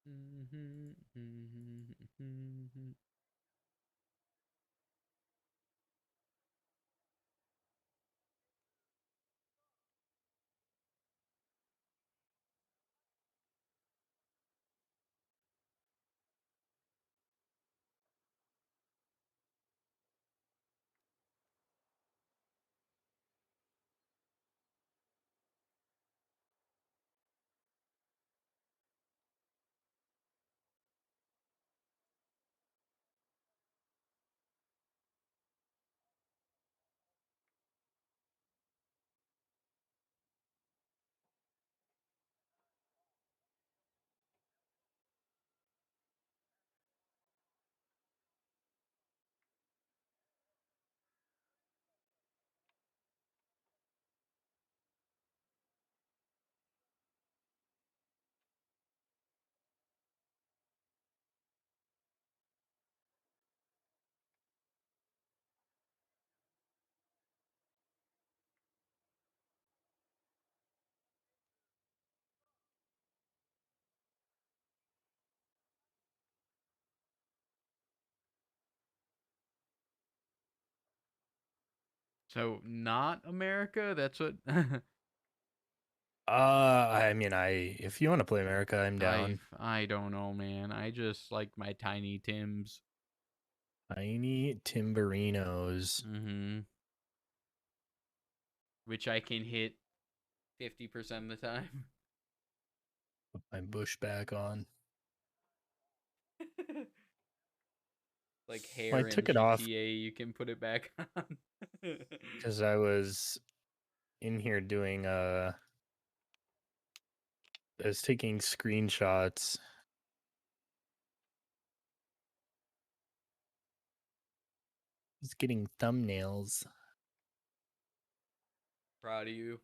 Mhm, mhm, mhm. So not America. That's what I mean, if you want to play America, I'm down. I don't know, man. I just like my Tiny Tims. Tiny Timberinos. Mm-hmm. Which I can hit 50% of the time. Put my bush back on. Like Well, I hair in took it off GTA, you can put it back on. because I was in here doing I was taking screenshots. I was getting thumbnails. Proud of you.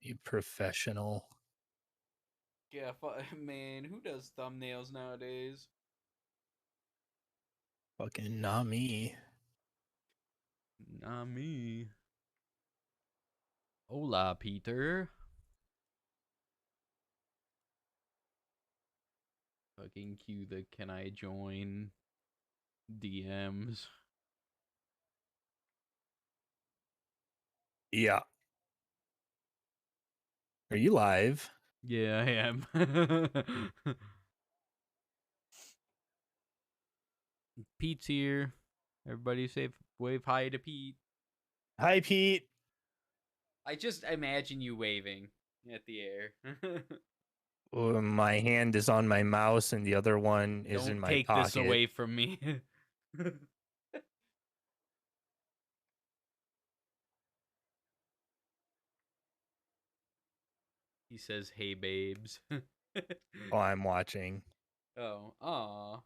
Be professional. Yeah, man, who does thumbnails nowadays? Fucking not me. Not me. Hola, Peter. Fucking cue the can I join DMs. Yeah. Are you live? Yeah, I am. Pete's here. Everybody say wave hi to Pete. Hi, Pete. I just imagine you waving at the air. My hand is on my mouse and the other one is in Don't my take this pocket. away from me. He says, "Hey, babes." Oh, I'm watching. Oh, aw.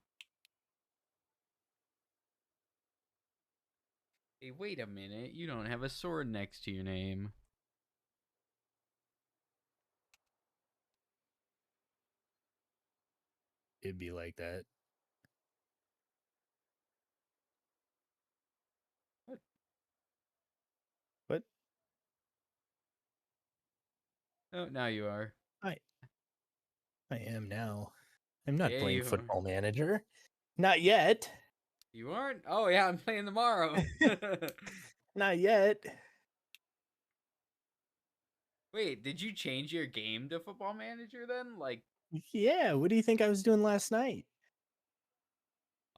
Hey, wait a minute. You don't have a sword next to your name. It'd be like that. What? But Oh, now you are. I I am now. I'm not Yeah, playing you are. Football Manager. Not yet. You aren't? Oh, yeah, I'm playing tomorrow. Not yet. Wait, did you change your game to Football Manager then? Like, Yeah, what do you think I was doing last night?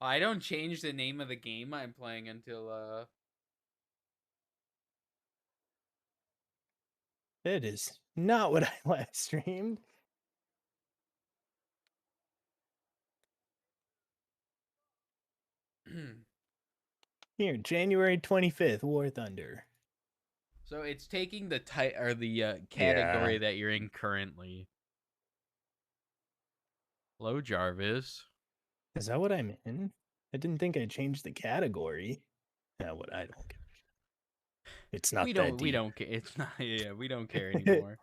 I don't change the name of the game I'm playing until, That is not what I live streamed. Here, January 25th, War Thunder. So it's taking the or the Yeah. category that you're in currently. Hello, Jarvis. Is that what I'm in? I didn't think I changed the category. Yeah, what I don't care. It's not that We deep. don't care. It's not. Yeah, we don't care anymore.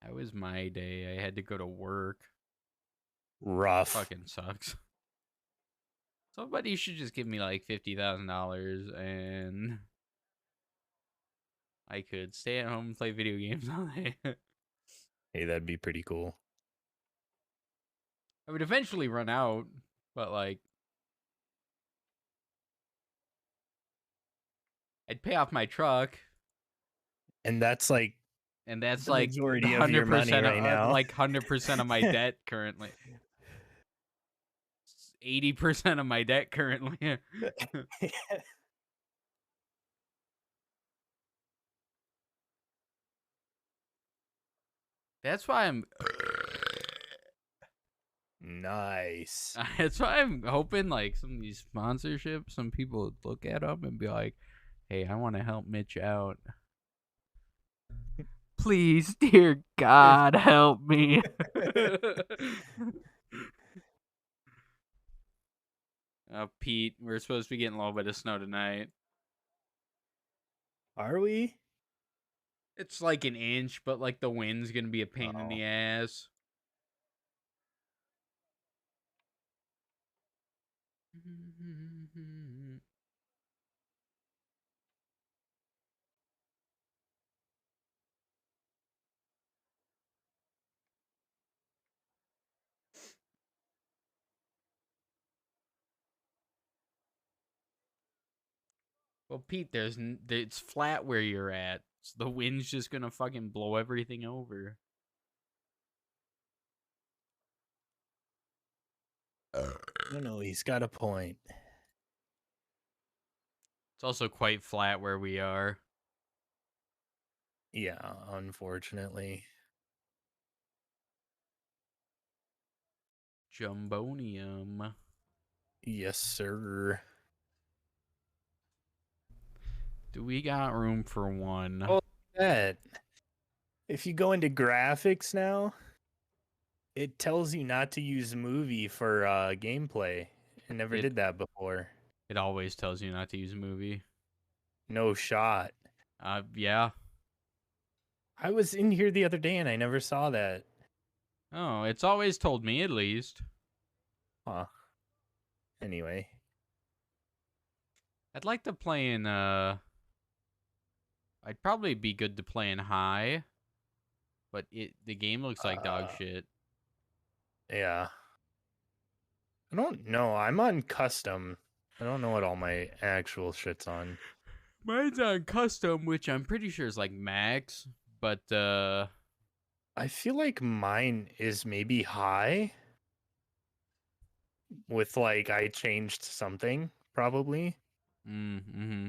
That was my day. I had to go to work. Rough. Fucking sucks. Somebody should just give me like $50,000 and I could stay at home and play video games all day. Hey, that'd be pretty cool. I would eventually run out, but like, I'd pay off my truck, And that's like and that's the like the majority of your money 100% right now. like 100% of my debt currently. 80% of my debt currently. That's why I'm. Nice. That's why I'm hoping like some of these sponsorships, some people would look at them and be like, "Hey, I want to help Mitch out. Please, dear God, help me." Pete, we're supposed to be getting a little bit of snow tonight. Are we? It's like an inch, but like the wind's gonna be a pain in Oh. the ass. Well, Pete, it's flat where you're at, so the wind's just gonna fucking blow everything over. No, he's got a point. It's also quite flat where we are. Yeah, unfortunately. Jumbonium. Yes, sir. Do we got room for one? Oh, that. If you go into graphics now, it tells you not to use movie for gameplay. I never did that before. It always tells you not to use a movie. No shot. Yeah. I was in here the other day and I never saw that. Oh, it's always told me at least. Huh. Anyway. I'd like to play in, I'd probably be good to play in high, but the game looks like dog shit. Yeah. I don't know. I'm on custom. I don't know what all my actual shit's on. Mine's on custom, which I'm pretty sure is like max, but I feel like mine is maybe high. With like I changed something, probably. mm-hmm.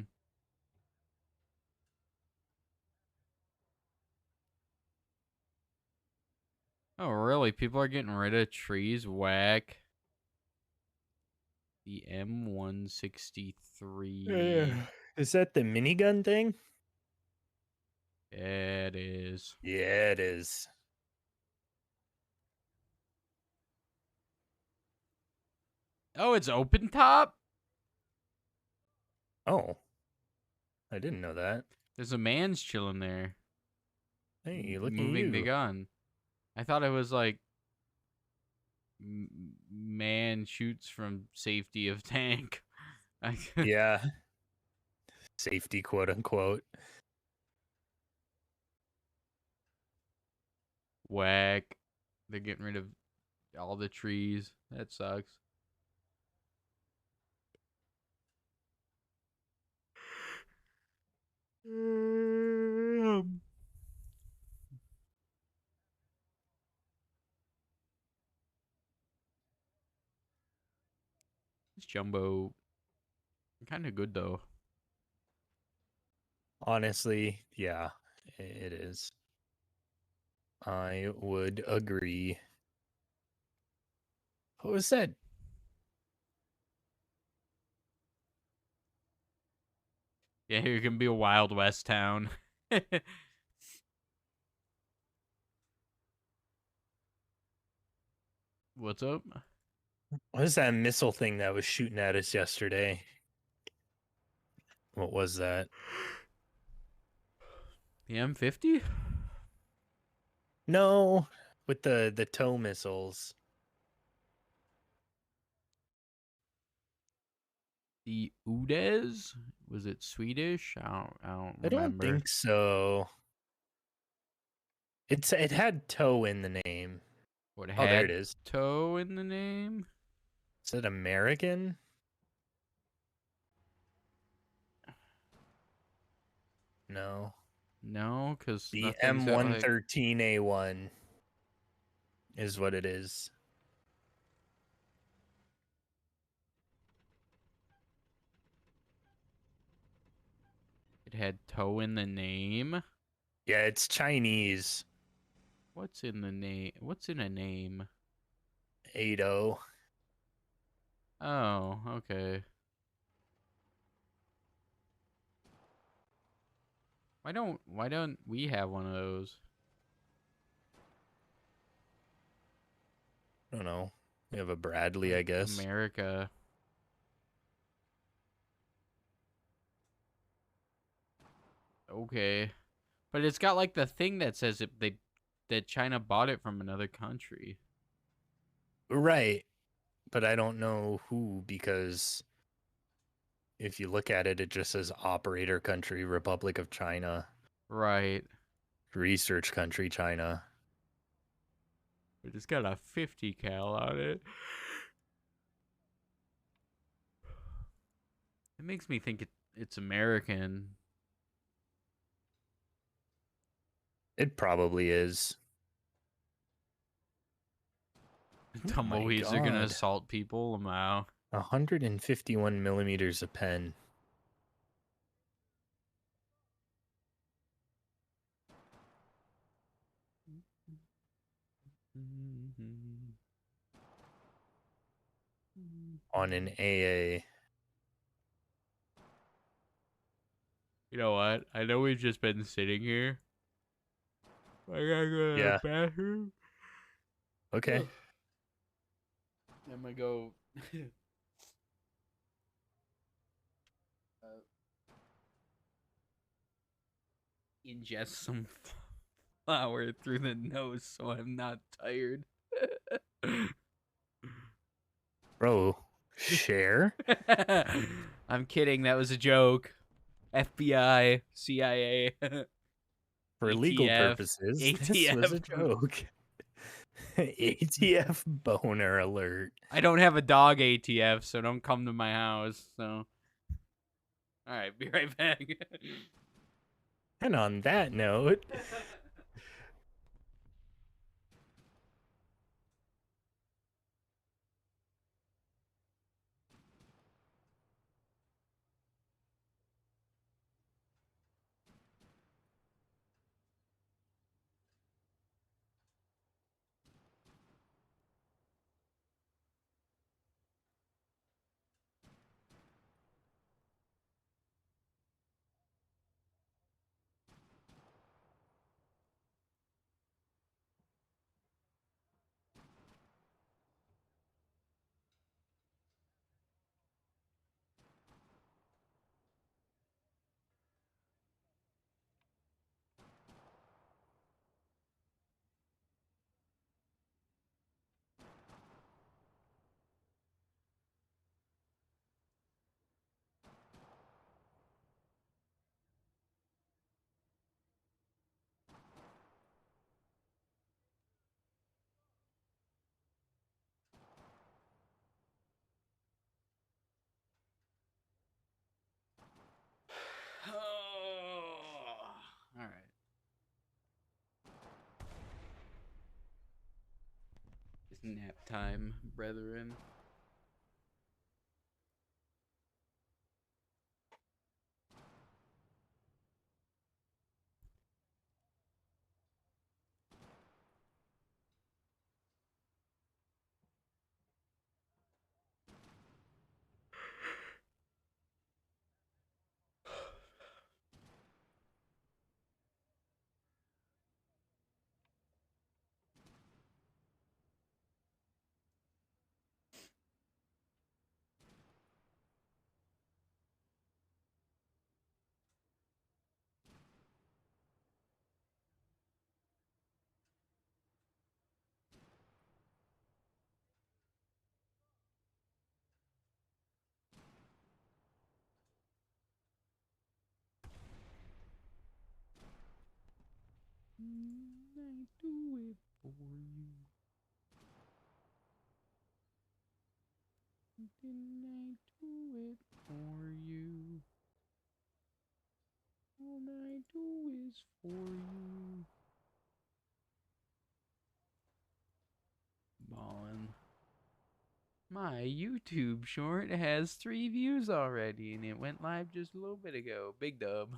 Oh, really? People are getting rid of trees? Whack. The M163. Is that the minigun thing? It is. Yeah, it is. Oh, it's open top? Oh. I didn't know that. There's a man's chilling there. Hey, look at moving the you. gun. I thought it was like man shoots from safety of tank. Yeah. Safety, quote unquote. Whack. They're getting rid of all the trees. That sucks. This jumbo kind of good though. Honestly, yeah, it is. I would agree. What was that? Yeah, here can be a Wild West town. What's up? What was that missile thing that was shooting at us yesterday? What was that? The M50? No, with the tow missiles. The Udes? Was it Swedish? I don't I don't remember. think so. It had toe in the name. What Oh, there it had is. toe in the name? Is it American? No. No, because The nothing's got like. M113A1 is what it is. It had toe in the name. Yeah, it's Chinese. What's in the name? What's in a name? 80. Oh, okay. Why don't we have one of those? I don't know. We have a Bradley, I Like guess. America. Okay. But it's got like the thing that says that China bought it from another country. Right. But I don't know who, because if you look at it, it just says operator country, Republic of China, Right. research country, China. But it's got a 50 cal on it. It makes me think it's American. It probably is. Oh my Tumbleweeds are gonna God. assault people. Wow. 151 millimeters a pen. On an AA. You know what? I know we've just been sitting here. I gotta go to the Yeah. bathroom. Okay. I'm gonna go ingest some flour through the nose so I'm not tired. Bro, share? I'm kidding. That was a joke. FBI, CIA, For legal ATF, purposes, this was ATF. a joke. ATF boner alert. I don't have a dog ATF, so don't come to my house. So, all right, be right back. And on that note, Oh, all right. It's nap time, brethren. Didn't I do it for you? All I do is for you. Ballin'. My YouTube short has 3 views already, and it went live just a little bit ago. Big dub.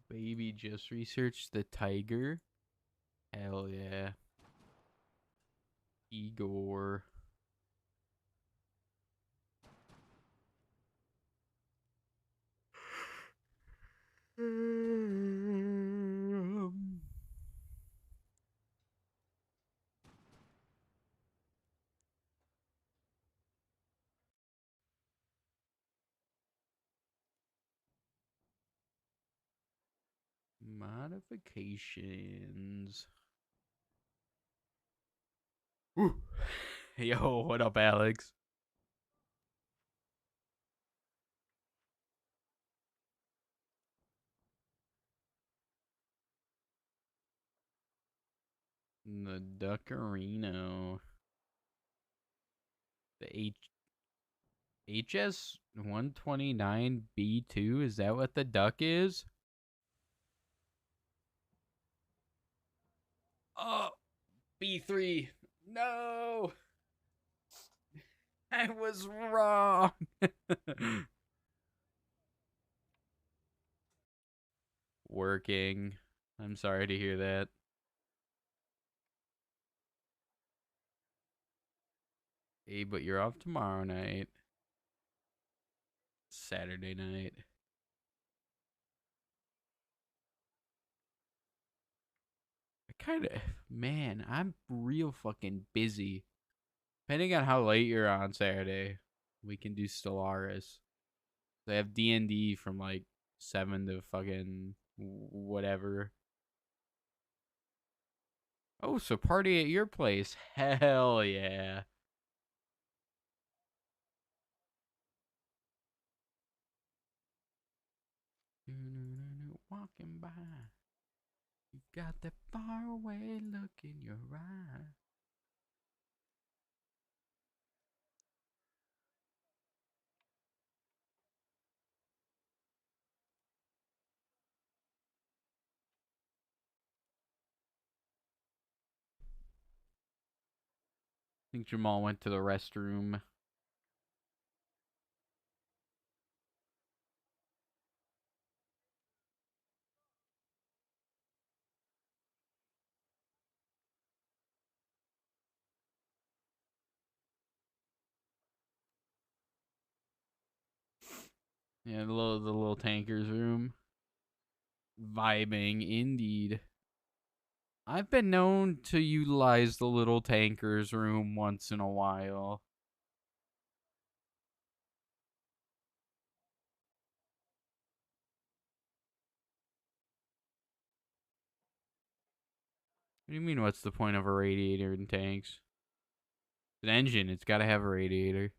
Baby just researched the tiger. Hell yeah. Igor. Modifications. Woo. Yo, what up, Alex? The Duckerino. The HS 129B2. Is that what the duck is? Oh, B3. No. I was wrong. Working. I'm sorry to hear that. Hey, but you're off tomorrow night. Saturday night. Man, I'm real fucking busy. Depending on how late you're on Saturday, we can do Stellaris. They have D&D from like 7 to fucking whatever. Oh, so party at your place. Hell yeah. Walking by. You got that faraway look in your eye. I think Jamal went to the restroom. Yeah, the little tanker's room. Vibing, indeed. I've been known to utilize the little tanker's room once in a while. What do you mean, what's the point of a radiator in tanks? It's an engine, it's gotta have a radiator.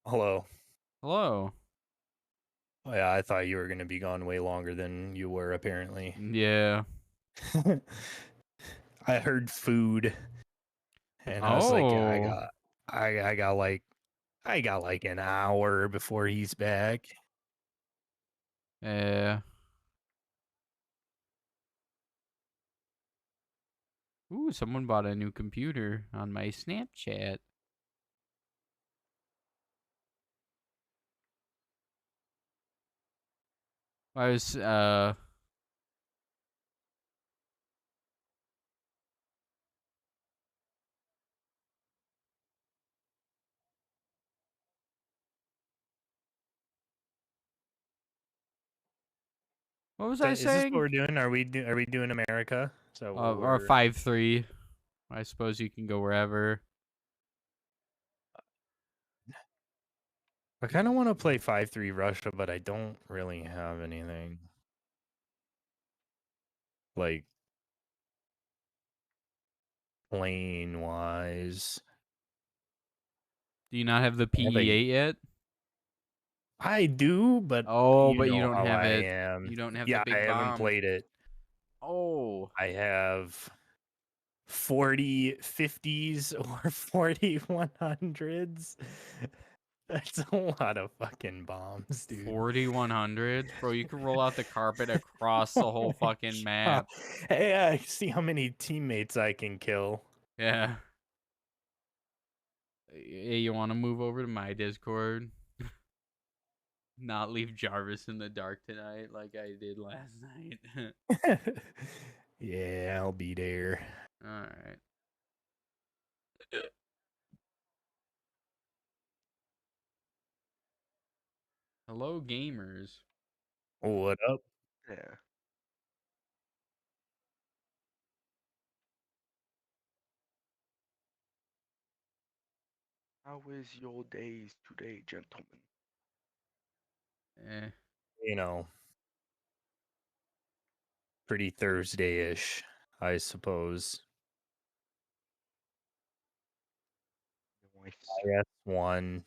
Hello. Hello. Oh, yeah, I thought you were going to be gone way longer than you were, apparently. Yeah. I heard food, and I was like, yeah, Oh. I got like an hour before he's back. Yeah. Ooh, someone bought a new computer on my Snapchat. I was what was I Is this what saying? we're doing? Are we doing America? So Or we're 5-3. I suppose you can go wherever. I kind of want to play 5-3 Russia, but I don't really have anything. Like, plane wise. Do you not have the I have a- PE8 yet? I do, but Oh, you but you know don't how have I it. am. You don't have the Yeah, I big haven't bomb. played it. Oh. I have 40 50s or 40 100s. That's a lot of fucking bombs, dude. 4100s, bro. You can roll out the carpet across the whole fucking map. Hey, I see how many teammates I can kill. Yeah. Hey, you want to move over to my Discord? Not leave Jarvis in the dark tonight like I did last night. Yeah, I'll be there. All right. Hello, gamers. What up? Yeah. How is your days today, gentlemen? Eh. You know, pretty Thursday-ish, I suppose. Nice. IS-1,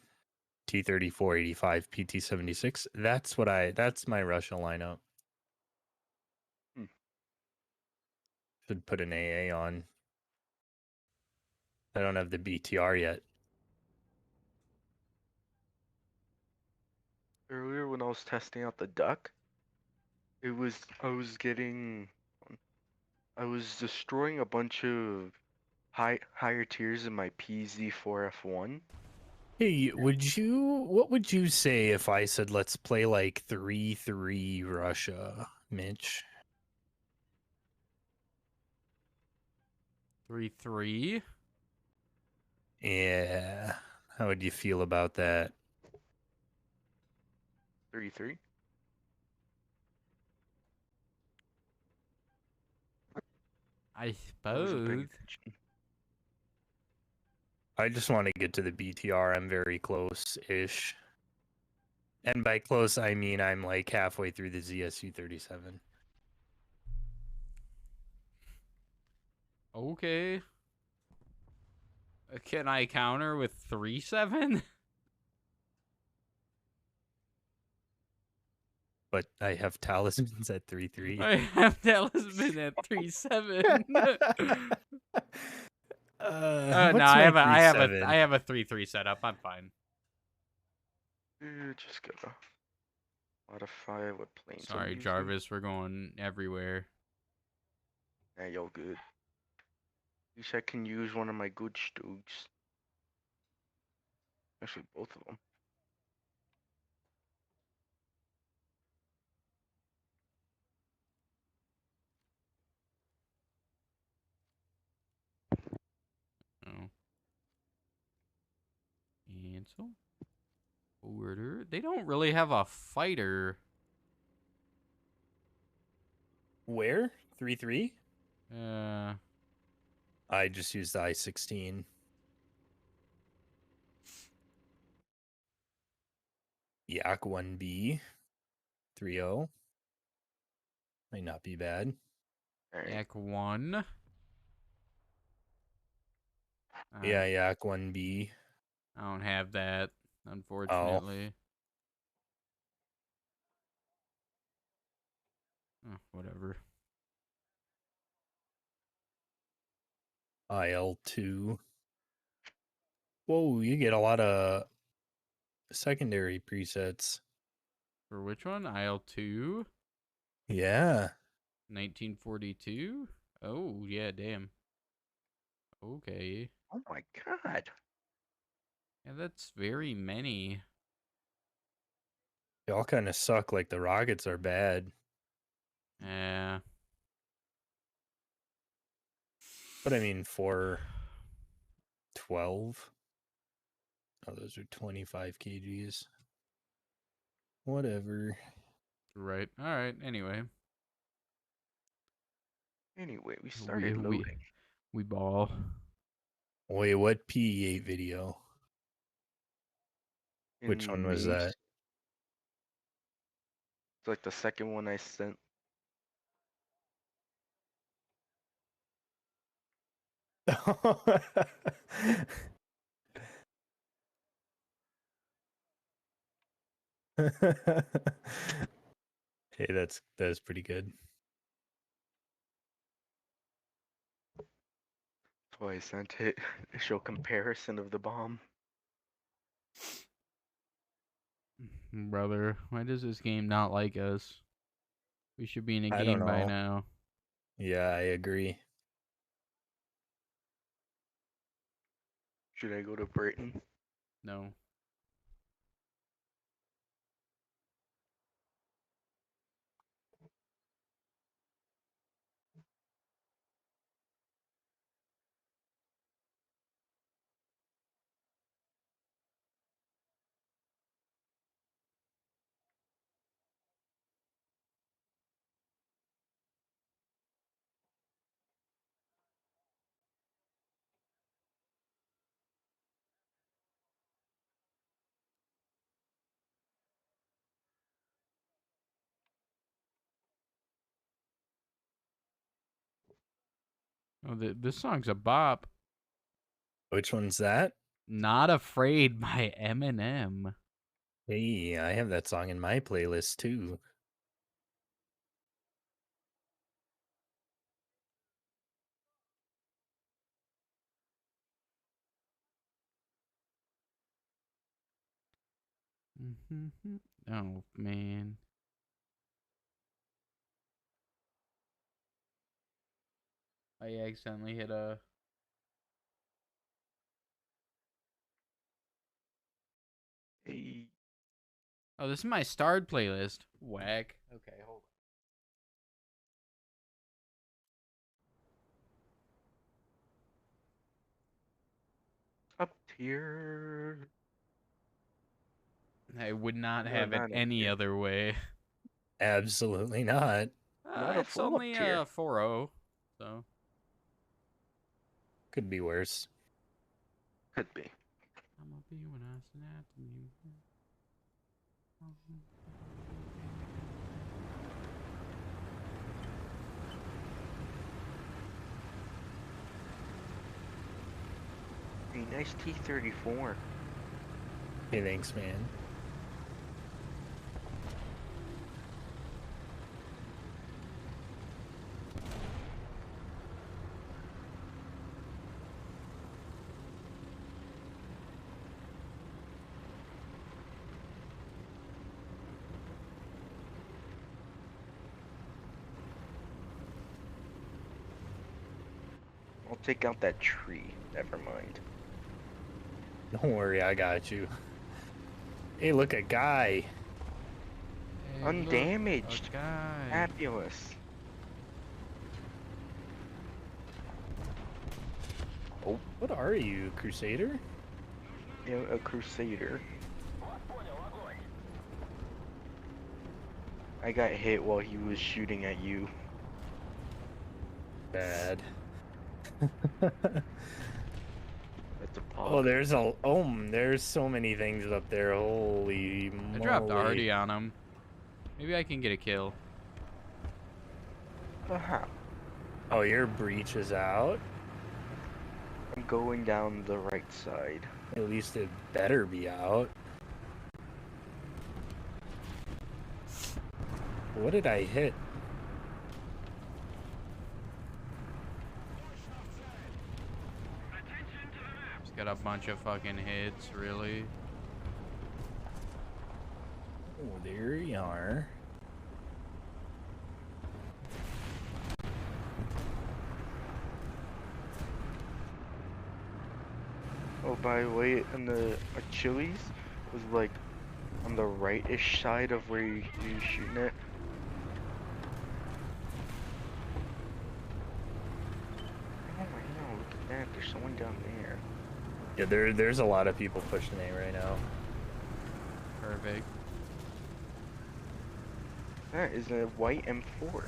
T-34-85, PT-76. That's my Russia lineup. Should put an AA on. I don't have the BTR yet. Earlier when I was testing out the duck, I was destroying a bunch of higher tiers in my PZ4F1. Hey, what would you say if I said let's play like 3-3 Russia, Mitch? 3-3. Yeah. How would you feel about that? 3-3. I I wasn't paying suppose. attention. I just want to get to the BTR. I'm very close-ish. And by close, I mean I'm like halfway through the ZSU 37. Okay. Can I counter with 3-7? But I have talismans at 3-3. I have Talisman at 3-7. No, what's I my have a 3-7? I have a 3-3 setup. I'm fine. Just gotta modify what planes I'm Sorry, using. Jarvis. We're going everywhere. Yeah, y'all good. At least I can use one of my good Stoogs. Actually, both of them. Oh. Cancel. Order. They don't really have a fighter. Where? 3-3? Uh. I just used the I-16. Yak 1B. 3-0. Might not be bad. Alright. Yak 1. Yeah, Yak 1B. I don't have that, unfortunately. Oh, whatever. IL-2. Whoa, you get a lot of secondary presets. For which one? IL-2? Yeah. 1942? Oh, yeah, damn. Okay. Oh my god. Yeah, that's very many. They all kind of suck. Like the rockets are bad. Yeah. But I mean, for 12. Oh, those are 25 kgs. Whatever. Right. All right. Anyway. Anyway, we started We loading. we ball. Wait, what PE8 video? Which one in was Maze. that? It's like the second one I sent. Hey, that's pretty good. That's why I sent it. To show comparison of the bomb. Brother, why does this game not like us? We should be in a I don't game by know. now. Yeah, I agree. Should I go to Britain? No. Oh, this song's a bop. Which one's that? Not Afraid by Eminem. Hey, I have that song in my playlist too. Oh, man. I accidentally hit a... Hey. Oh, this is my starred playlist. Whack. Okay, hold Up tier. on. I would not No, have it not up any tier. other way. Absolutely not. Not a It's full up only tier. 4-0, so... Could be worse. Could be. I'm gonna be when I snap to you. Hey, nice T-34. Hey, thanks, man. I'll take out that tree. Never mind. Don't worry, I got you. Hey, look, a guy. Hey, Undamaged. look, a guy. Fabulous. Oh, What are you, Crusader? yeah, a crusader. I got hit while he was shooting at you. Bad. That's a Oh, pog. there's so many things up there. Holy moly. I dropped Artie on him. Maybe I can get a kill. Aha. Oh, your breach is out? I'm going down the right side. At least it better be out. What did I hit? He's got a bunch of fucking hits, really. Oh, there you are. Oh, by the way, and the Achilles was like on the right-ish side of where you're shooting it. Oh, I know, look at that. There's someone down there. Yeah, there's a lot of people pushing A right now. Perfect. That is a white M4.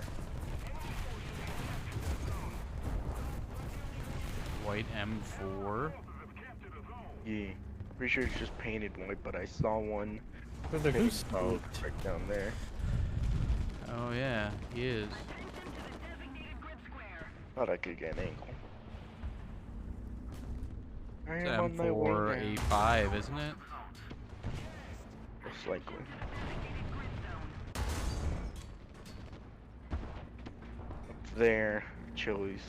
White M4. Yeah. Pretty sure it's just painted white, but I saw one Brother, who painted smoked? right down there. Oh yeah, he is. Thought I could get an angle. I It's am on my way now. M4A5, isn't it? Most likely. Up there, Chili's.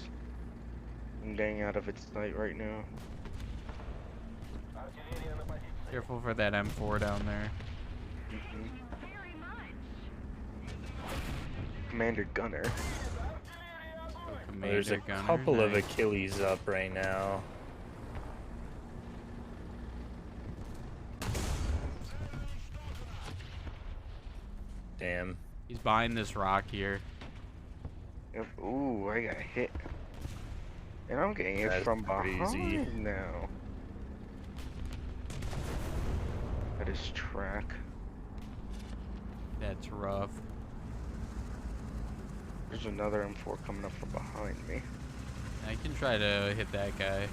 I'm getting out of its sight right now. Careful for that M4 down there. Commander Gunner. There's a Commander Gunner, couple of nice. Achilles up right now. Damn. He's behind this rock here. Ooh, I got hit. And I'm getting it That's from crazy. behind now. That is track. That's rough. There's another M4 coming up from behind me. I can try to hit that guy.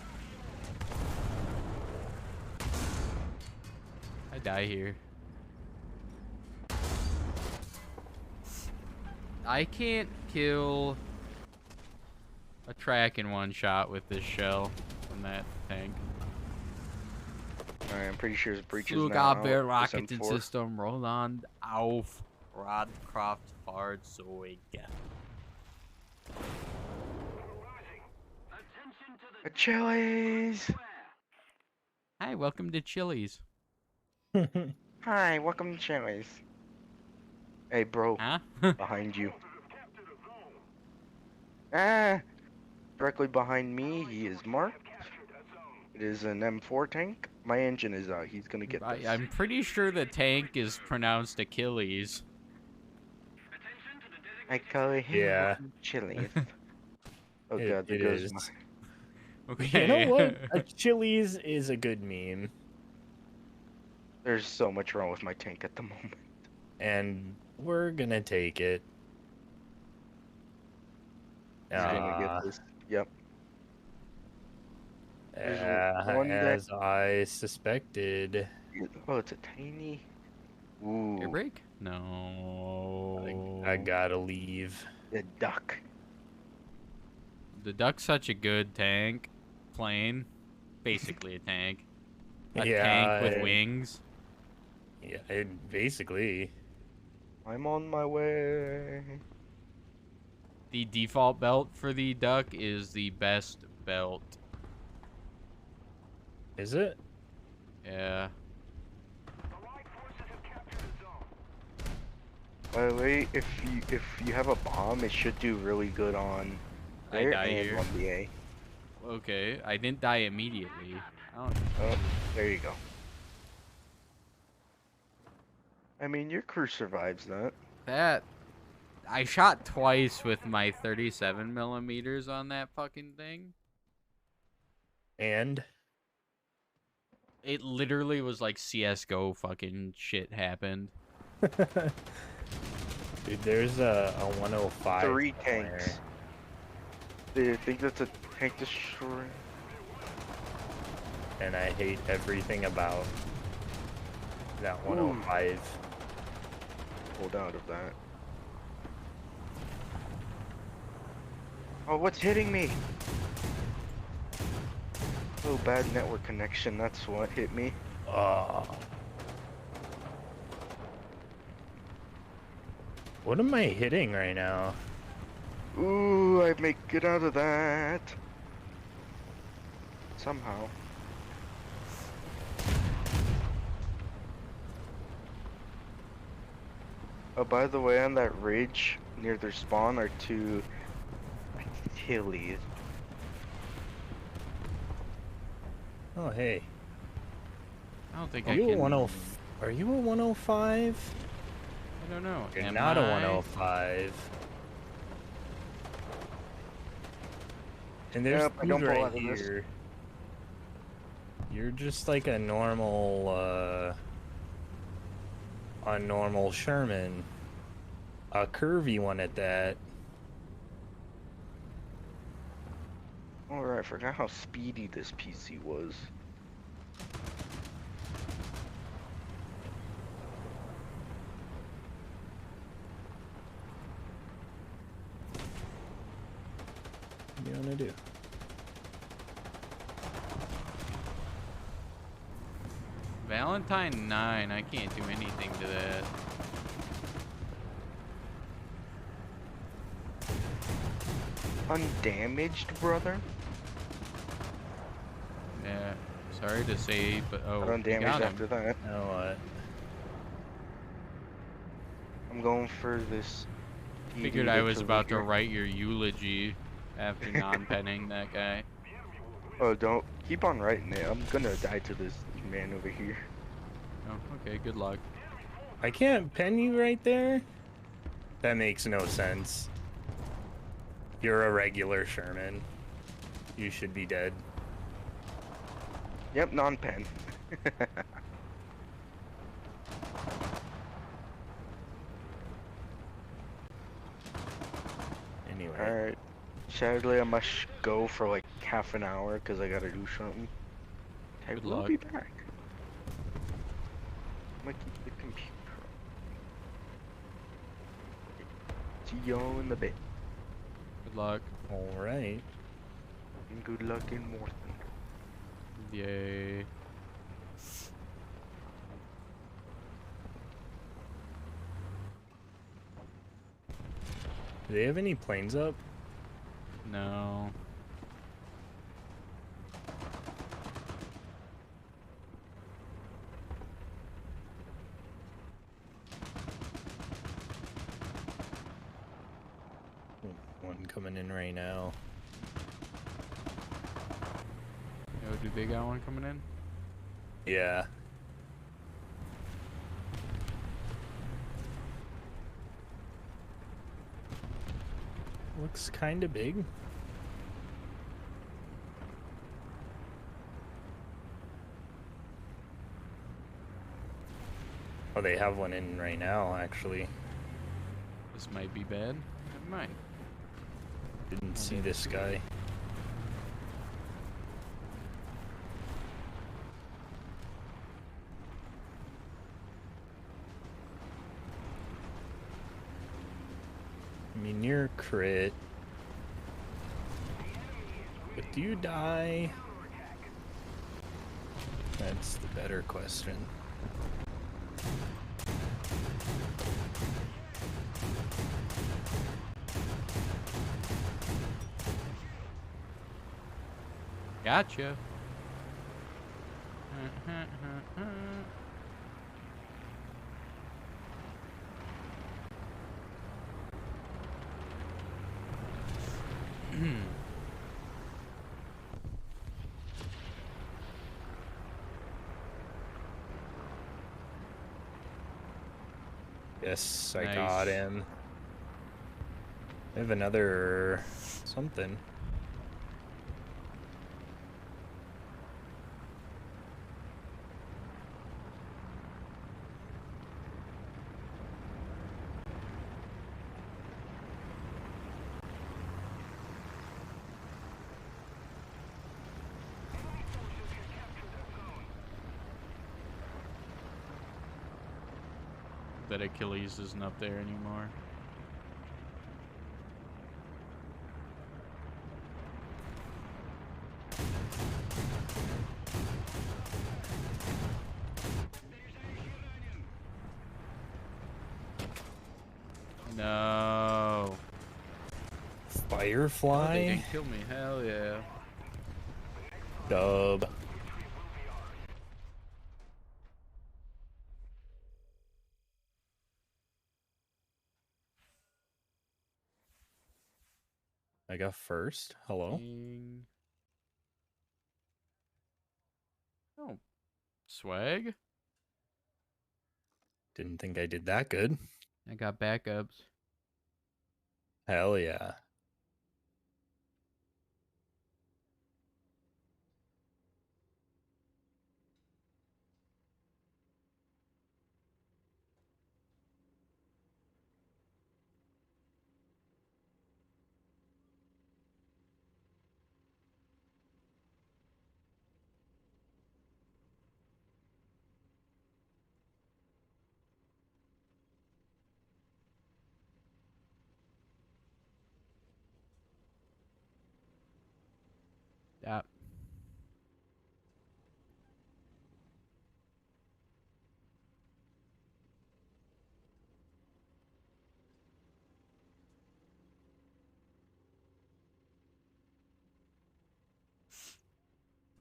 I die here. I can't kill a track in one shot with this shell from that tank. Alright, I'm pretty sure his breach is Flug now ab der out. This M4. Raketensystem, Roland auf Radkraftfahrzeug. A Chili's! Hi, welcome to Chili's. Hi, welcome to Chili's. Hey, bro, Huh? behind you. Ah! Directly behind me, he is marked. It is an M4 tank. My engine is out. He's gonna get this. I'm pretty sure the tank is pronounced Achilles. I call him Yeah. Chili's. Oh It- god, there it goes is. my... Okay. You know what? A Chili's is a good meme. There's so much wrong with my tank at the moment. And we're gonna take it. He's gonna Ah, get this. Yep. There's one that- as I suspected. Oh, it's a tiny... Ooh, Air brake? No. I gotta leave. the duck. The Duck's such a good tank. Plane. Basically a tank. A tank with wings. Yeah, basically. I'm on my way. The default belt for the Duck is the best belt. Is it? Yeah. By the way, if you have a bomb, it should do really good on I there die and here. on the A. Okay, I didn't die immediately. I don't Oh, there you go. I mean, your crew survives that. that. I shot twice with my 37 millimeters on that fucking thing. And It literally was like CS:GO fucking shit happened. dude, there's a 105. 3 somewhere. tanks. Do you think that's a tank destroyer? And I hate everything about that 105. Pulled out of that. Oh, what's hitting me? Oh, bad network connection. That's what hit me. What am I hitting right now? Ooh, I may get out of that. Somehow. Oh, by the way, on that ridge near their spawn are 2 Achilles. Oh, hey. I don't think Are I you a can. 10? Are you a 105? I don't know. You're Am not a I? 105. And there's Yep, I food don't pull right out of this. here. You're just like a normal Sherman. A curvy one at that. Alright, I forgot how speedy this PC was. What do you want to do? Valentine 9, I can't do anything to that. Undamaged, brother? Yeah, sorry to say, but Not we got undamaged him. after that. You know what? I'm going for this. Figured ED I that's was over about to here. write your eulogy after non-penning that guy. Oh, don't keep on writing it. I'm gonna die to this man over here. Oh, okay, good luck. I can't pen you right there? That makes no sense. You're a regular Sherman. You should be dead. Yep, non-pen. Anyway. Alright. Sadly, I must go for like half an hour because I gotta do something. I Good will luck. be back. I'm gonna keep the computer on. See y'all in a bit. Good luck. Alright. And good luck in Morton. Yay. Do they have any planes up? No. One coming in right now. Yo, do they got one coming in? Yeah. Looks kind of big. Oh, they have one in right now, actually. This might be bad. Never mind. Didn't see this guy. I mean, you're crit. But do you die? That's the better question. Gotcha. Yes, I Nice. got him. I have another something. That Achilles isn't up there anymore. No. Oh, Firefly? they didn't kill me. Hell yeah. Dub. I got first. Hello. Ding. Oh. Swag? Didn't think I did that good. I got backups. Hell yeah.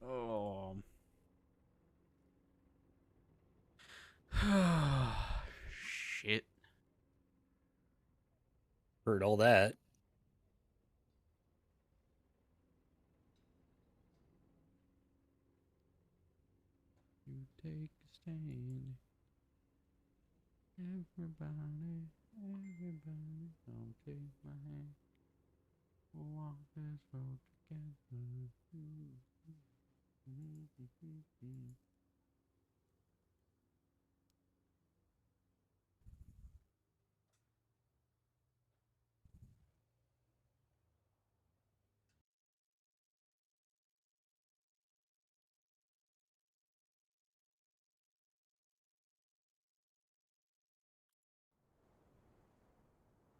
Oh. Shit. Heard all that. You take a stand. Everybody, don't take my hand. We'll walk this road together.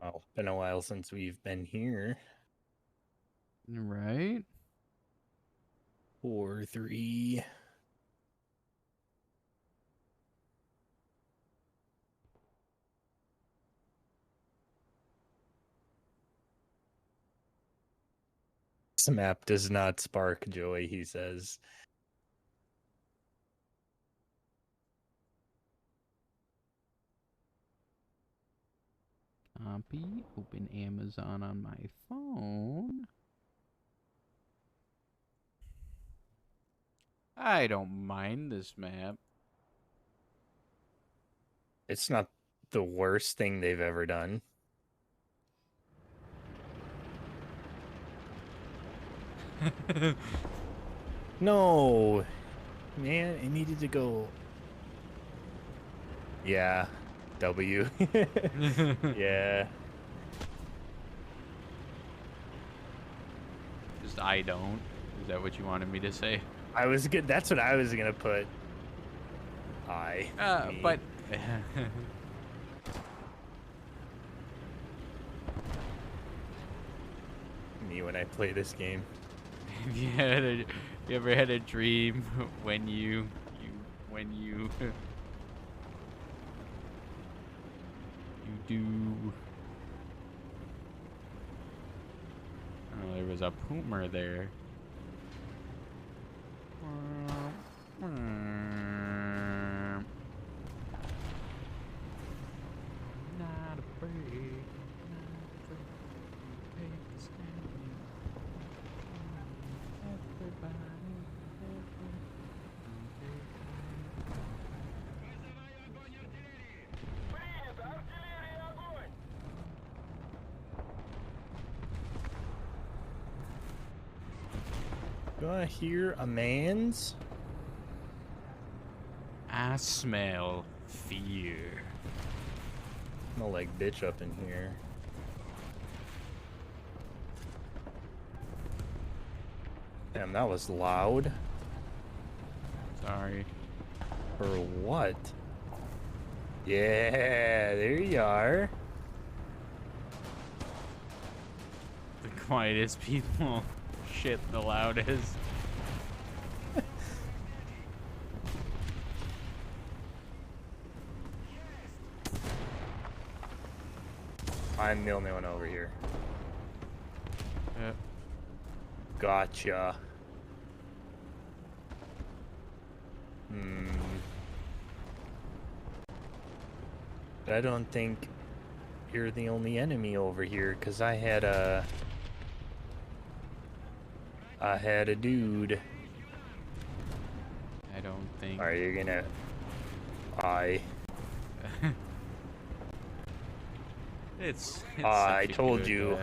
Oh, been a while since we've been here. Right? 4-3. This map does not spark joy, he says. Copy. Open Amazon on my phone. I don't mind this map. It's not the worst thing they've ever done. No, man, it needed to go. Yeah, W. Yeah, Just I don't. Is that what you wanted me to say? I was good. That's what I was gonna put. Me. But Me when I play this game. have you ever had a dream when you you do? Oh, there was a poomer there. Not afraid. Take a stand. Everybody. Do I hear a man's? I smell fear. Smell like bitch up in here. Damn, that was loud. Sorry. For what? Yeah, there you are. The quietest people. Shit, the loudest. I'm the only one over here. Yep. Gotcha. I don't think you're the only enemy over here, because I had a dude. I don't think. Are you gonna... It's I such a told good, you.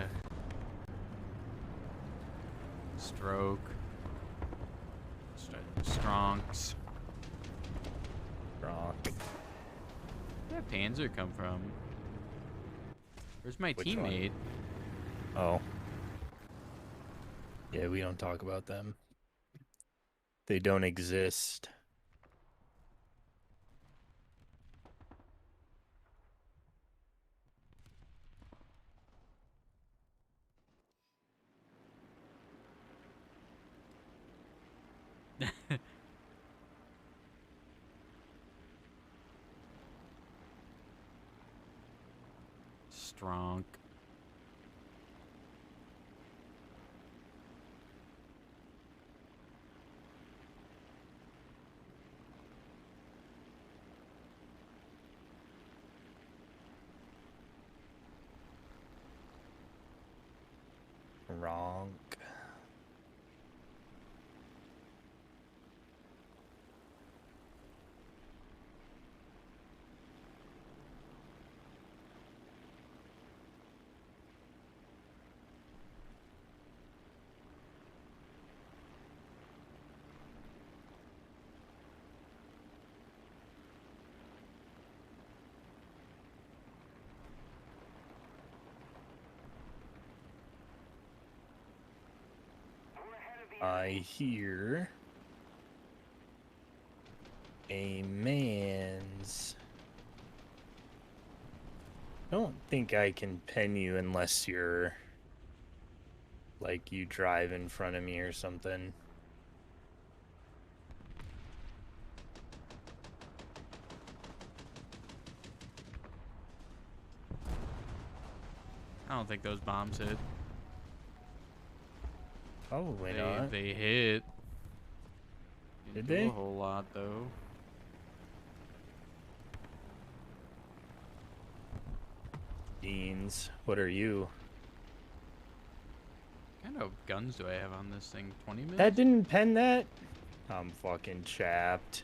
Stroke. Stronks. Wrong. Where did that Panzer come from? Where's my Which one? teammate? Oh. Yeah, we don't talk about them. They don't exist. Stronk. I hear a man's. I don't think I can pen you unless you're like you drive in front of me or something. I don't think those bombs hit. Probably not. They hit. Did Didn't do they? a whole lot though. Beans. What are you? What kind of guns do I have on this thing? 20 mil? That didn't pen that? I'm fucking chapped.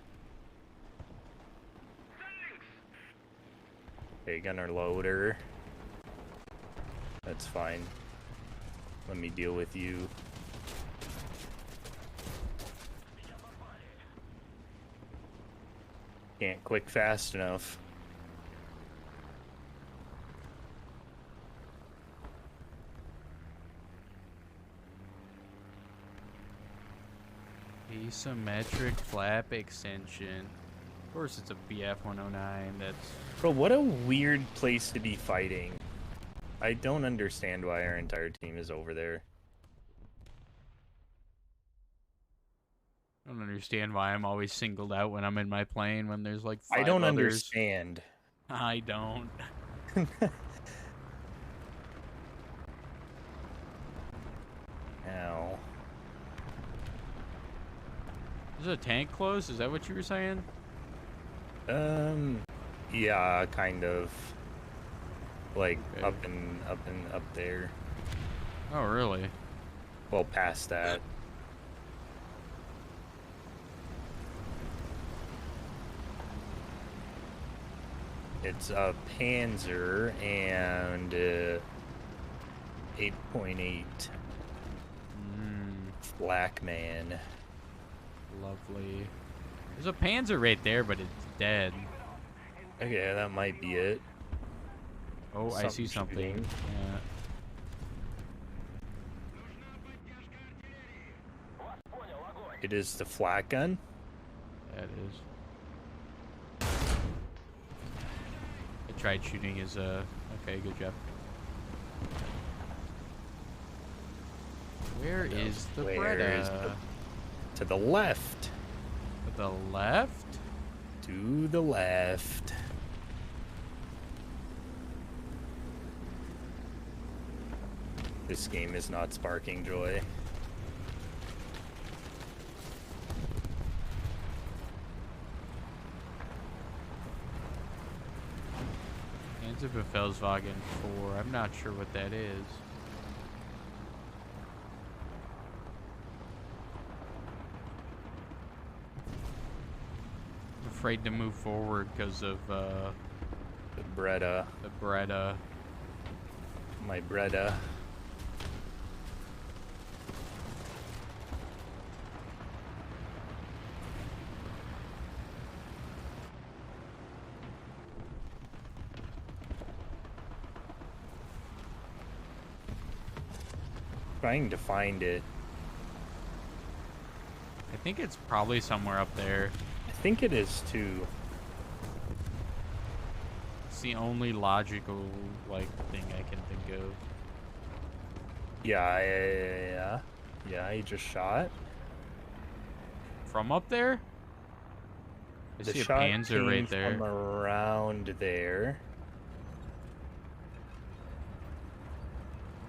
Okay, gunner loader. That's fine. Let me deal with you. Can't click fast enough. Asymmetric flap extension. Of course it's a BF-109. That's... Bro, what a weird place to be fighting. I don't understand why our entire team is over there. I don't understand why I'm always singled out when I'm in my plane when there's like 5 I don't others. understand. I don't. Ow. Is a tank close? Is that what you were saying? Yeah, kind of. Like Okay. up there. Oh, really? Well, past that. It's a Panzer and 8.8 Black Man. Lovely. There's a Panzer right there, but it's dead. Okay, that might be it. Oh, I see Something something. shooting. Yeah. It is the flat gun. That is. I tried shooting his, okay, good job. Where is the Where is Breda? To the left. To the left? To the left. This game is not sparking joy. Panzerbefehlswagen 4. I'm not sure what that is. I'm afraid to move forward because of The Breda. the Breda. My Breda. Trying to find it. I think it's probably somewhere up there. I think it is too. It's the only logical, like, thing I can think of. Yeah, he just shot. From up there? I The see a shot Panzer came right there. from around there.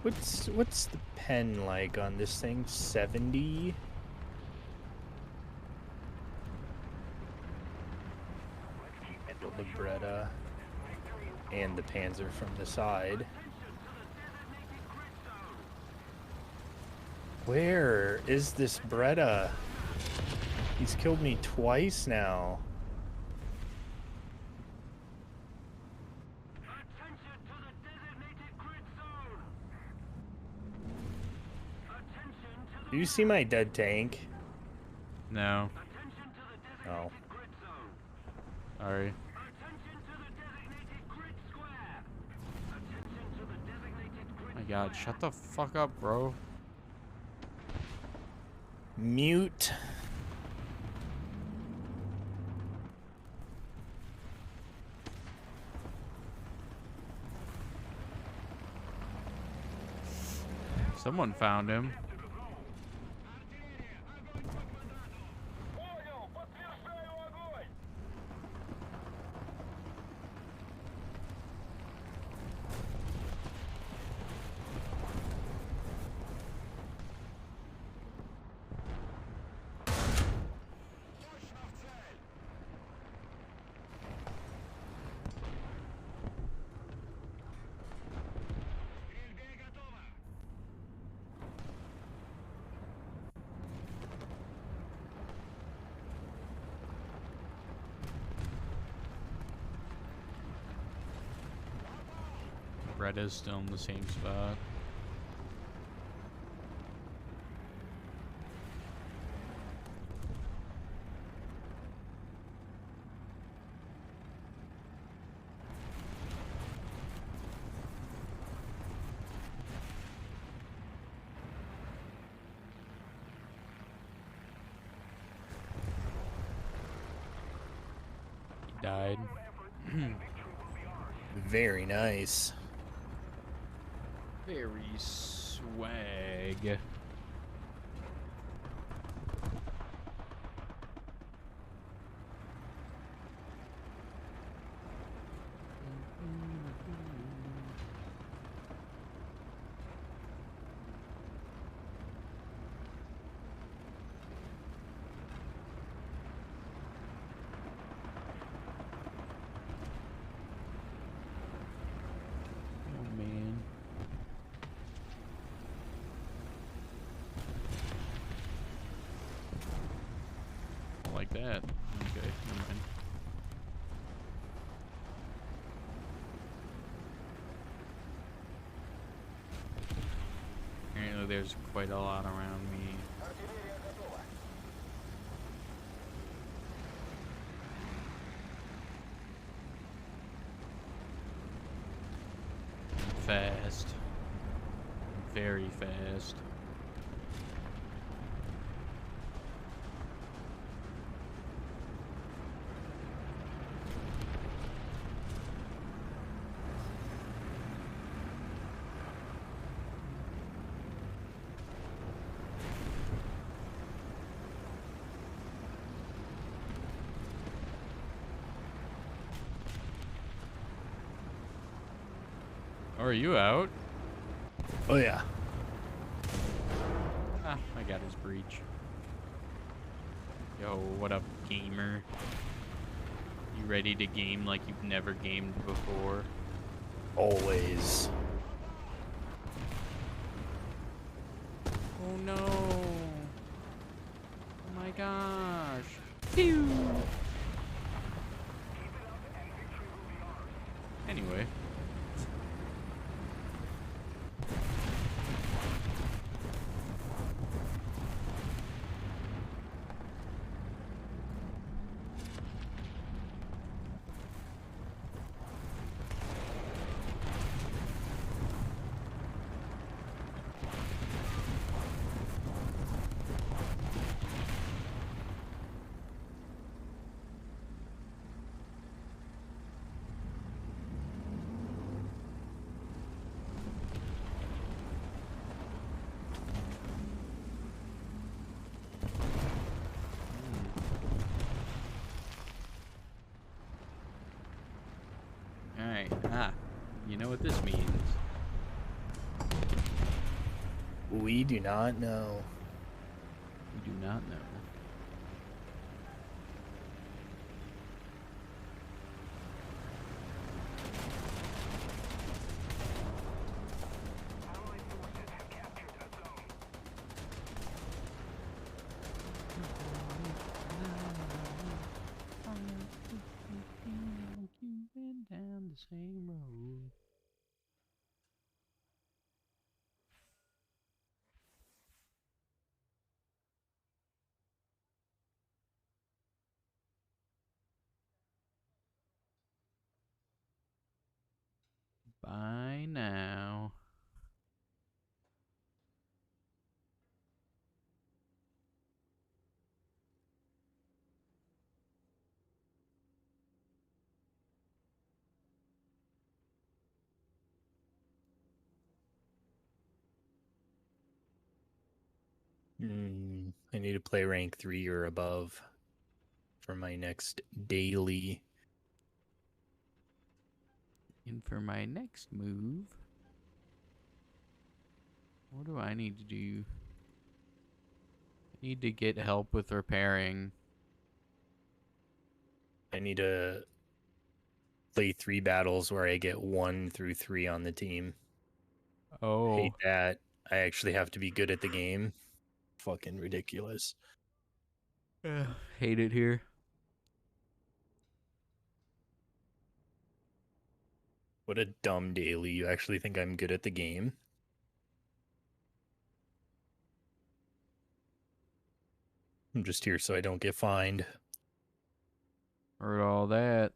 What's the pen like on this thing? 70? The Breda and the Panzer from the side. Where is this Breda? He's killed me twice now. Do you see my dead tank? No. Oh. Sorry. My god, shut the fuck up, bro. Mute. Someone found him. Retta's still in the same spot. He died. Very nice. Very swag. Oh man. Like that. Okay, never mind. Apparently there's quite a lot around me. Fast. Very fast. Oh, are you out? Oh yeah. Ah, I got his breach. Yo, what up, gamer? You ready to game like you've never gamed before? Always. Oh no! Oh my gosh! Pew! Anyway. Alright, you know what this means. We do not know. We do not know. Down the same road. Bye now. I need to play rank 3 or above for my next daily. And for my next move, what do I need to do? I need to get help with repairing. I need to play 3 battles where I get 1 through 3 on the team. Oh, Hate that. I actually have to be good at the game. Fucking ridiculous. hate it here. What a dumb daily. You actually think I'm good at the game? I'm just here so I don't get fined. Heard all that.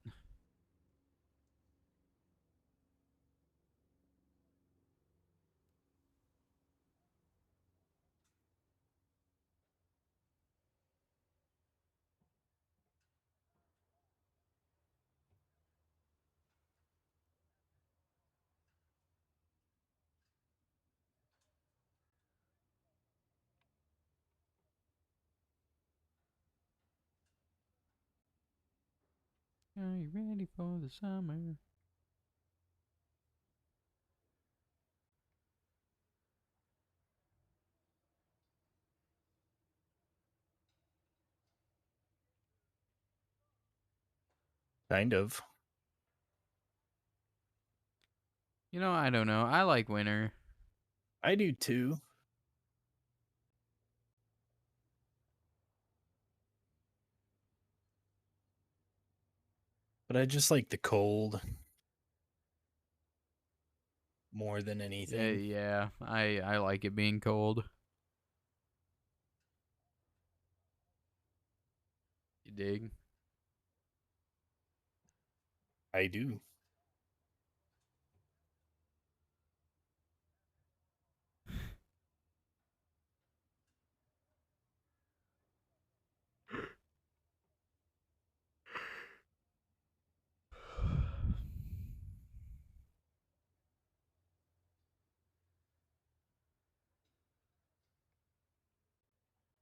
Are you ready for the summer? Kind of. You know, I don't know. I like winter. I do too. But I just like the cold more than anything. Yeah, I like it being cold. You dig? I do.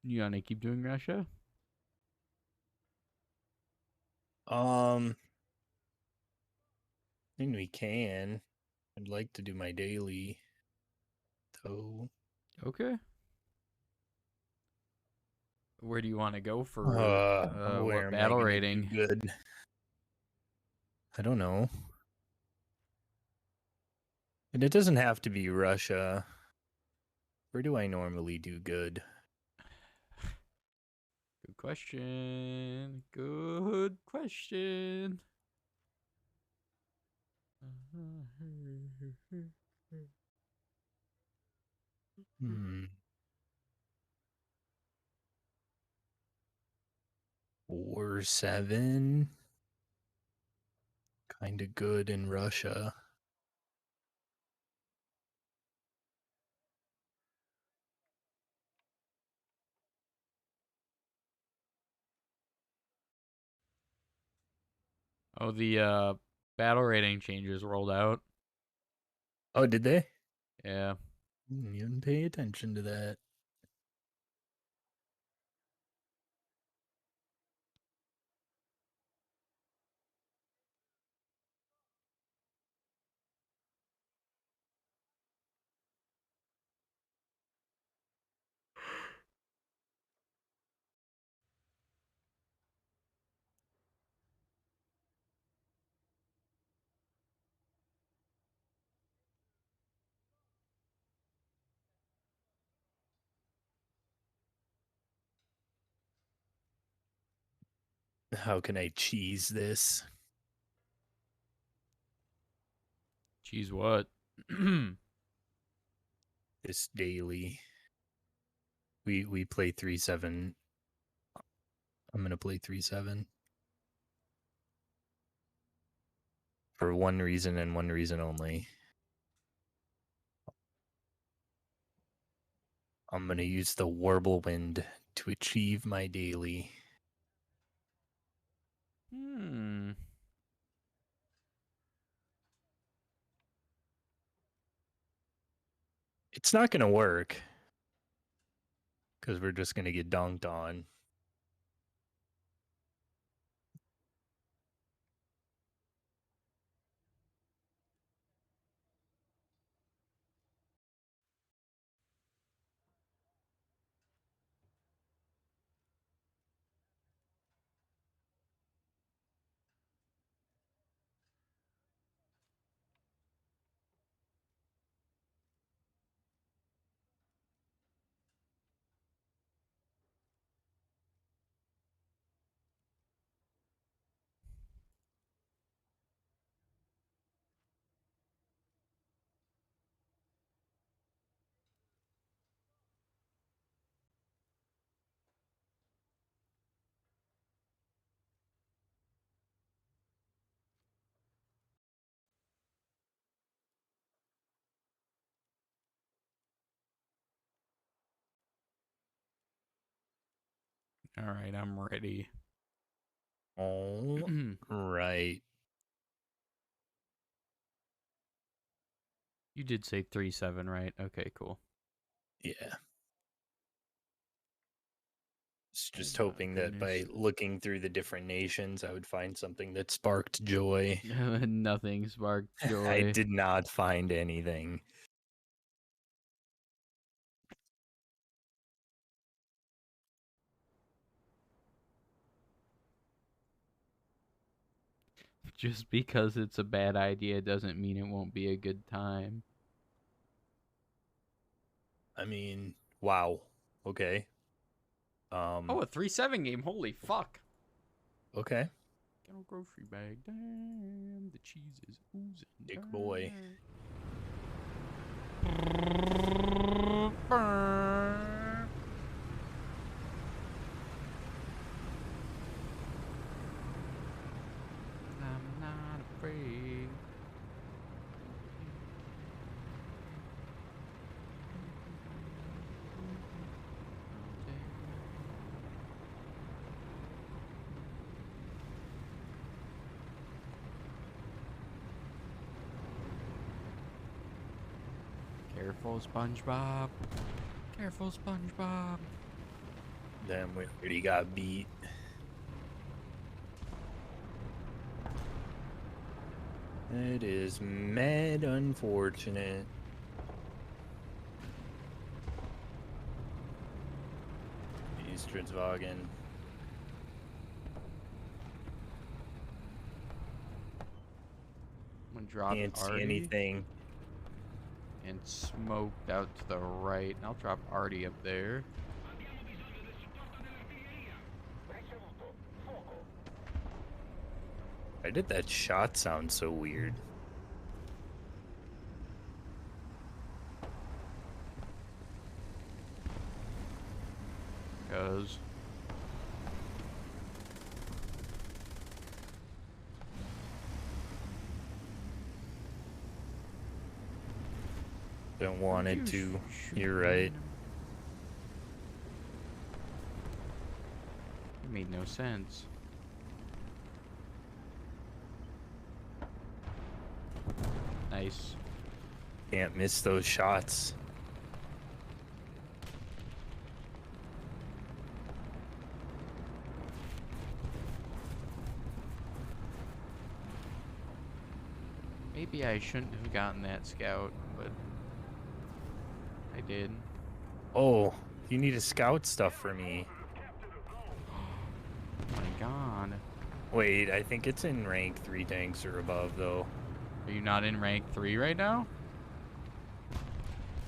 You gonna keep doing Russia? I think we can. I'd like to do my daily, though. Okay. Where do you want to go for Where what am I battle gonna rating? do good? I don't know. And it doesn't have to be Russia. Where do I normally do good? Good question. Good question. Hmm. War 7. Kind of good in Russia. Oh, the battle rating changes rolled out. Oh, did they? Yeah. You didn't pay attention to that. How can I cheese this? Cheese what? This daily. We play 3-7. I'm gonna play 3-7. For one reason and one reason only. I'm gonna use the Warblewind to achieve my daily. Hmm. It's not gonna work. Because we're just going to get dunked on. All right, I'm ready. All right. You did say 3-7, right? Okay, cool. Yeah. Just Oh my hoping that by goodness. looking through the different nations, I would find something that sparked joy. Nothing sparked joy. I did not find anything. Just because it's a bad idea doesn't mean it won't be a good time. I mean, wow. Okay. Oh, a 3-7 game. Holy fuck. Okay. Get a grocery bag. Damn, the cheese is oozing. Dick boy. I'm not afraid. Careful, SpongeBob. Careful, SpongeBob. Damn, we already got beat. It is mad unfortunate. Eastridgewagen. I'm gonna drop Can't see Artie anything. and smoked out to the right. And I'll drop Artie up there. Why did that shot sound so weird? Cause Don't want it to. You're right. It made no sense. Nice. Can't miss those shots. Maybe I shouldn't have gotten that scout, but I did. Oh, you need to scout stuff for me. Oh my god. Wait, I think it's in rank 3 tanks or above, though. Are you not in rank 3 right now?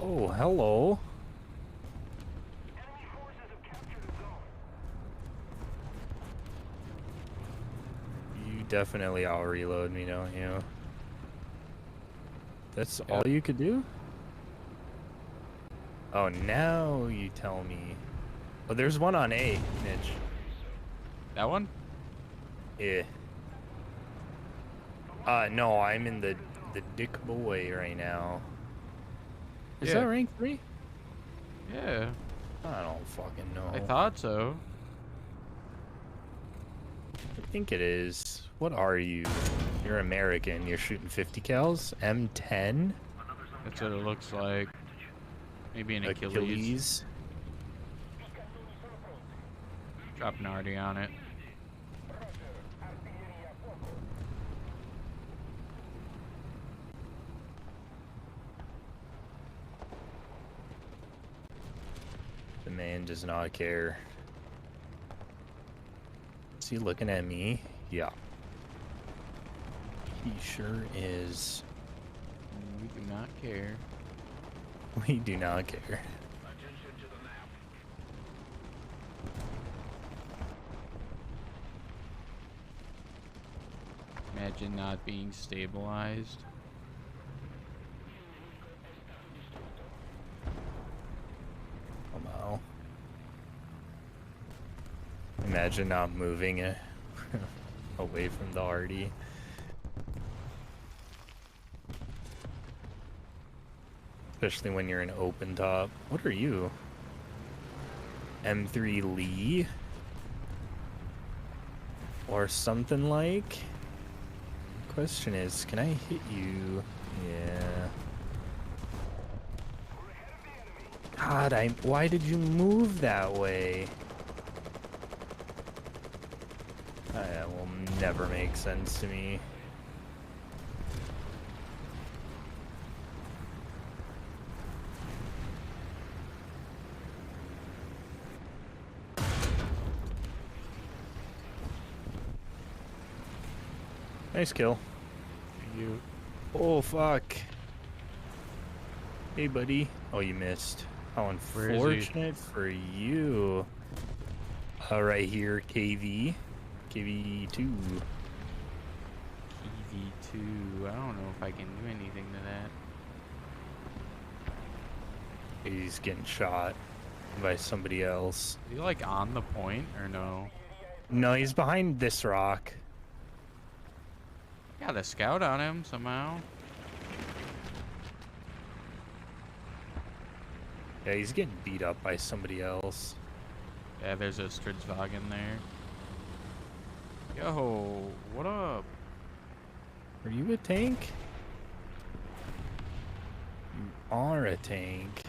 Oh, hello. You definitely out-reload me, don't you? That's all you could do? Oh, now you tell me. Oh, there's one on A, Mitch. That one? Yeah. No, I'm in the Dick Boy right now. Is Yeah. that rank 3? Yeah. I don't fucking know. I thought so. I think it is. What are you? You're American. You're shooting 50 cals? M10? That's what it looks like. Maybe an Achilles. Drop an arty on it. The man does not care. Is he looking at me? Yeah. He sure is. We do not care. We do not care. Imagine not being stabilized. Somehow. Imagine not moving it away from the arty. Especially when you're in open top. What are you? M3 Lee? Or something like? Question is, can I hit you? Yeah. God, why did you move that way? That will never make sense to me. Nice kill. You. Oh, fuck. Hey, buddy. Oh, you missed. How Where is he? unfortunate for you. Right here, KV. KV2. EV2. I don't know if I can do anything to that. He's getting shot by somebody else. Is he like on the point or no? No, he's behind this rock. Got a scout on him somehow. Yeah, he's getting beat up by somebody else. Yeah, there's a Stridsvagen there. Yo, what up? Are you a tank? You are a tank.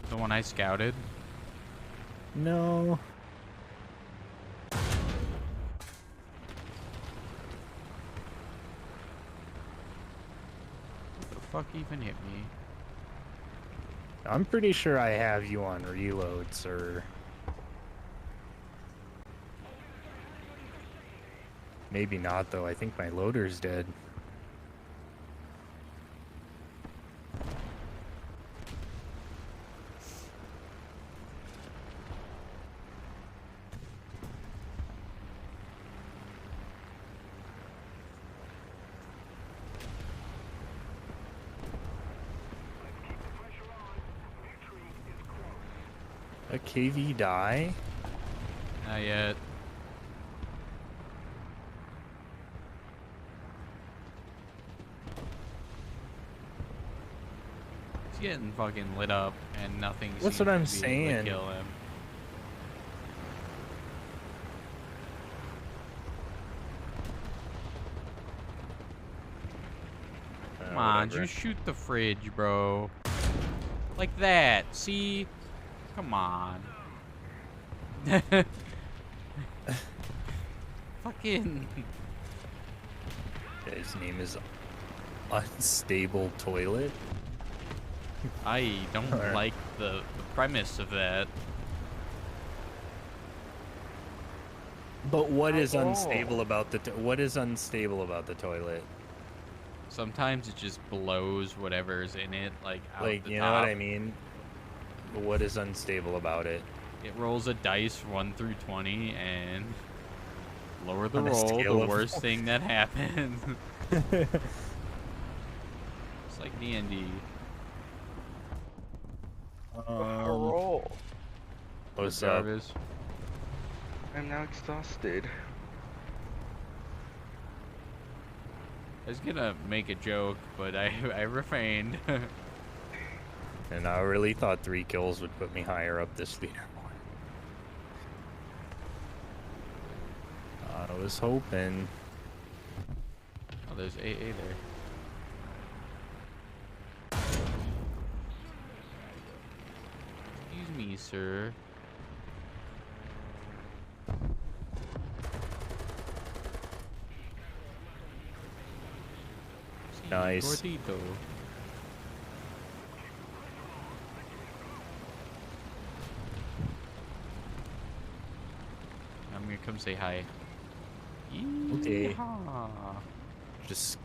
The one I scouted? No. What the fuck even hit me? I'm pretty sure I have you on reload, sir. Maybe not, though. I think my loader's dead. A KV die? Not yet. He's getting fucking lit up and nothing That's seems what I'm to be able to saying. kill him. Come on, Whatever. just shoot the fridge, bro. Like that. See? Come on. Fucking. His name is Unstable Toilet. I don't Alright. like the premise of that. But what is Oh. unstable about the what is unstable about the toilet? Sometimes it just blows whatever's in it, like out Like, the you top. know what I mean? What is unstable about it? It rolls a dice 1 through 20 and lower the On a roll, scale the of- worst thing that happens. It's like D&D. Roll. What's up? Jarvis. I'm now exhausted. I was gonna make a joke, but I refrained. And I really thought 3 kills would put me higher up this leaderboard. I was hoping. Oh, there's AA there. Excuse me, sir. Nice. Gordito. I'm gonna come say hi. Okay. Yeehaw. Just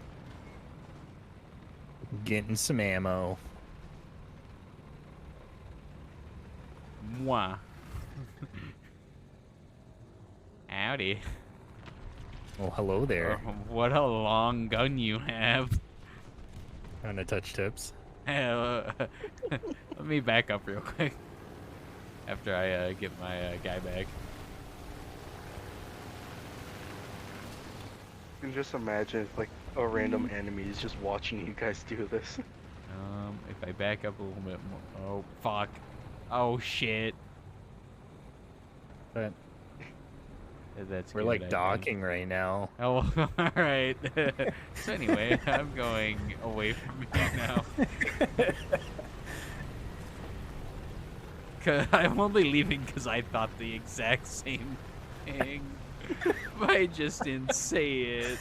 getting some ammo. Mwah. Howdy. Oh, hello there. What a long gun you have. Trying to touch tips. Let me back up real quick. After I get my guy back. You can just imagine if like a random enemy is just watching you guys do this. If I back up a little bit more. Oh, fuck. Oh, shit. But That's we're good, like I think. docking right now. Oh, alright. So anyway, I'm going away from here now. 'Cause I'm only leaving because I thought the exact same thing. But I just didn't say it.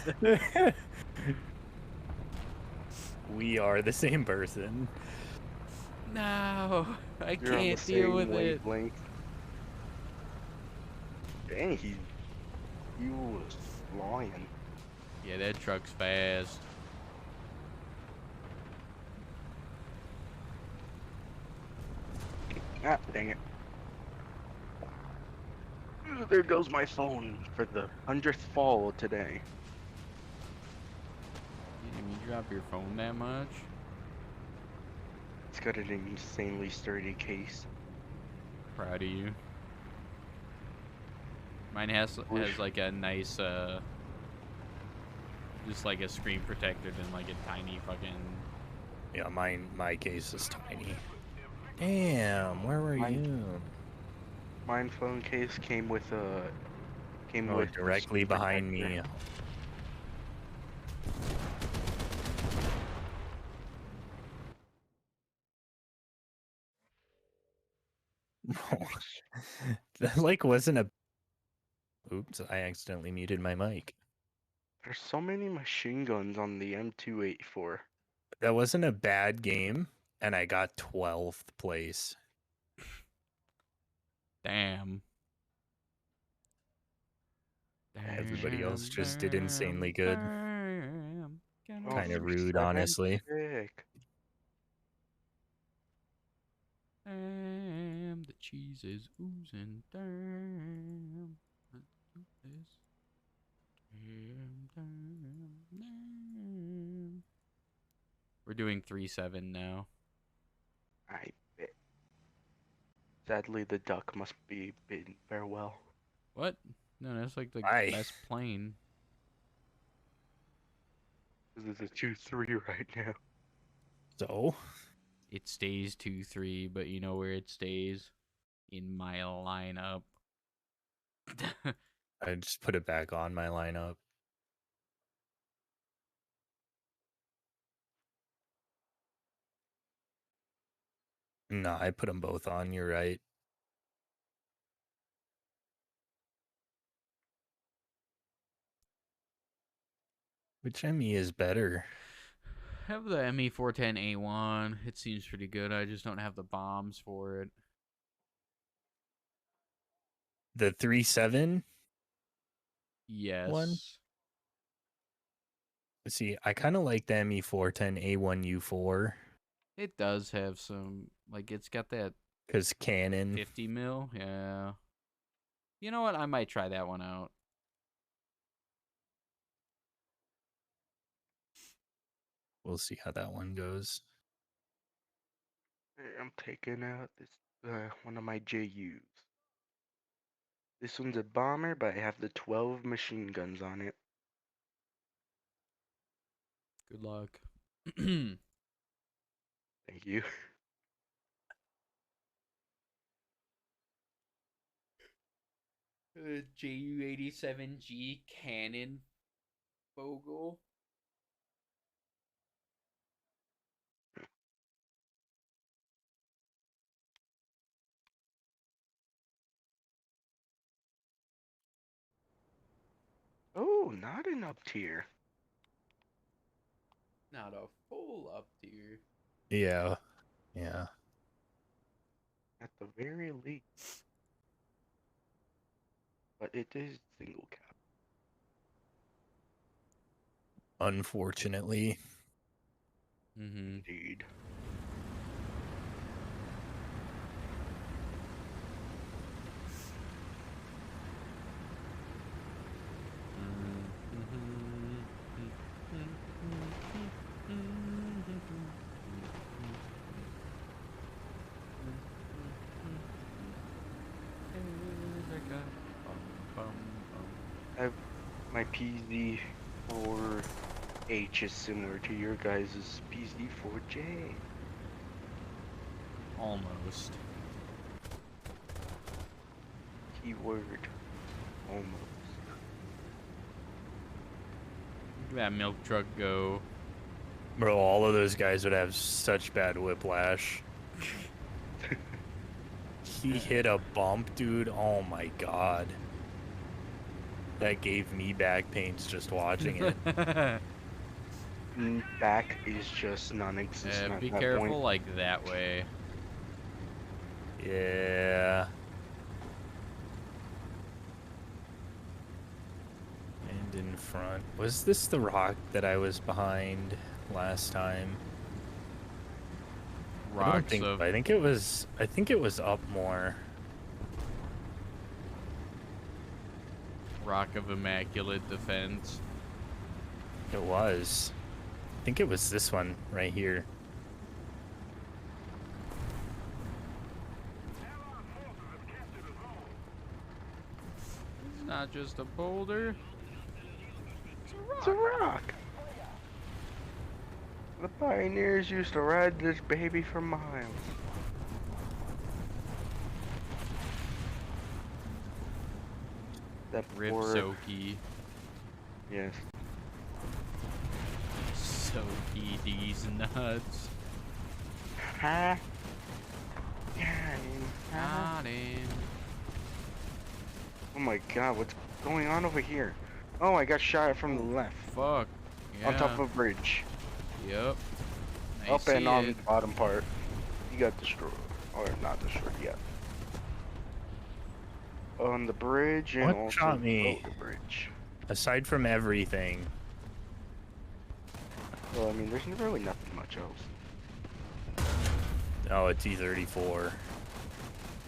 We are the same person. No, I You're on the can't deal same with it. wavelength. Dang, he was flying. Yeah, that truck's fast. Ah, dang it. Ooh, there goes my phone for the 100th fall today. You drop your phone that much? It's got an insanely sturdy case. Proud of you. Mine has like a nice just like a screen protector and like a tiny fucking. Yeah, my case is tiny. Damn, where were you? Mine phone case came with a Oh, directly screen behind me. protector. That like wasn't a. Oops, I accidentally muted my mic. There's so many machine guns on the M284. That wasn't a bad game, and I got 12th place. Damn. Everybody else just did insanely good. Damn. Oh, Kind of for rude, 7 honestly. tick. Damn, the cheese is oozing. Damn. Let's do this. Damn. We're doing 3-7 now. I bet. Sadly, the duck must be bidden farewell. What? No, that's like the Aye. best plane. This is a 2-3 right now. So, It stays 2-3, but you know where it stays? In my lineup. I just put it back on my lineup. No, I put them both on. You're right. Which ME is better? I have the ME410A1. It seems pretty good. I just don't have the bombs for it. The 3.7 Yes. one? See, I kind of like the ME410A1U4 It does have some, like, it's got that because cannon. 50 mil. Yeah. You know what? I might try that one out. We'll see how that one goes. I'm taking out this one of my JUs. This one's a bomber, but I have the 12 machine guns on it. Good luck. Thank you. JU-87G cannon Bogle. Oh, not an up tier. Not a full up tier. Yeah. Yeah. At the very least. But it is single cap. Unfortunately. Mm-hmm. Indeed. My PZ4H is similar to your guys' PZ4J. Almost. Keyword almost. Look at that milk truck go. Bro, all of those guys would have such bad whiplash. He hit a bump, dude. Oh my god. That gave me back pains just watching it. Back is just non-existent at Be that careful point. like that way. Yeah. And in front. Was this the rock that I was behind last time? I don't Rocks think of so. I think it was up more. Rock of Immaculate Defense. It was. I think it was this one right here. It's not just a boulder. It's a rock. The pioneers used to ride this baby for miles. That Rip poor... Soaky. Yes. Soaky these nuts. Ha! Got him. Ha. Got him. Oh my god, what's going on over here? Oh, I got shot from the left. Fuck. Yeah. On top of a bridge. Yep. I Up and see on it. the bottom part. You got destroyed. Or not destroyed yet. On the bridge and What also shot me? below the bridge. Aside from everything. Well, I mean, there's really nothing much else. Oh, it's E34.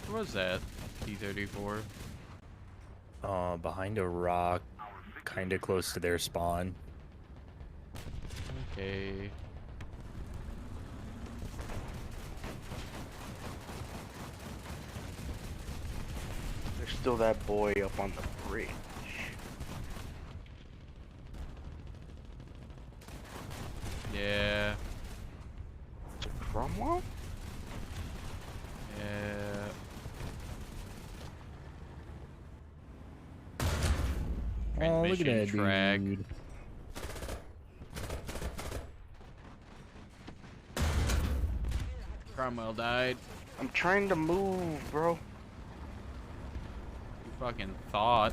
What was that? T-34. Behind a rock, kind of close to their spawn. Okay. There's still that boy up on the bridge. Yeah. It's a Cromwell? Yeah. Oh, look at that Transmission track. dude. Cromwell died. I'm trying to move, bro. You fucking thought.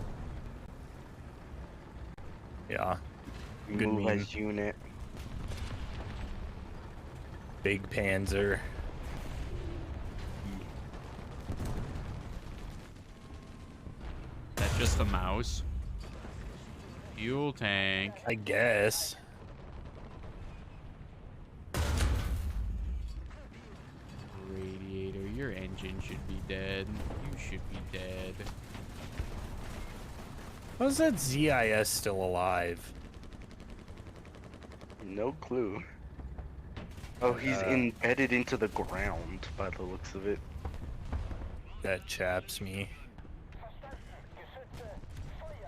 Yeah, Good Move meme. as unit. big Panzer. That's just a mouse. Fuel tank. I guess. Radiator. Your engine should be dead. You should be dead. How's that ZIS still alive? No clue. Oh, he's embedded into the ground by the looks of it. That chaps me.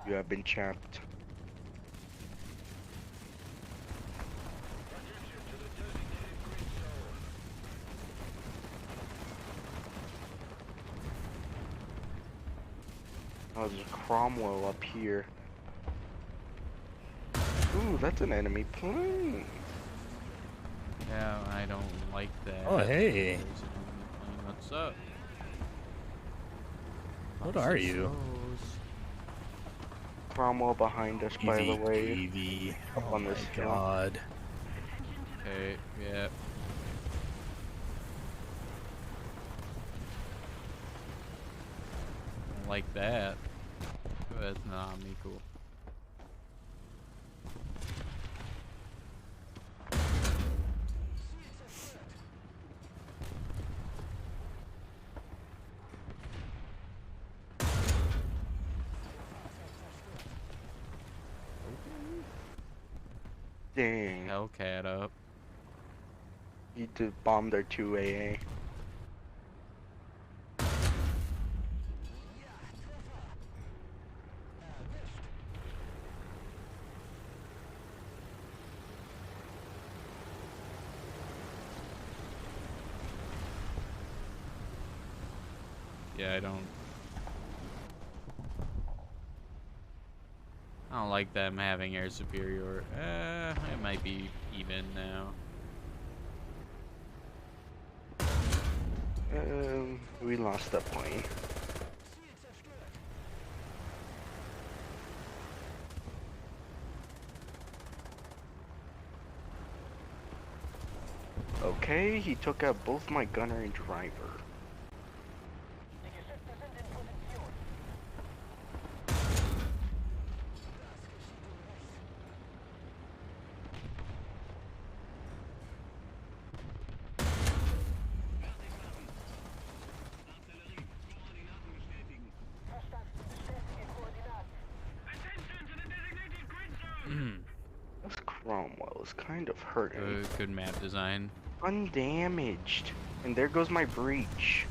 You have been chapped. Oh, there's a Cromwell up here. Ooh, that's an enemy plane. Yeah, I don't like that. Oh, hey. There's an enemy plane. What's up? What How's are it you? goes? Cromwell behind us, by the way. EV. Up Oh on my this hill. god. Okay, yeah. Don't like that. Oh, that's not me cool. Dang. Hellcat up. You did bomb their 2 AA. Yeah, I don't like them having air superior. It might be even now. We lost that point. Okay, he took out both my gunner and driver. This Cromwell is kind of hurting. Good map design. Undamaged. And there goes my breach.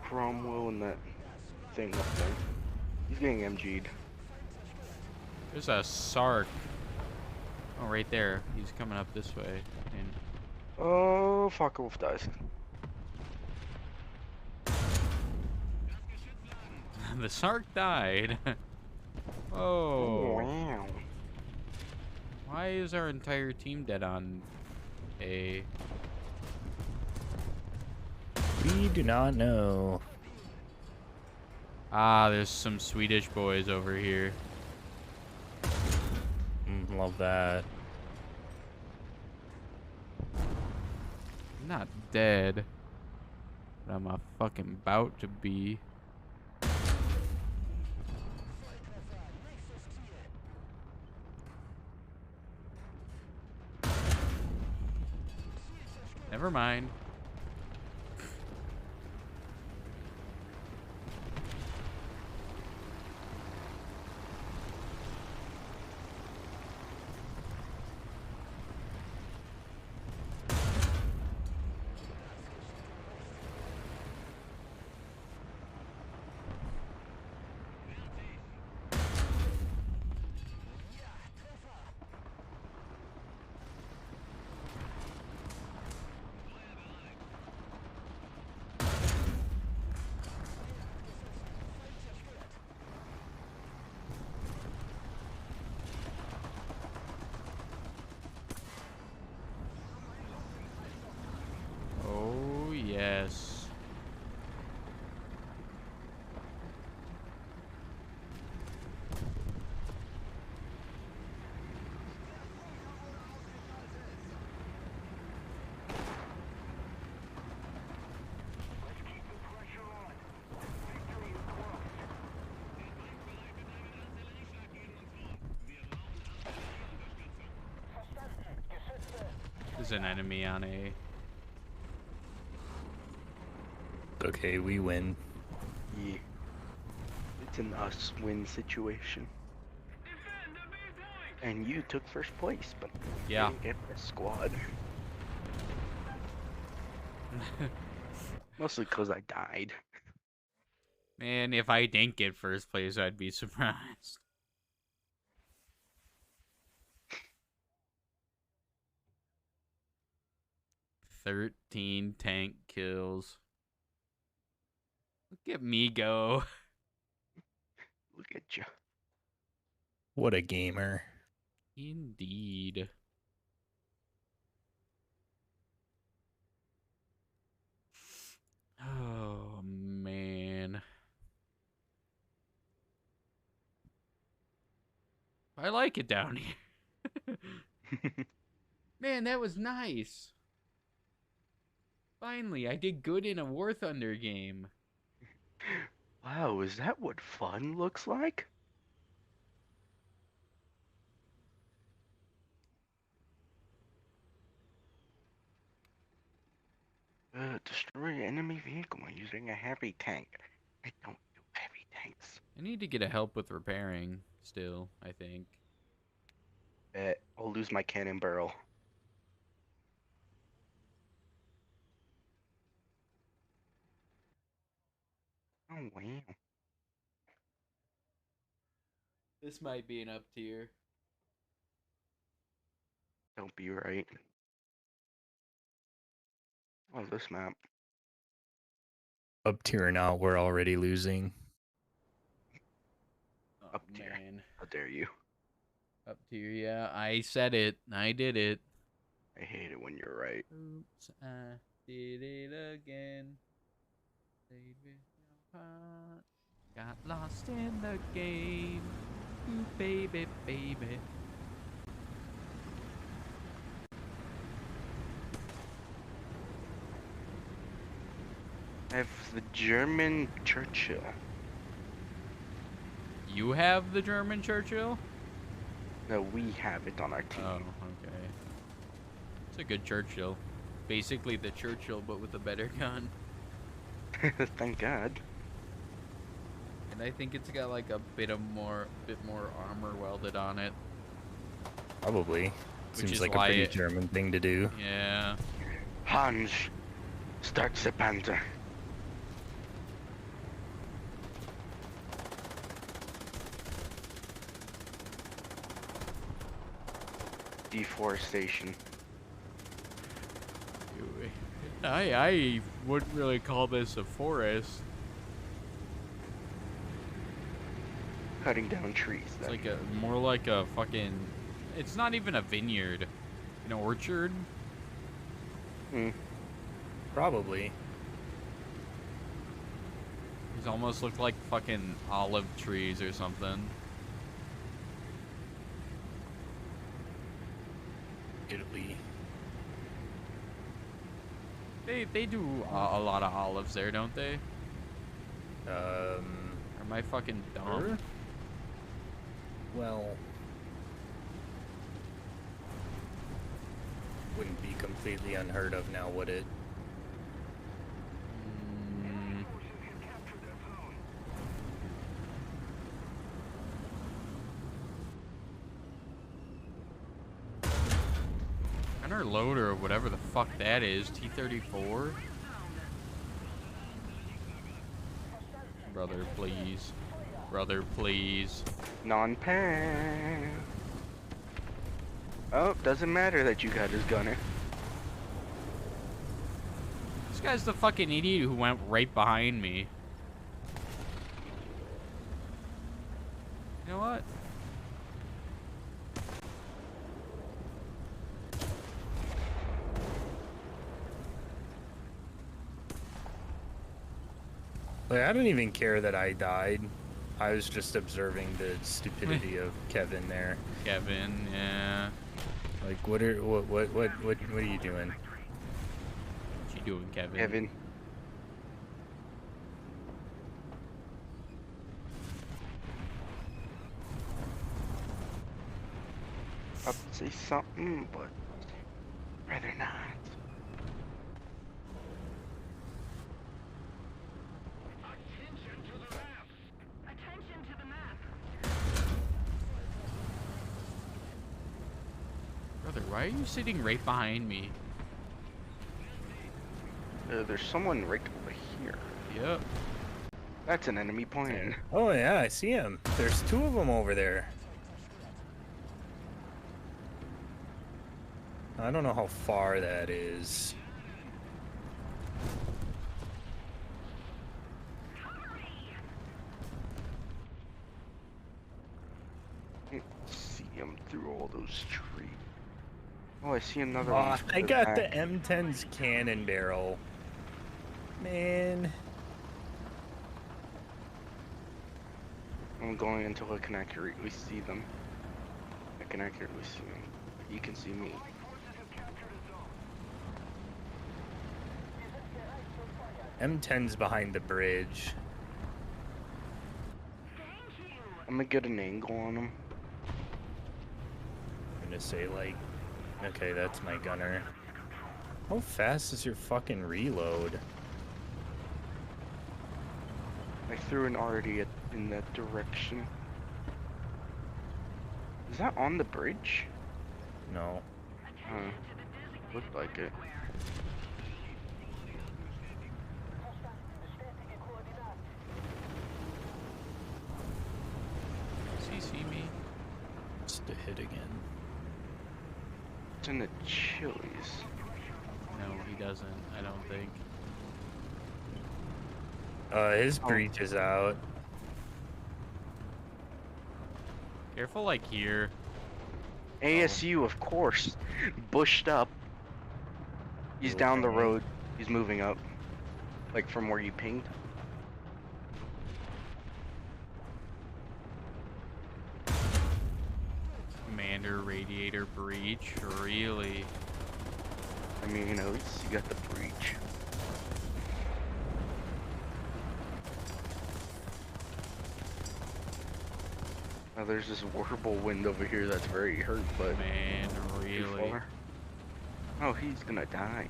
Cromwell and that thing up there. He's getting MG'd. There's a Sark. Oh, right there. He's coming up this way. And Oh, fuck, Wolf dies. the Sark died. Oh. Wow. Why is our entire team dead on A? We do not know. Ah, there's some Swedish boys over here. Love that. I'm not dead. But I'm a fucking about to be. Never mind. Oh, yes. There's an enemy on A. Okay, we win. Yeah. It's an us-win situation. And you took first place, but Yeah. you didn't get the squad. Mostly because I died. Man, if I didn't get first place, I'd be surprised. "13 tank kills. Look at me go." Look at you. What a gamer. Indeed. Oh, man. I like it down here. Man, that was nice. Finally, I did good in a War Thunder game. Wow, is that what fun looks like? Destroy enemy vehicle when using a heavy tank. I don't do heavy tanks. I need to get a help with repairing still, I think. Bet I'll lose my cannon barrel. Oh wow. This might be an up tier. Don't be right. Oh, this map. Up tier or not, we're already losing. Oh, Up tier. man. How dare you? Up tier, yeah. I said it. I did it. I hate it when you're right. Oops, I did it again. Played with your heart. Got lost in the game. Ooh, baby, baby. I have the German Churchill. You have the German Churchill? No, we have it on our team. Oh, okay. It's a good Churchill. Basically the Churchill, but with a better gun. Thank God. And I think it's got like a bit more armor welded on it. Probably. Which Seems is like a why pretty it- German thing to do. Yeah. Hans, start the Panther. Deforestation. I wouldn't really call this a forest. Cutting down trees. It's Then. like more like a fucking. It's not even a vineyard, an orchard. Probably. These almost look like fucking olive trees or something. Italy. They do a lot of olives there, don't they? Or am I fucking dumb? Sure. Well, wouldn't be completely unheard of now, would it? Mm, Gunner loader or whatever the fuck that is, T-34. Brother, please. Brother, please. Non-pan. Oh, doesn't matter that you got his gunner. This guy's the fucking idiot who went right behind me. You know what? Like, I don't even care that I died. I was just observing the stupidity of Kevin there. Kevin, yeah. Like, what are you doing? What you doing, Kevin? Kevin. I'd say something, but rather not. Brother, why are you sitting right behind me? There's someone right over here. Yep. That's an enemy plane. Oh yeah, I see him. There's two of them over there. I don't know how far that is. See him through all those trees. Oh, I see another Oh, one. I got the M10's cannon barrel. Man. I'm going until I can accurately see them. I can accurately see him. He can see me. M10's behind the bridge. I'm gonna get an angle on him. I'm gonna say, like, okay, that's my gunner. How fast is your fucking reload? I threw an already in that direction. Is that on the bridge? No. Huh. Looked like it. Does he see me? Just a hit again. It's in the Chili's. No, he doesn't. I don't think. His breach is out. Careful, like here. ASU, of course. Bushed up. He's down the Okay. road. He's moving up. Like from where you pinged. Commander radiator breach. Really? I mean, you know, at least you got the breach. Now there's this horrible wind over here that's very hurt, but Man, too really? far. Oh, he's gonna die.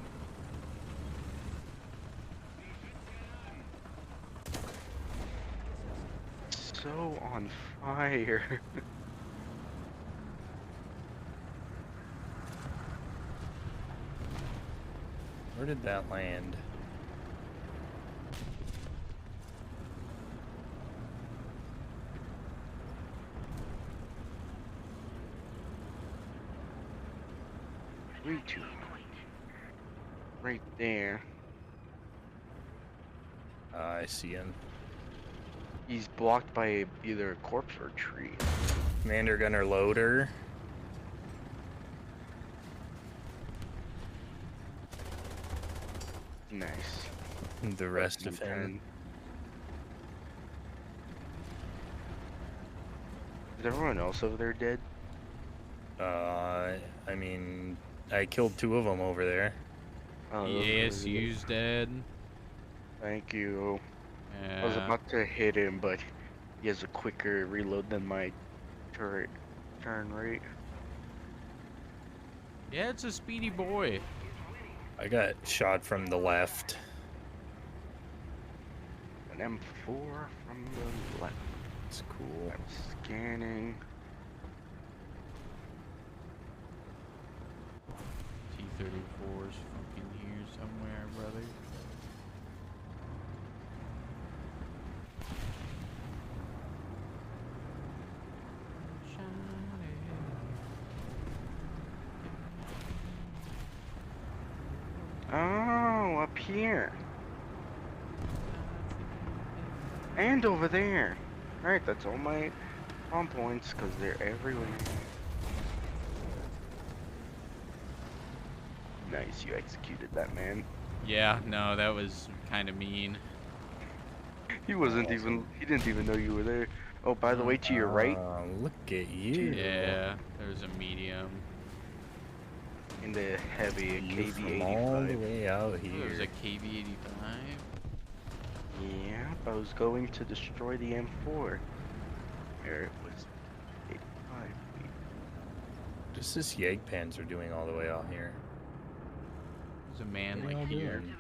So on fire. Where did that land? Way too. Right there. I see him. He's blocked by either a corpse or a tree. Commander gunner loader. Nice. The rest of him. Is everyone else over there dead? I mean, I killed 2 of them over there. Oh, The those are really ASU's dead. good. Thank you. Yeah. I was about to hit him, but he has a quicker reload than my turret turn rate. Yeah, it's a speedy boy. I got shot from the left. An M4 from the left. It's cool. I'm scanning. T-34's fucking here somewhere, brother. Oh, up here. And over there. Alright, that's all my spawn points, because they're everywhere. Nice, you executed that, man. Yeah, no, that was kind of mean. He wasn't even, he didn't even know you were there. Oh, by the way, to your right, Look at you. Yeah, there's a medium. in the heavy You from all the KV-85. way out Oh, there's a here. KV-85. Yeah, I was going to destroy the M4. There it was. 85. What is this Jagdpanzer doing all the way out here? There's a man What are like y'all here. doing?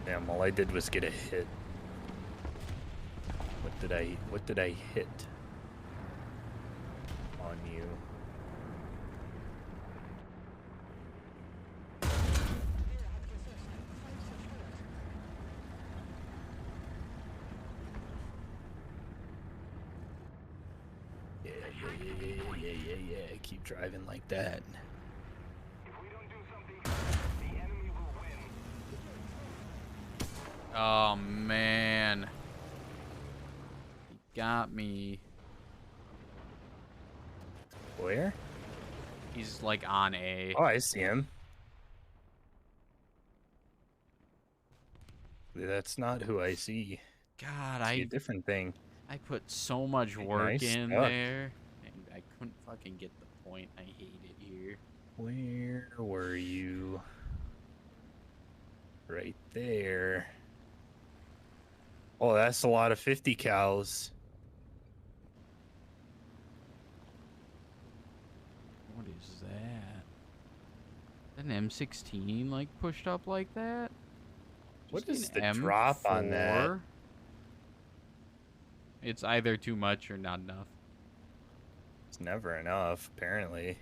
Damn, all I did was get a hit. What did I hit on you? Yeah, keep driving like that. Oh man, he got me. Where? He's like on A. Oh, I see him. That's not who I see. God, I see a different thing. I put so much Man, work I in suck. there, and I couldn't fucking get the point. I hate it here. Where were you? Right there. Oh, that's a lot of 50 cows. What is that? An M16 like pushed up like that? What Just is an the drop on that? M4? It's either too much or not enough. It's never enough, apparently.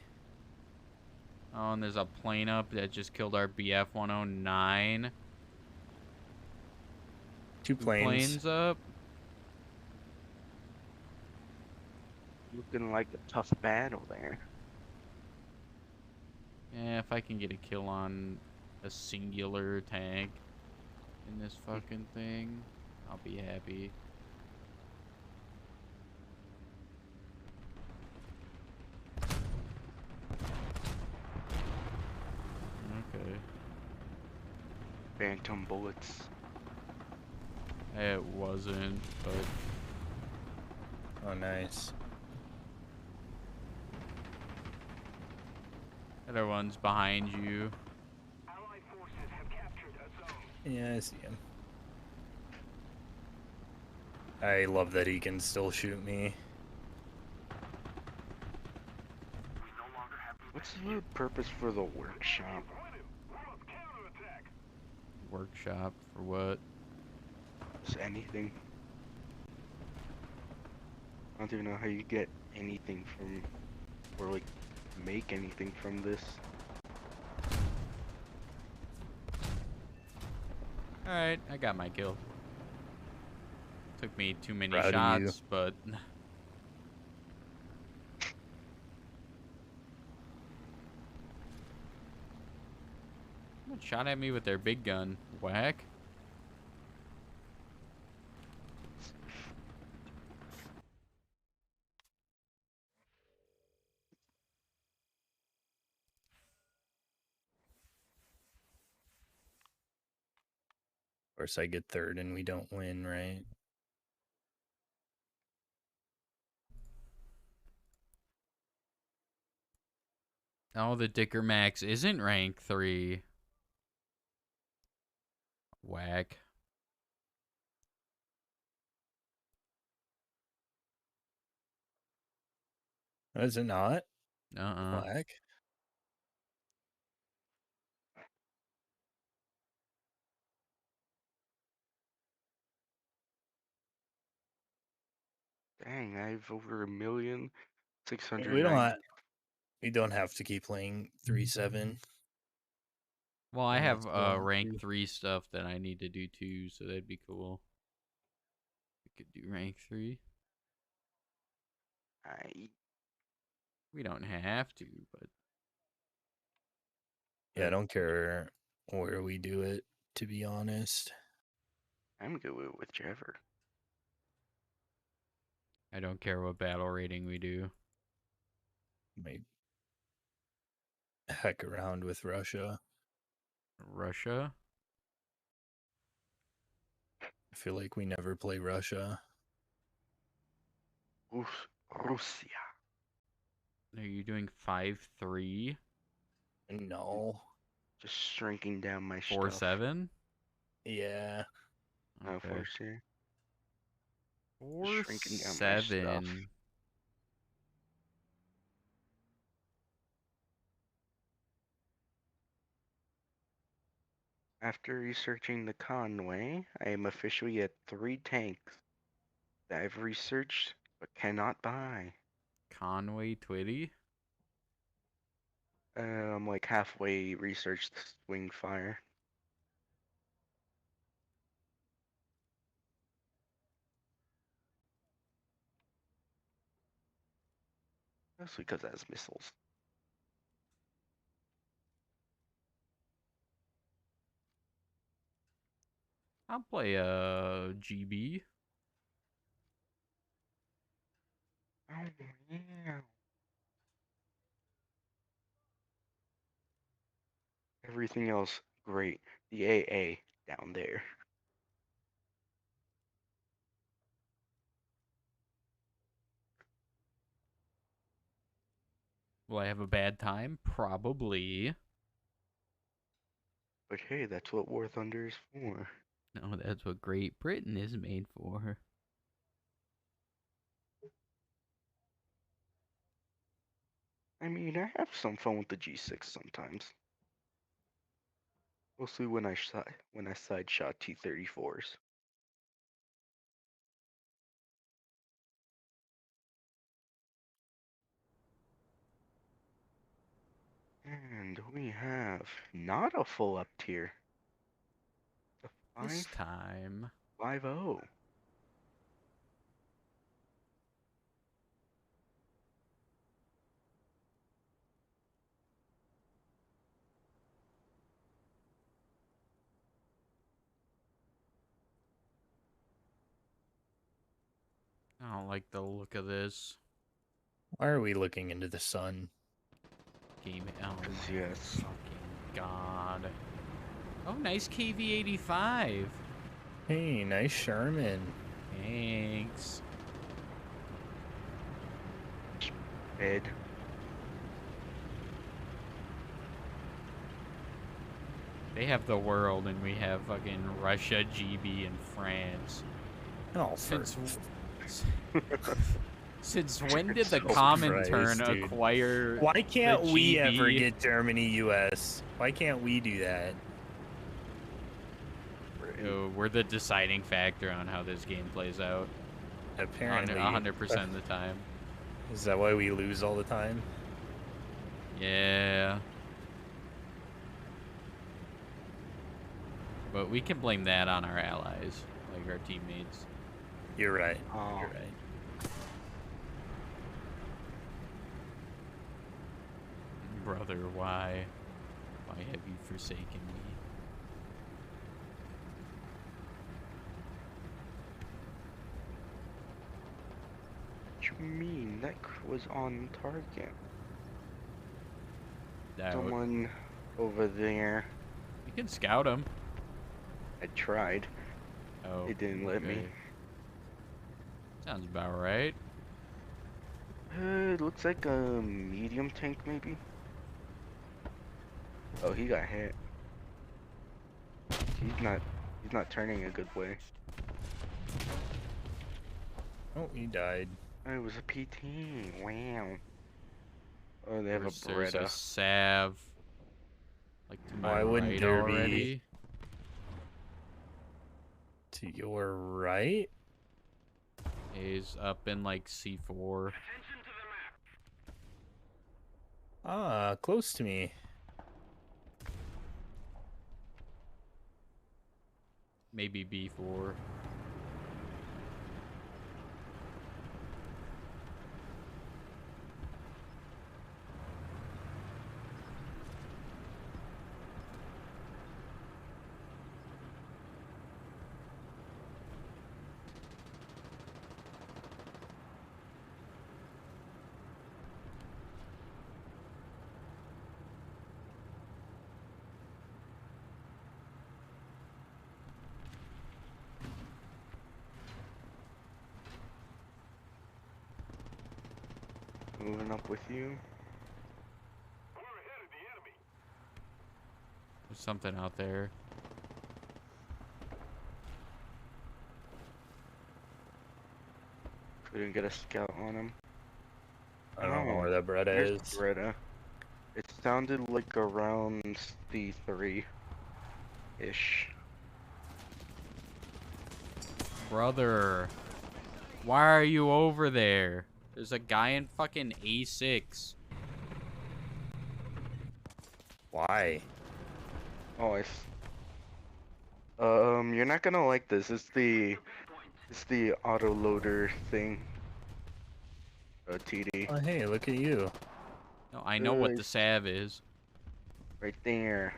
Oh, and there's a plane up that just killed our BF-109. Two Two planes. planes up. Looking like a tough battle there. Yeah, if I can get a kill on a singular tank in this fucking thing, I'll be happy. Okay. Phantom bullets. It wasn't, but Oh, nice. other one's behind you. Yeah, I see him. I love that he can still shoot me. What's the purpose for the workshop? Workshop for what? Just anything. I don't even know how you get anything from, or like make anything from this. Alright, I got my kill. Took me too many Proud of you. shots, but someone shot at me with their big gun. Whack. Of course, I get third and we don't win, right? Oh, the Dicker Max isn't rank 3. Whack. Is it not? Uh-uh. Black? Dang, I have over 1,600,000. We don't have to keep playing 3-7. Well, I And have it's still rank three. 3 stuff that I need to do too, so that'd be cool. We could do rank 3. We don't have to, but Yeah, I don't care where we do it, to be honest. I'm good with whichever. I don't care what battle rating we do. Might heck around with Russia. Russia? I feel like we never play Russia. Oof, Russia. Are you doing 5-3? No. Just shrinking down my stuff. 4-7? Yeah. Oh, Okay. 4-7. 4-7. After researching the Conway, I am officially at 3 tanks that I've researched but cannot buy. Conway Twitty? I'm like halfway researched Swing Fire. That's because it has missiles. I'll play GB. Oh yeah. Everything else, great. The AA down there. Will I have a bad time? Probably. But hey, that's what War Thunder is for. No, that's what Great Britain is made for. I mean, I have some fun with the G6 sometimes. Mostly when I side shot T-34s. And we have not a full up tier. The This 5 time. 5-0. I don't like the look of this Why are we looking into the sun? game. Oh, 'Cause yes. fucking God. Oh, nice KV-85. Hey, nice Sherman. Thanks. Ed. They have the world and we have fucking Russia, GB, and France. Oh, Since for... since when did the Jesus Comintern Christ, dude. acquire? Why can't the we ever GB? get Germany, US? Why can't we do that? We're the deciding factor on how this game plays out. Apparently. 100% of the time. Is that why we lose all the time? Yeah. But we can blame that on our allies, like our teammates. You're right. Oh. You're right. Brother, why? Why have you forsaken me? What you mean? That was on target. Doubt. Someone over there. You can scout him. I tried. Oh, It didn't let me. okay. Sounds about right. It looks like a medium tank, maybe. Oh, he got hit. He's not turning a good way. Oh, he died. Oh, it was a PT. Wow. Oh, they have a There's a Beretta. salve. Like to my Why wouldn't right there be? already. To your right? He's up in like C4. Ah, close to me. Maybe B4. Moving up with you. There's something out there. Couldn't get a scout on him. I don't know Oh, where that Beretta There's is. Beretta. It sounded like around C3-ish. Brother, why are you over there? There's a guy in fucking A6. Why? Oh, you're not gonna like this. It's the autoloader thing. TD. Oh, hey, look at you. No, I know what the Nice. salve is. Right there.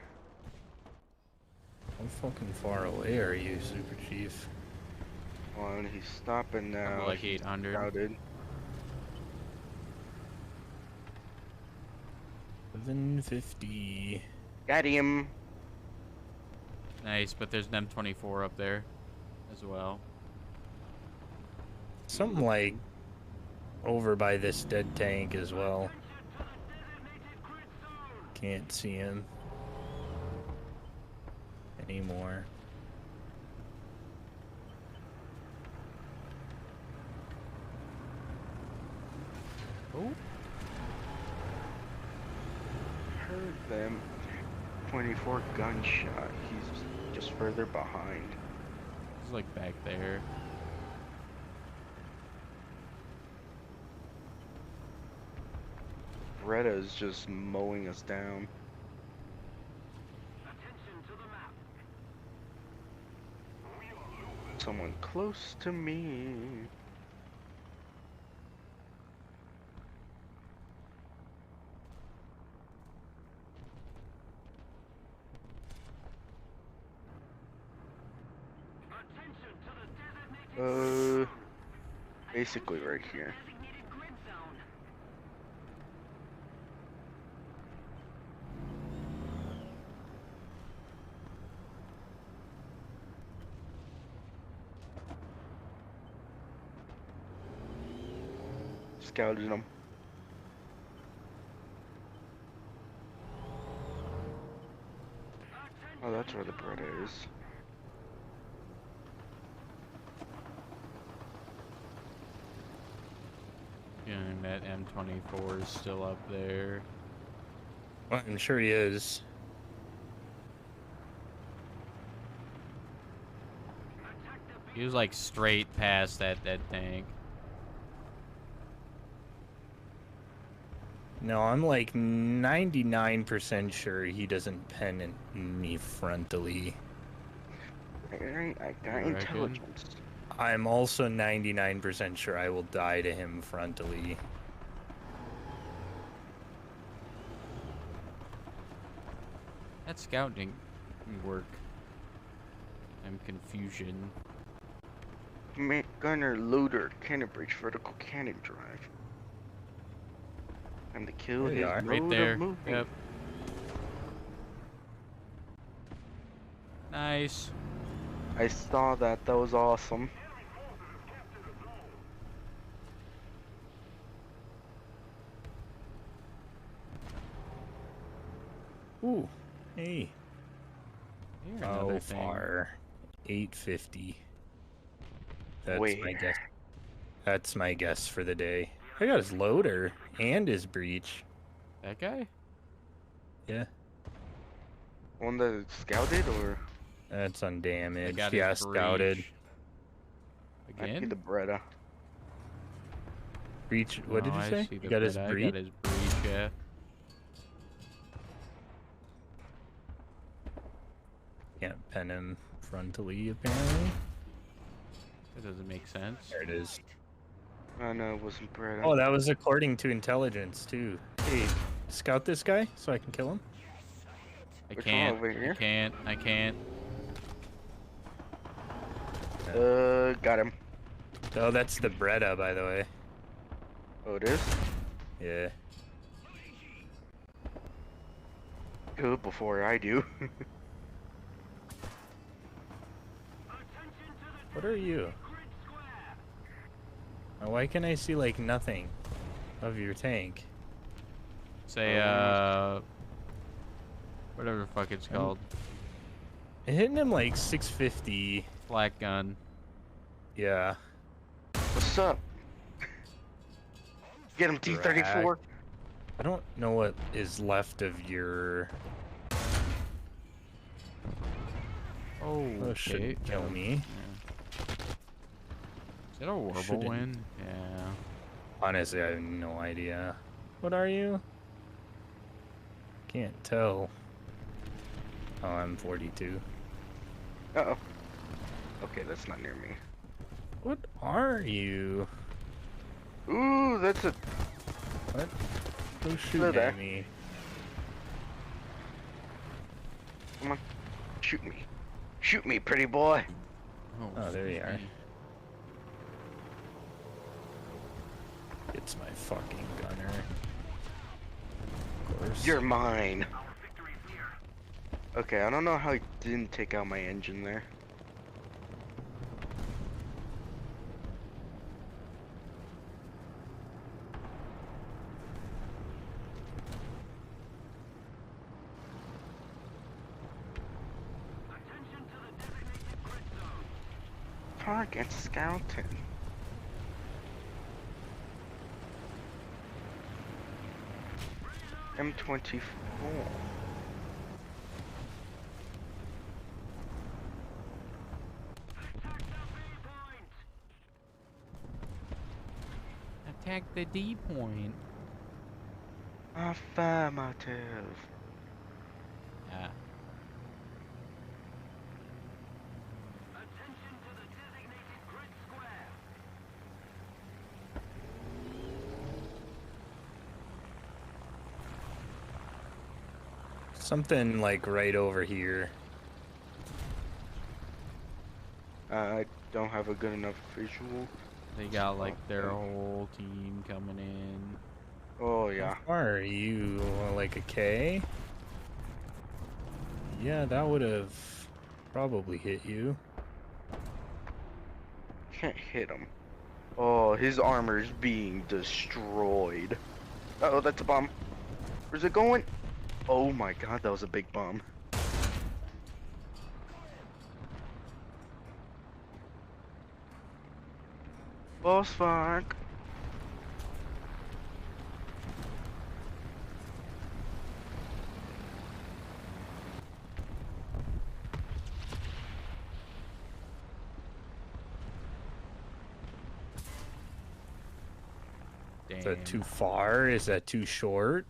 How fucking far away are you, Super Chief? Oh, and he's stopping now. I'm like He's 800. crowded. 750. Got him. Nice, but there's an M24 up there as well. Something like over by this dead tank as well. Can't see him anymore. Oh, Heard them. 24 gunshot. He's just further behind. he's like back there. Beretta is just mowing us down. Someone close to me. Basically right here. Scouted them. Oh, that's where the Beretta is. And that M24 is still up there. Well, I'm sure he is. He was like straight past that tank. No, I'm like 99% sure he doesn't pen me frontally. I got reckon? intelligence. I'm also 99% sure I will die to him frontally. That scout didn't work. I'm confusion. Gunner, loader, cannon breach, vertical cannon drive. Time to kill There they his are. Right mode there. of movement. Yep. Nice. I saw that. That was awesome. Ooh, hey. Here, another How thing. far? 850. That's Wait. my guess. That's my guess for the day. I got his loader and his breach. That guy? Yeah, One that scouted or that's I undamaged. got Yeah, his scouted. breach. might be Again? the Beretta. Breach. What did No, you I say? see You the got his Beretta. I breach? got his breach, yeah. Can't pen him frontally, apparently. That doesn't make sense. There it is. Oh no, it wasn't Beretta. Oh, that was according to intelligence, too. Hey, scout this guy so I can kill him. I Which one, can't. over I here? can't. I can't. Got him. Oh, that's the Beretta, by the way. Oh, it is? Yeah. Do it before I do. What are you? Oh, why can I see, like, nothing of your tank? Say, whatever the fuck it's called. Hitting him, like, 650. Black gun. Yeah. What's up? Get him, T-34. I don't know what is left of your... Oh, Oh, shouldn't kill me. Yeah. Is that a warble Shouldn't. win? Yeah. Honestly, I have no idea. What are you? Can't tell. Oh, I'm 42. Uh-oh. Okay, that's not near me. What are you? Ooh, that's a... What? Who's Hello shooting there. at me? Come on. Shoot me. Shoot me, pretty boy. Oh, there you excuse are. me. It's my fucking gunner. Of course. You're mine. Okay, I don't know how he didn't take out my engine there. Target scouting. M24. Attack the D point. Affirmative. Yeah. Something like right over here. I don't have a good enough visual. They got like their whole team coming in. Oh yeah. How far are you? Like a K? Yeah, that would have probably hit you. Can't hit him. Oh, his armor's being destroyed. Uh-oh, that's a bomb. Where's it going? Oh my god, that was a big bomb. Boss fuck. Damn. Is that too far? Is that too short?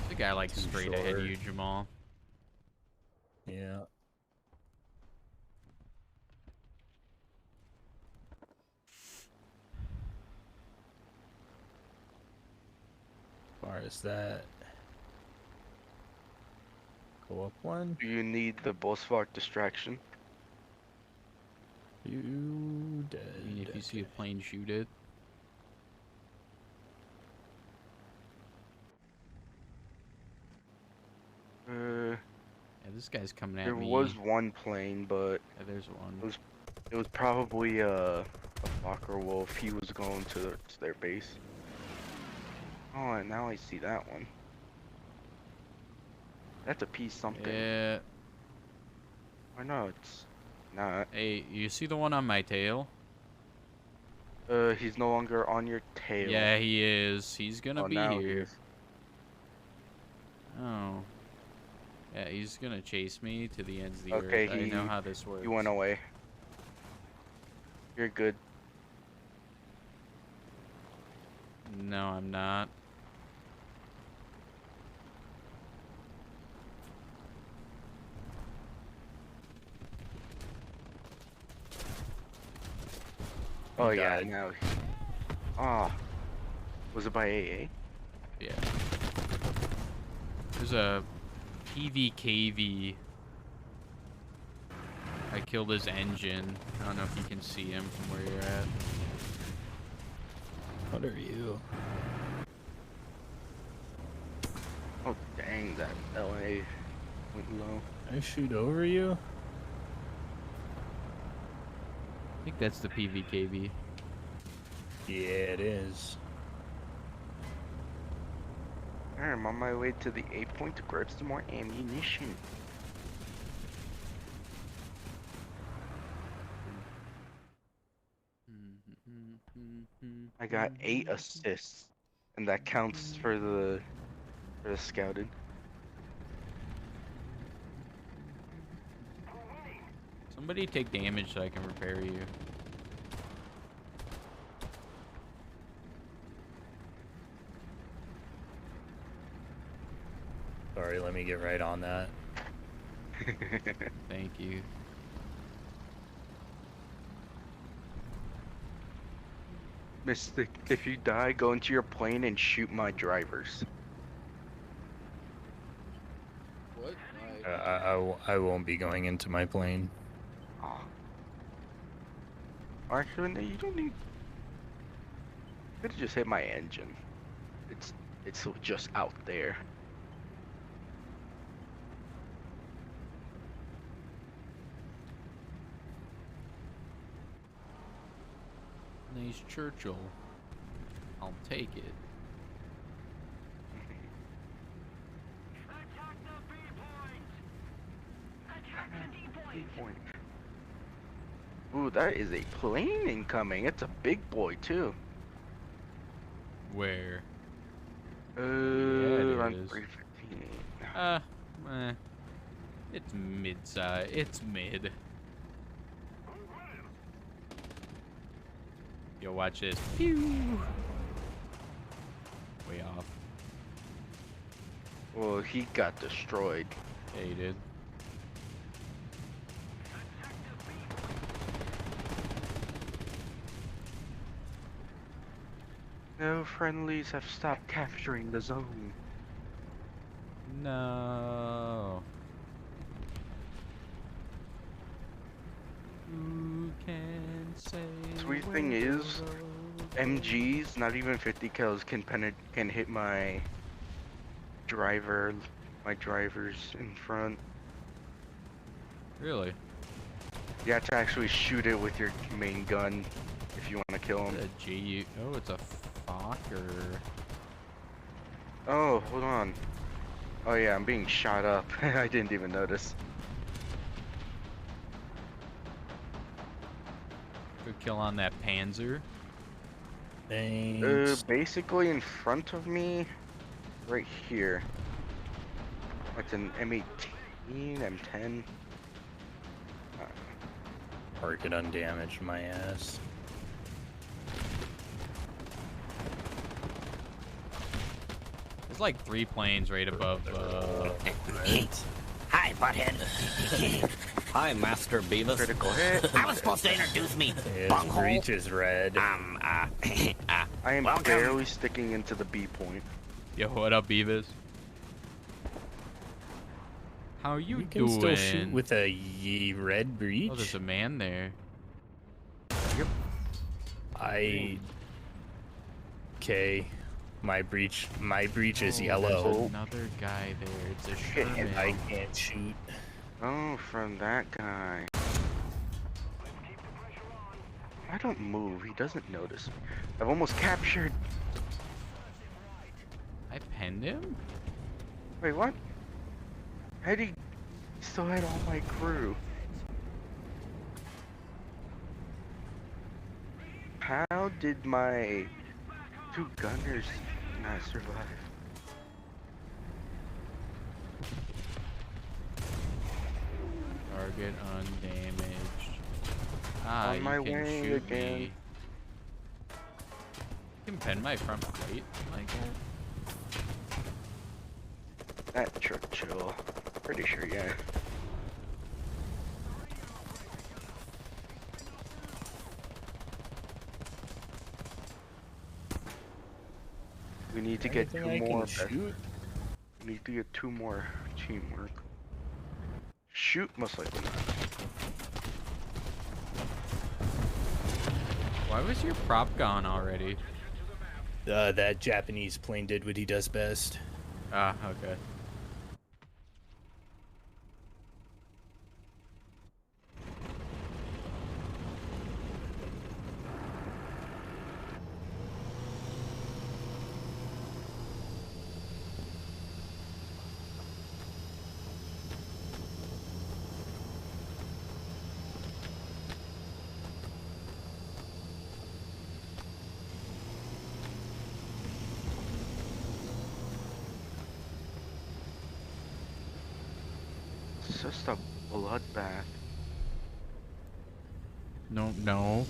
The guy like Too straight ahead of short. you, Jamal. Yeah. As far as that. Go up one. Do you need the boss fuck distraction? You dead. I mean, if you see a plane, shoot it. Yeah, this guy's coming at There me. was one plane, but Yeah, there's one. it was probably a Fokker Wolf. He was going to their base. Oh, and now I see that one. That's a piece something. Yeah. Or no, it's not. Hey, you see the one on my tail? He's no longer on your tail. Yeah, he is. He's gonna Oh, be now he here. is. Oh. Yeah, he's gonna chase me to the ends of the Okay, earth. I know how this works. He went away. You're good. No, I'm not. Oh He yeah, died. now. Ah, was it by AA? Yeah. There's a PVKV. I killed his engine. I don't know if you can see him from where you're at. What are you? Oh dang, that LA went low. Can I shoot over you? I think that's the PVKV. Yeah, it is. Alright, I'm on my way to the 8 point to grab some more ammunition. I got 8 assists, and that counts for the scouted. Somebody take damage so I can repair you. Sorry, let me get right on that. Thank you. Mystic, if you die, go into your plane and shoot my drivers. What? I won't be going into my plane. Ah. Actually, no, you don't need. Could have just hit my engine. It's just out there. Nice Churchill. I'll take it. Attack the B point! Attack the D point! Ooh, that is a plane incoming. It's a big boy too. Where? Uh, it on is. 315. Eh. It's mid-size. It's mid. Yo, watch this. Pew! Way off. Well, he got destroyed. Yeah, he did. No friendlies have stopped capturing the zone. No. Who can say? Sweet thing where the is, road MGs, not even 50 kills can hit my drivers in front. Really? You have to actually shoot it with your main gun if you want to kill him. A G. Oh, it's a Fokker. Oh, hold on. Oh yeah, I'm being shot up. I didn't even notice. Good kill on that Panzer. Thanks. Basically in front of me, right here. It's an M18, M10. Park it undamaged, my ass. There's like 3 planes right above. Hi, butthead. Hi, Master Beavis. Critical hit. I was supposed to introduce me, His bunghole. breach is red. I am welcome. barely sticking into the B point. Yo, what up, Beavis? How you You can doing? still shoot with a red breach. Oh, there's a man there. Okay. My breach is Oh, yellow. There's another guy there. It's a Sherman. And I can't shoot. Oh, from that guy. I don't move. He doesn't notice me. I've almost captured. I penned him? Wait, what? He still had all my crew. How did my 2 gunners not survive? Target undamaged. Ah, On my you can way shoot again. me. You can pen my front plate like that. That Churchill. Pretty sure, yeah. We need to get 2 Anything I can more. shoot? We need to get 2 more teamwork. Shoot, most likely not. Why was your prop gone already? That Japanese plane did what he does best. Ah, okay. It's just a bloodbath. No.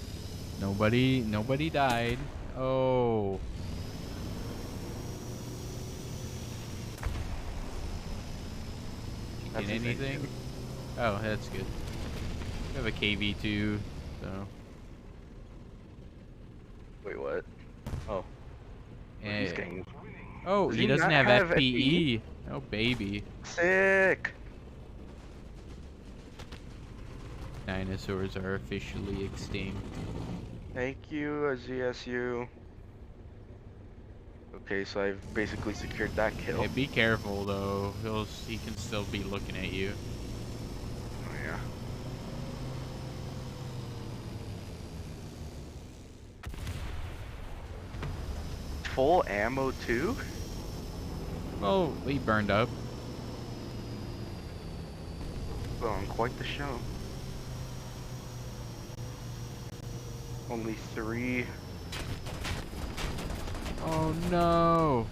Nobody died. Oh. Did That's you a get big anything? deal. Oh, that's good. We have a KV2, so. Wait, what? Oh. He's Eh. getting Oh, Does he he doesn't not have have FPE. Oh, baby. sick. Dinosaurs are officially extinct. Thank you, ZSU. Okay, so I've basically secured that kill. Hey, be careful though. He can still be looking at you. Oh yeah. full ammo too? Well, we burned up. Put on quite the show. Only 3. Oh no!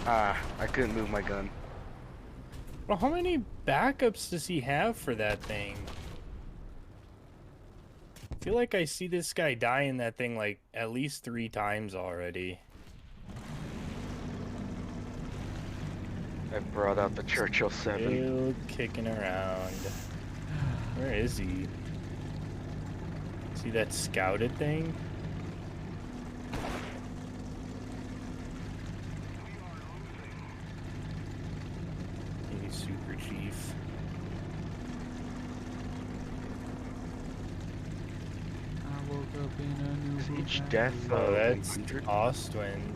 Ah, I couldn't move my gun. Well, how many backups does he have for that thing? I feel like I see this guy die in that thing like at least 3 times already. I brought out the Churchill 7. Still kicking around. Where is he? See that scouted thing? He's Super Chief. I woke up in a new Is each Bugatti. death Oh, that's 100? Ostwind.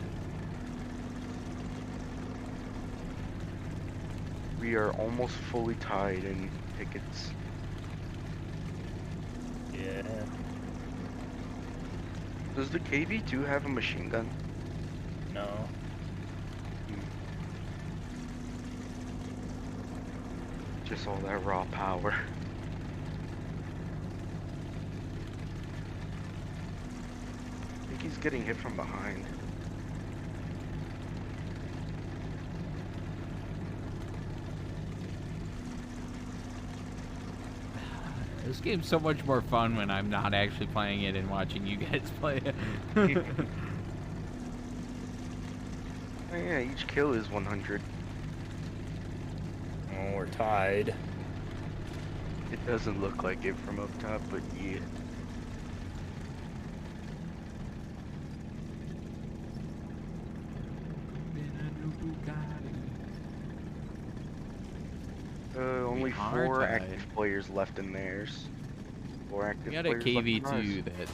We are almost fully tied in tickets. Yeah. Does the KV2 have a machine gun? No. Just all that raw power. I think he's getting hit from behind. This game's so much more fun when I'm not actually playing it and watching you guys play it. Oh yeah, each kill is 100. Oh, we're tied. It doesn't look like it from up top, but yeah. In a new Bugatti. Only We are 4 tied. active players left in theirs. 4 active We got a players left in ours. KV2 that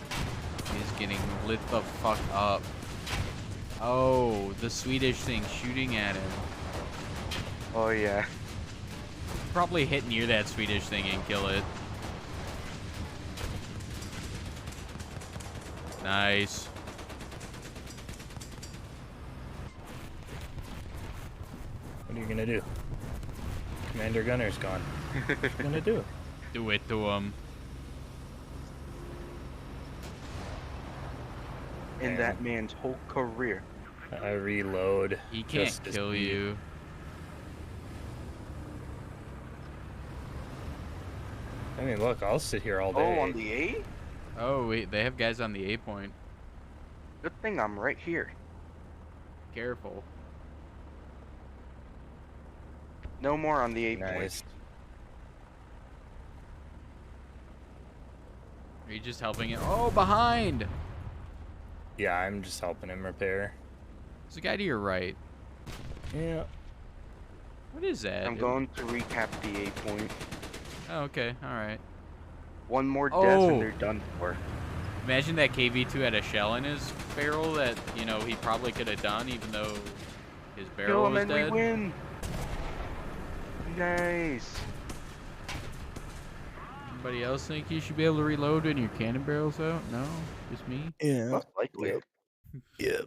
is getting lit the fuck up. Oh, the Swedish thing shooting at him. Oh yeah. Probably hit near that Swedish thing and kill it. Nice. What are you gonna do? Commander Gunner's gone. What are you gonna do? Do it to him. In that man's whole career. I reload. He can't just as kill me. you. I mean, look, I'll sit here all Oh, day. on the A? Oh, wait, they have guys on the A point. Good thing I'm right here. Careful. No more on the A point. Nice. Are you just helping it? Oh, behind! Yeah, I'm just helping him repair. There's a guy to your right. Yeah. What is that? I'm going to recap the A point. Oh, okay, alright. One more death Oh. and they're done for. Imagine that KV2 had a shell in his barrel that, you know, he probably could have done even though his Kill barrel him was and dead. we win! Nice! Anybody else think you should be able to reload when your cannon barrel's out? No? Just me? Yeah. Most likely. Yep. Yep.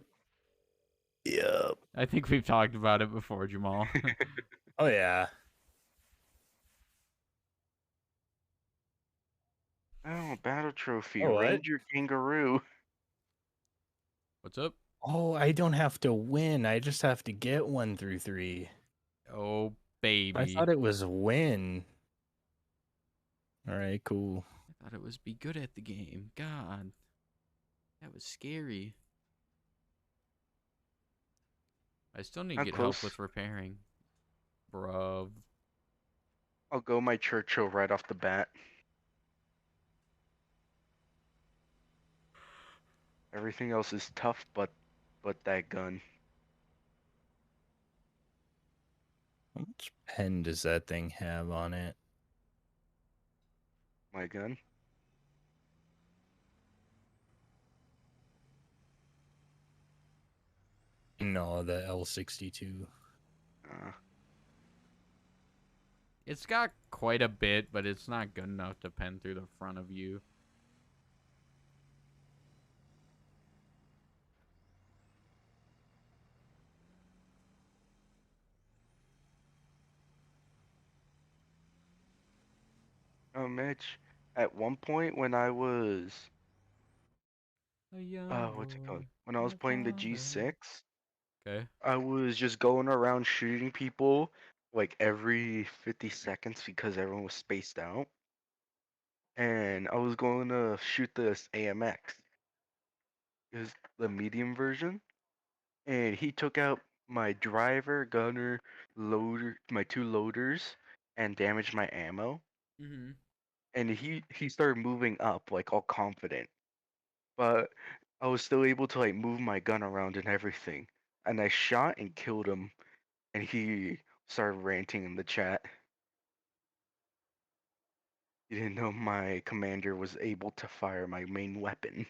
Yep. I think we've talked about it before, Jamal. Oh yeah. Oh, battle trophy. Oh, what? Ranger Kangaroo. What's up? Oh, I don't have to win. I just have to get 1 through 3. Oh, baby. I thought it was win. All right, cool. I thought it was be good at the game. God. That was scary. I still need to How get help close? with repairing. Bruv. I'll go my Churchill right off the bat. Everything else is tough, but that gun. How much pen does that thing have on it? My gun. No, the L62. It's got quite a bit, but it's not good enough to pen through the front of you. Mitch, at one point when I was, A young what's it boy called? When I was in a playing the fond of- G6, Okay. I was just going around shooting people like every 50 seconds because everyone was spaced out. And I was going to shoot this AMX. It was the medium version. And he took out my driver, gunner, loader, my 2 loaders, and damaged my ammo. Mm-hmm. And he started moving up like all confident. But I was still able to like move my gun around and everything. And I shot and killed him. And he started ranting in the chat. He didn't know my commander was able to fire my main weapon.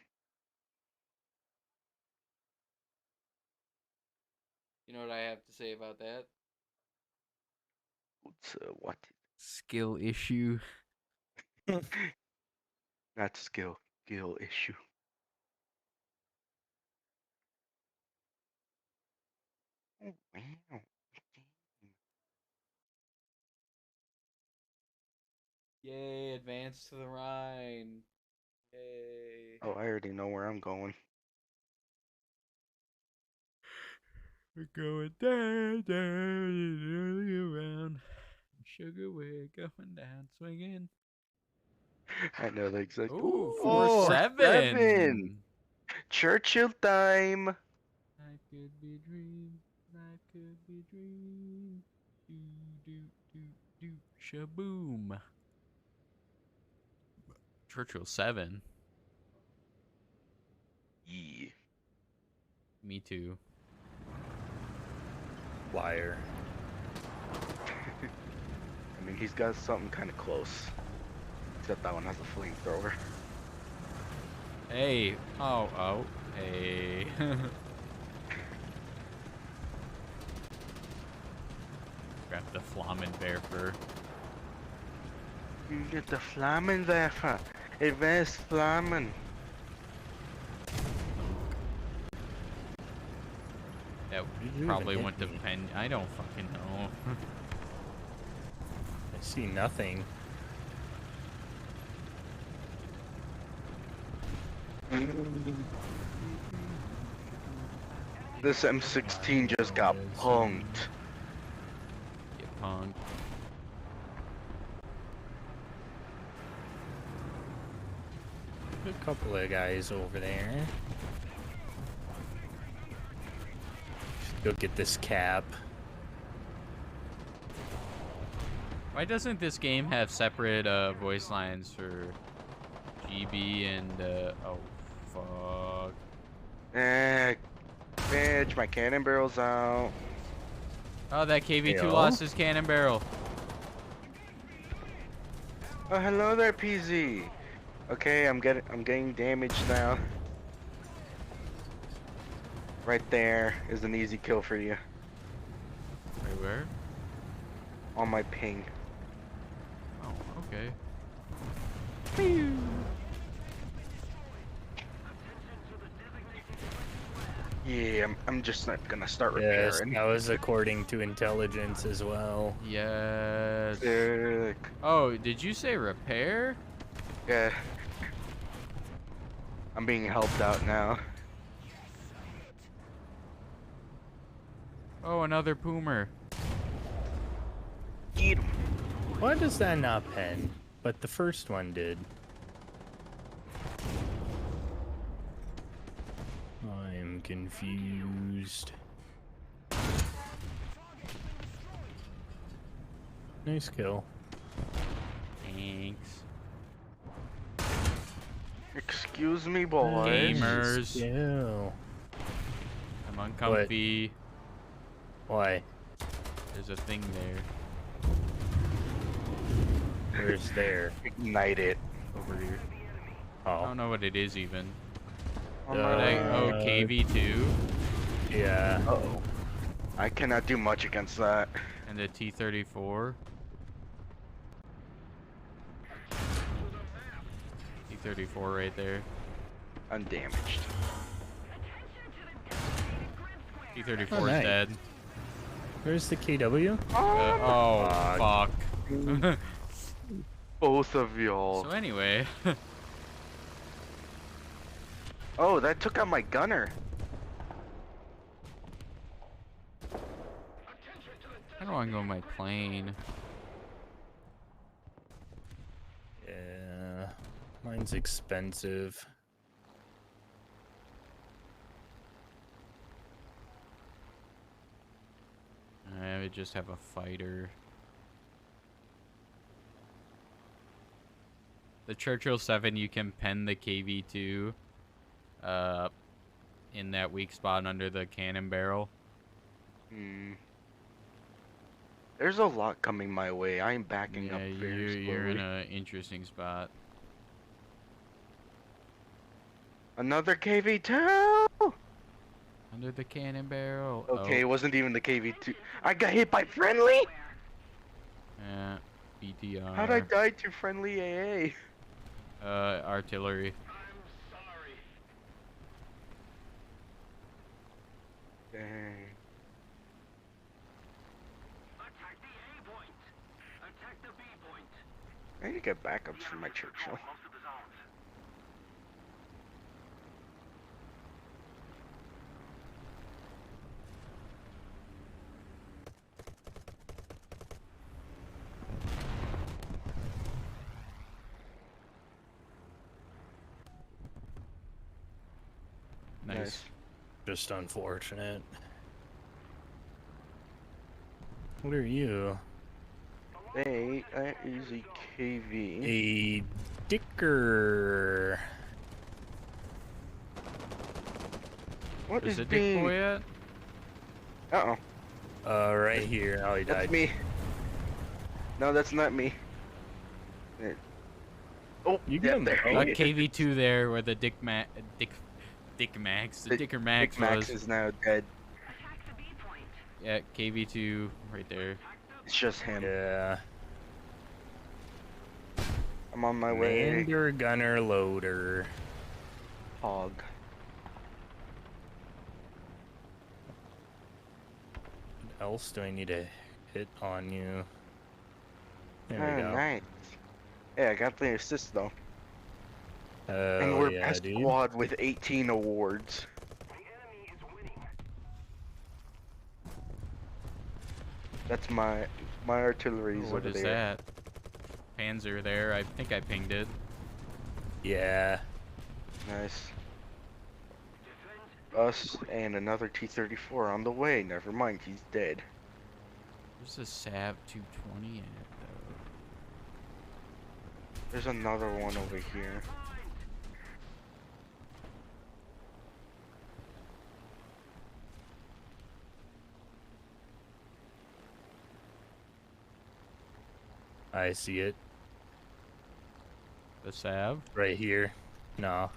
You know what I have to say about that? What? Skill issue. Not skill issue. Oh, wow. Yay, advance to the Rhine. Yay. Oh, I already know where I'm going. We're going down, around. Sugar, we're going down, swinging. I know the exact. Ooh, Oh, 4-7. Churchill time. Life could be dream. Life could be dream. Do, do, do, do. Shaboom. Churchill 7. Yeah. Me too. Liar. I mean, he's got something kind of close. Except that one has a flamethrower. Hey. Oh. Hey. Grab the Flammenwerfer. You get the Flammenwerfer. Advanced Flammen. That you probably even wouldn't hit me? depend. I don't fucking know. I see nothing. This M16 just got punked. Get punked. A couple of guys over there. Should go get this cap. Why doesn't this game have separate voice lines for GB and oh fuck. Bitch, my cannon barrel's out. Oh, that KV2 Heyo. lost his cannon barrel. Oh, hello there, PZ. Okay, I'm getting damaged now. Right there is an easy kill for you. Wait, where? On my ping. Oh, okay. Yeah, I'm just not gonna start Yes, repairing. that was according to intelligence as well. Yes. Sick. Oh, did you say repair? Yeah. I'm being helped out now. Oh, another Poomer. Get him. Why does that not pen? But the first one did. I'm confused. Nice kill. Thanks. Excuse me, boys. Gamers. Kill. I'm uncomfy. Why? There's a thing there. Where's there? Ignite it. Over here. I Oh, don't know what it is even. On But my oh, KV2 yeah. Uh-oh. I cannot do much against that. and the T-34. T-34 right there. Undamaged. T-34 Oh, is nice. dead. Where's the KW? Oh, Fuck. fuck. Both of y'all. So anyway, Oh, that took out my gunner. I don't want to go on my plane. Yeah, mine's expensive. I would just have a fighter. The Churchill 7, you can pen the KV2 in that weak spot under the cannon barrel. Hmm. There's a lot coming my way. I am backing up Yeah, very you're in slowly. an interesting spot. Another KV2! Under the cannon barrel. Okay, it Oh, wasn't even the KV2. I got hit by friendly? yeah. BTR. How'd I die to friendly AA? Artillery. Dang. Attack the A point. Attack the B point. I need to get backups for my Churchill. Most of the zones. Nice. Just unfortunate. What are you? Hey, that is a KV. A dicker. What Is is it Dick being... Boy yet? Uh-oh. Right here. Oh, he That's died. me. No, that's not me. Oh, You yeah, got there. the- Got KV2 there where the Dick Max, the Dicker Max Dick Max was. is now dead. Attack the B point. Yeah, KV2 right there. It's just him. Yeah. I'm on my way. Commander Gunner Loader. Hog. What else do I need to hit on you? There we Oh, go. nice. Yeah, I got the assist though. And Oh, we're yeah, best dude. squad with 18 awards. The enemy is winning. That's my artillery's What over is there. that? Panzer there. I think I pinged it. Yeah. Nice. Us and another T-34 on the way. Never mind, he's dead. Where's the Sav 220 at though? There's another one over here. I see it. The Sav? Right here. No.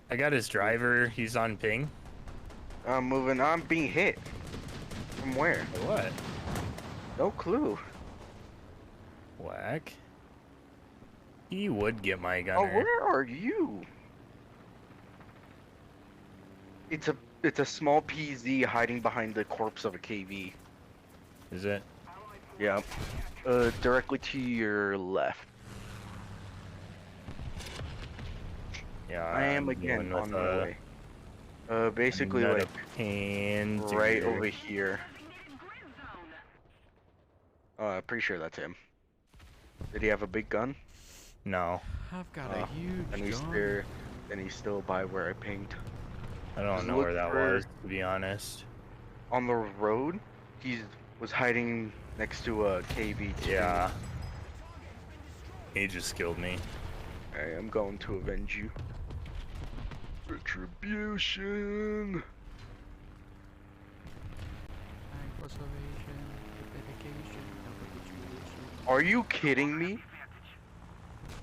I got his driver. He's on ping. I'm moving. I'm being hit. From where? What? No clue. Whack. He would get my Oh, gunner. where are you? It's a small PZ hiding behind the corpse of a KV. Is it? Yeah. Directly to your left. Yeah. I am I'm again going on with, my way. Basically another like Panzer. right over here. Designated grid zone. Pretty sure that's him. Did he have a big gun? No. I've got Oh, a huge And he's gun. there. And he's still by where I pinged. I don't Just know where look that for- was, to be honest. On the road, he was hiding next to a KV2. Yeah. He just killed me. I am going to avenge you. Retribution. Are you kidding me?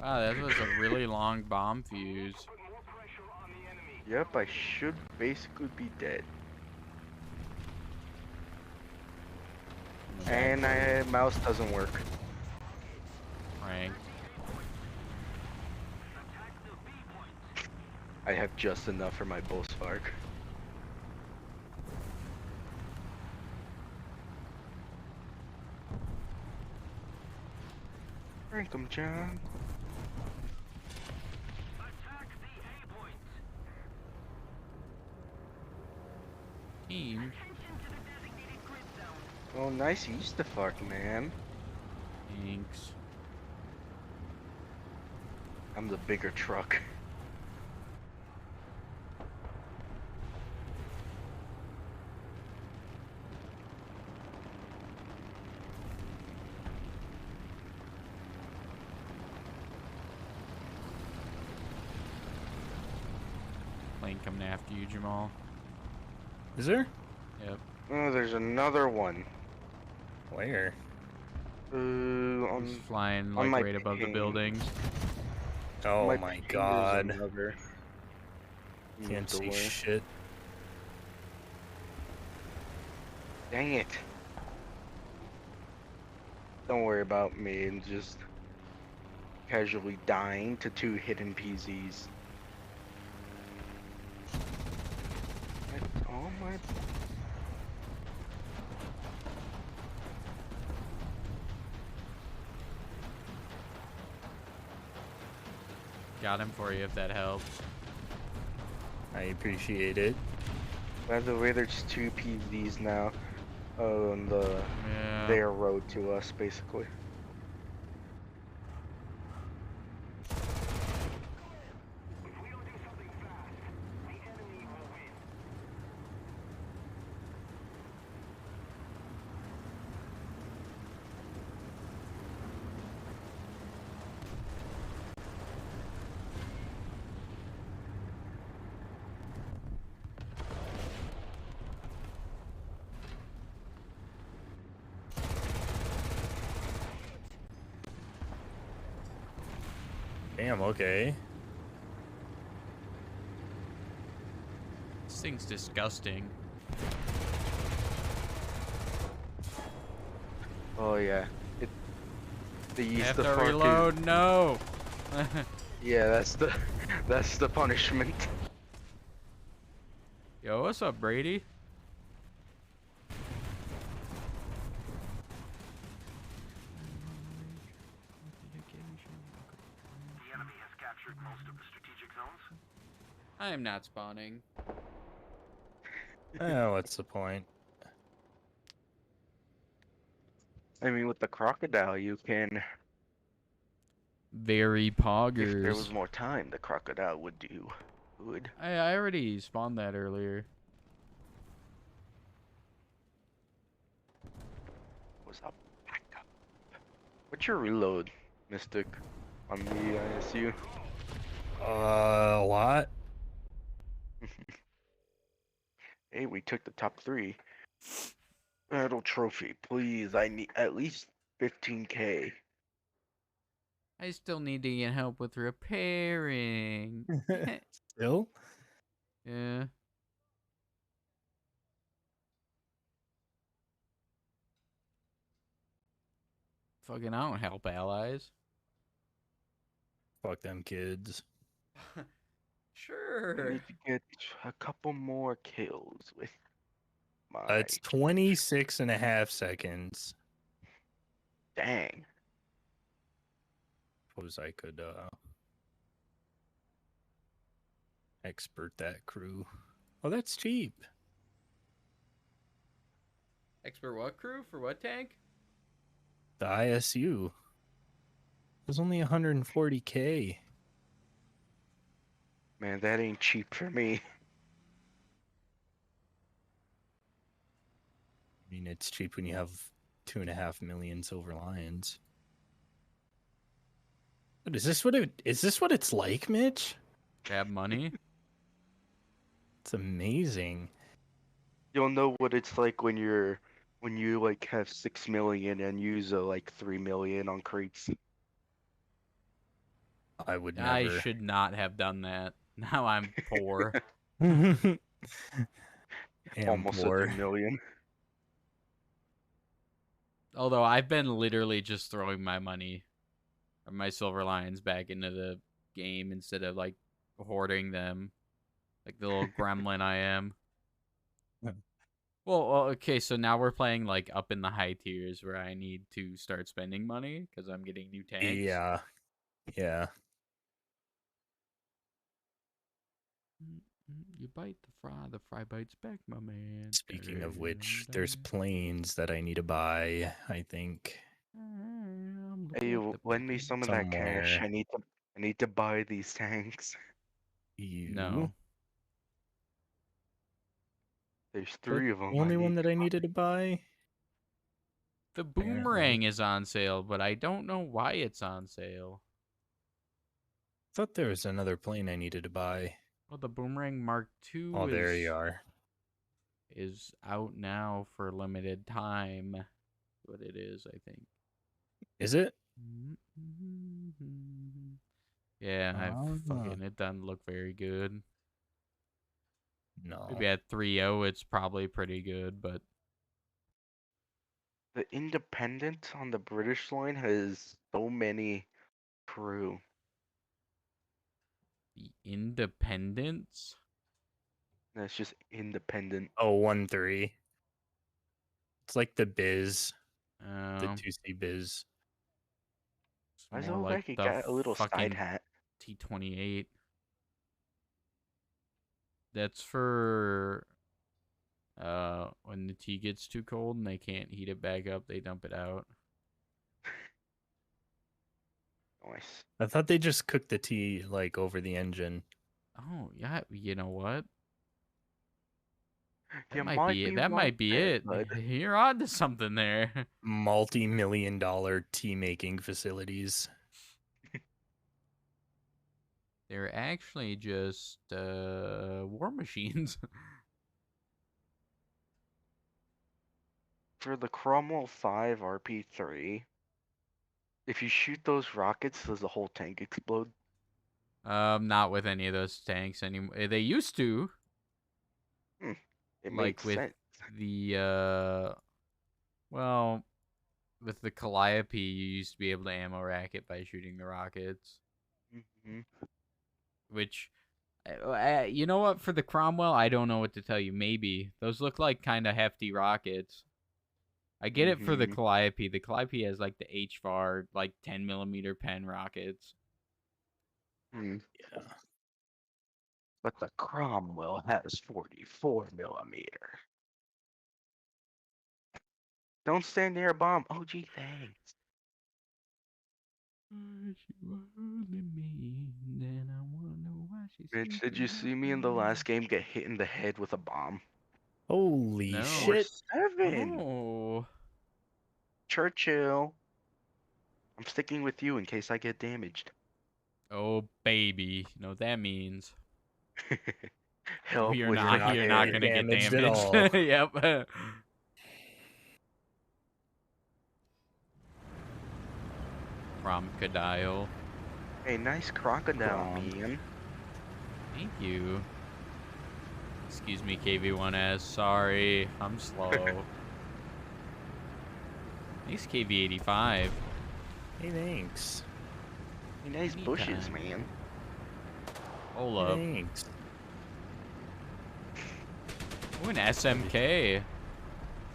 Wow, that was a really long bomb fuse. Put more pressure on the enemy. Yep, I should basically be dead. And my mouse doesn't work. Frank. Attack the B point. I have just enough for my bow spark. Rank 'em, John. Attack the A point. Team. Attention to the designated grid zone. Oh, nice Easter fuck, man. Thanks. I'm the bigger truck. Plane coming after you, Jamal. Is there? Yep. Oh, there's another one. Where? He's On flying on like my right above the ping. buildings. Oh my my ping, there's god. another. Can't Moved see away. shit. Dang it. Don't worry about me and just casually dying to 2 hidden PZs. That's all my. Got him for you if that helps. I appreciate it. By the way, there's 2 PZs now on Yeah. their road to us, basically. If we don't do something fast, the enemy will win. Damn, okay. This thing's disgusting. Oh yeah. The I have Easter to fuck reload. No. Yeah, that's the punishment. Yo, what's up, Brady? The enemy has captured most of the strategic zones. I am not spawning. Oh, what's the point? I mean, with the crocodile, you can. Very If there poggers. was more time, the crocodile would do good. I already spawned that earlier. Was up? Back up. What's your reload, Mystic, on the ISU? A lot. Hey, we took the top 3. Battle trophy, please. I need at least 15k. I still need to get help with repairing. Still? Yeah. Fucking, I don't help allies. Fuck them kids. I Sure. need to get a couple more kills with my. It's 26.5 seconds. Dang. Suppose I could expert that crew. Oh, that's cheap. Expert what crew? For what tank? The ISU. It was only 140k. Man, that ain't cheap for me. I mean, it's cheap when you have 2.5 million silver lions. But is this what it's like, Mitch? Have money? It's amazing. You'll know what it's like when you like have 6 million and use like 3 million on crates. I would I never. should not have done that. Now I'm poor. Am Almost poor. a 2 million. Although I've been literally just throwing my money or my silver lions back into the game instead of like hoarding them like the little gremlin I am. Well, okay, so now we're playing like up in the high tiers where I need to start spending money because I'm getting new tanks. Yeah. Yeah. You bite the fry bites back, my man. Speaking of which, there's planes that I need to buy, I think. I'm looking Hey, at the lend me planes. some of that cash. Somewhere. I need to buy these tanks. No. There's Is that 3 of them. the only one that I needed to buy? The Apparently. boomerang is on sale, but I don't know why it's on sale. I thought there was another plane I needed to buy. Well, the boomerang Mark II Oh, there you are. is out now for limited time. What it is, I think. Is it? Yeah, Oh. it doesn't look very good. No. Maybe at 3.0 it's probably pretty good, but The Independent on the British line has so many crew. the Independence. That's just Independent. Oh, 1-3. It's like the Biz, the Um, 2C Biz. it's I more so like like it the got a little fucking side hat. T28. That's for when the tea gets too cold and they can't heat it back up, they dump it out. Nice. I thought they just cooked the tea like over the engine. Oh yeah, you know what? That You might be it. That might be it. bud. You're on to something there. Multi-million-dollar tea making facilities. They're actually just war machines. For the Cromwell 5 RP3, if you shoot those rockets, does the whole tank explode? Not with any of those tanks anymore. They used to, It like makes with sense. the well, with the Calliope, you used to be able to ammo rack it by shooting the rockets. Hmm. Which, you know what? For the Cromwell, I don't know what to tell you. Maybe those look like kind of hefty rockets. I get it for the Mhm. Calliope. The Calliope has like the HVAR, like 10mm pen rockets. Hmm. Yeah. But the Cromwell has 44mm. Don't stand near a bomb. Oh, gee, thanks. Bitch, did you see me in the last game get hit in the head with a bomb? Holy No. shit. 7! Oh. Churchill. I'm sticking with you in case I get damaged. Oh, baby. You know what that means? Help You're with not not gonna getting get damaged at all. damaged. Yep. Crocodile. Hey, nice crocodile, Crom. man. Thank you. Excuse me, KV1S. Sorry, I'm slow. Nice KV85. Hey, thanks. Hey, nice bushes, Anytime. man. Hold up. Thanks. Ooh, an SMK.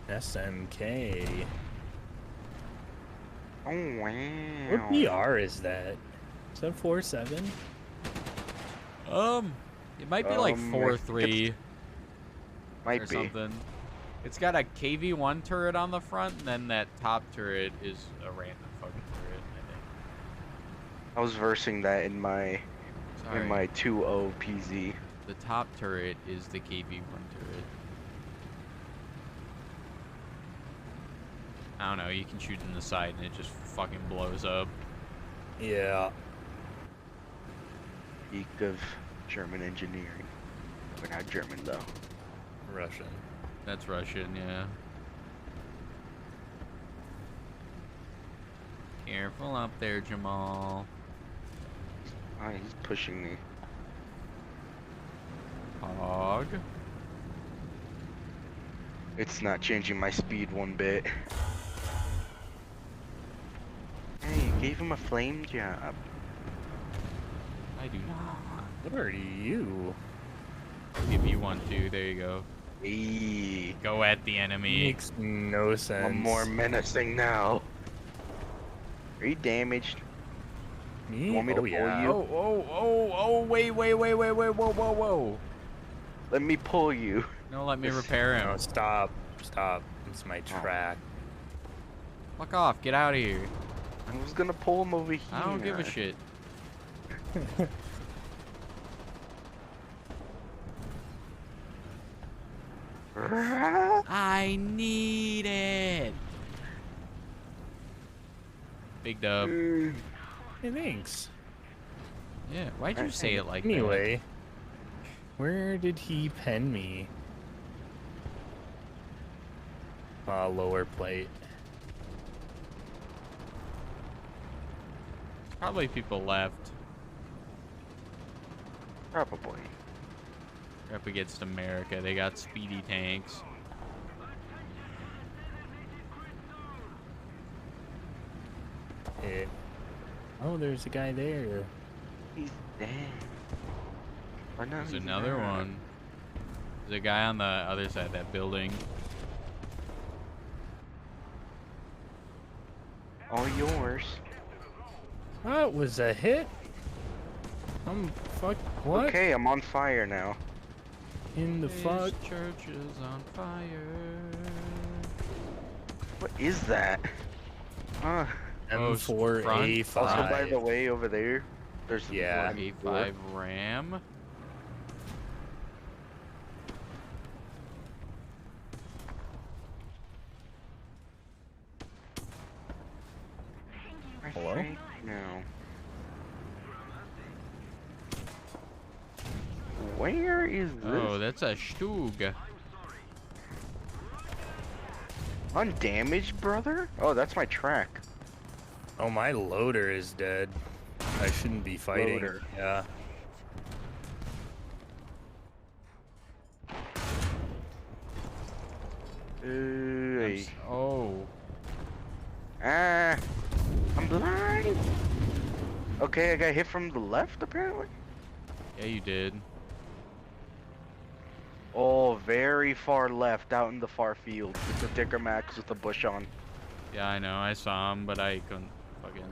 SMK. Oh, wow. What BR is that? Is that 4.7? It might be like I think 4.3 Might or be. something. It's got a KV1 turret on the front, and then that top turret is a random fucking turret, I think. I was versing that in my Sorry. 2.0 PZ. The top turret is the KV1 turret. I don't know, you can shoot in the side and it just fucking blows up. Yeah. Peak of German engineering. We're not German, though. Russian. That's Russian, yeah. Careful up there, Jamal. Ah, he's pushing me. Hog. It's not changing my speed one bit. Hey, you gave him a flame job. I do not. What are you? I'll give you one too. There you go. Hey, Go at the enemy. Makes no sense. I'm more menacing now. Are you damaged? Me? You want me to Oh, pull yeah. you? Wait, whoa. Let me pull you. No, let me Yes. repair him. No, stop. Stop. It's my Oh. track. Fuck off, get out of here. I was gonna pull him over here. I don't give a shit. I need it. Big dub. Hey, thanks. Yeah, why'd you say it like that? Anyway, where did he pen me? Lower plate. Probably people left. Probably. They're up against America. They got speedy tanks. Yeah. Oh, there's a guy there. He's dead. Or no, There's he's another not. one. There's a guy on the other side of that building. All yours. That was a hit. Fuck. What? Okay, I'm on fire now. In the This fuck? church is on fire. What is that? Oh, M4A5. front. Also, by the way, over there, there's Yeah. one A5 Ram. Hello? Right now. Where is this? Oh, that's a Stug. Undamaged, brother? Oh, that's my track. Oh, my loader is dead. I shouldn't be fighting. Loader. Yeah. Hey. Oh. Ah, I'm blind. Okay, I got hit from the left, apparently. Yeah, you did. Oh, very far left, out in the far field. It's a Dicker Max with a bush on. Yeah, I know. I saw him, but I couldn't fucking...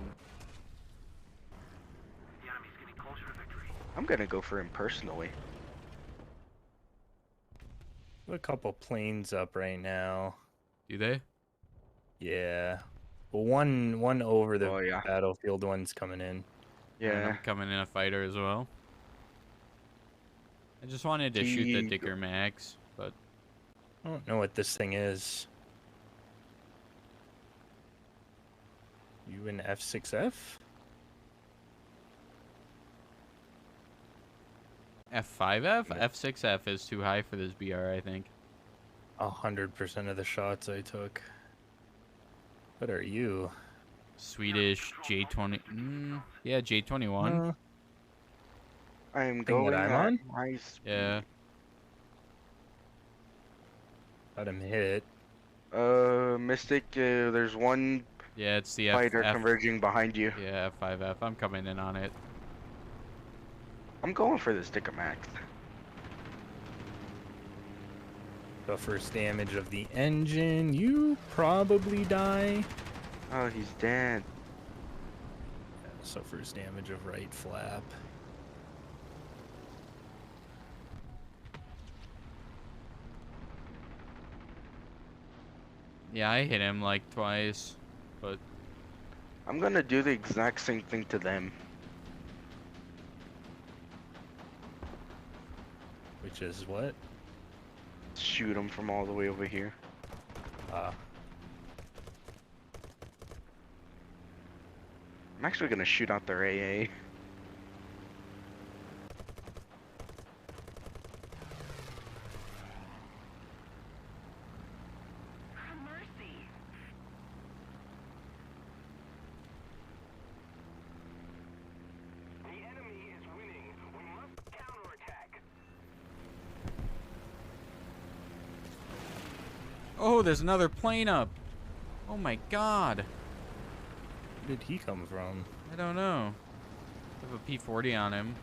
I'm gonna go for him personally. A couple planes up right now. Do they? Yeah. Well, one over the Oh, yeah. battlefield, one's coming in. And Yeah. I'm coming in a fighter as well. I just wanted to shoot the He- Dicker Max, but I don't know what this thing is. You an F6F? F5F? Yeah. F6F is too high for this BR, I think. 100% of the shots I took. What are you? Swedish J20. Yeah, J21. I am Thing going that I'm at on? my speed. Yeah. Got him hit. Mystic, there's one Yeah, it's the fighter F. converging behind you. Yeah, F5F. I'm coming in on it. I'm going for this Dicker Max. The first damage of the engine. You probably die. Oh, he's dead. So first damage of right flap. Yeah, I hit him like twice, but I'm gonna do the exact same thing to them. Which is what? Shoot them from all the way over here. Uh, I'm actually gonna shoot out their AA. oh, there's another plane up. Oh my god. where did he come from? I don't know. I have a P40 on him.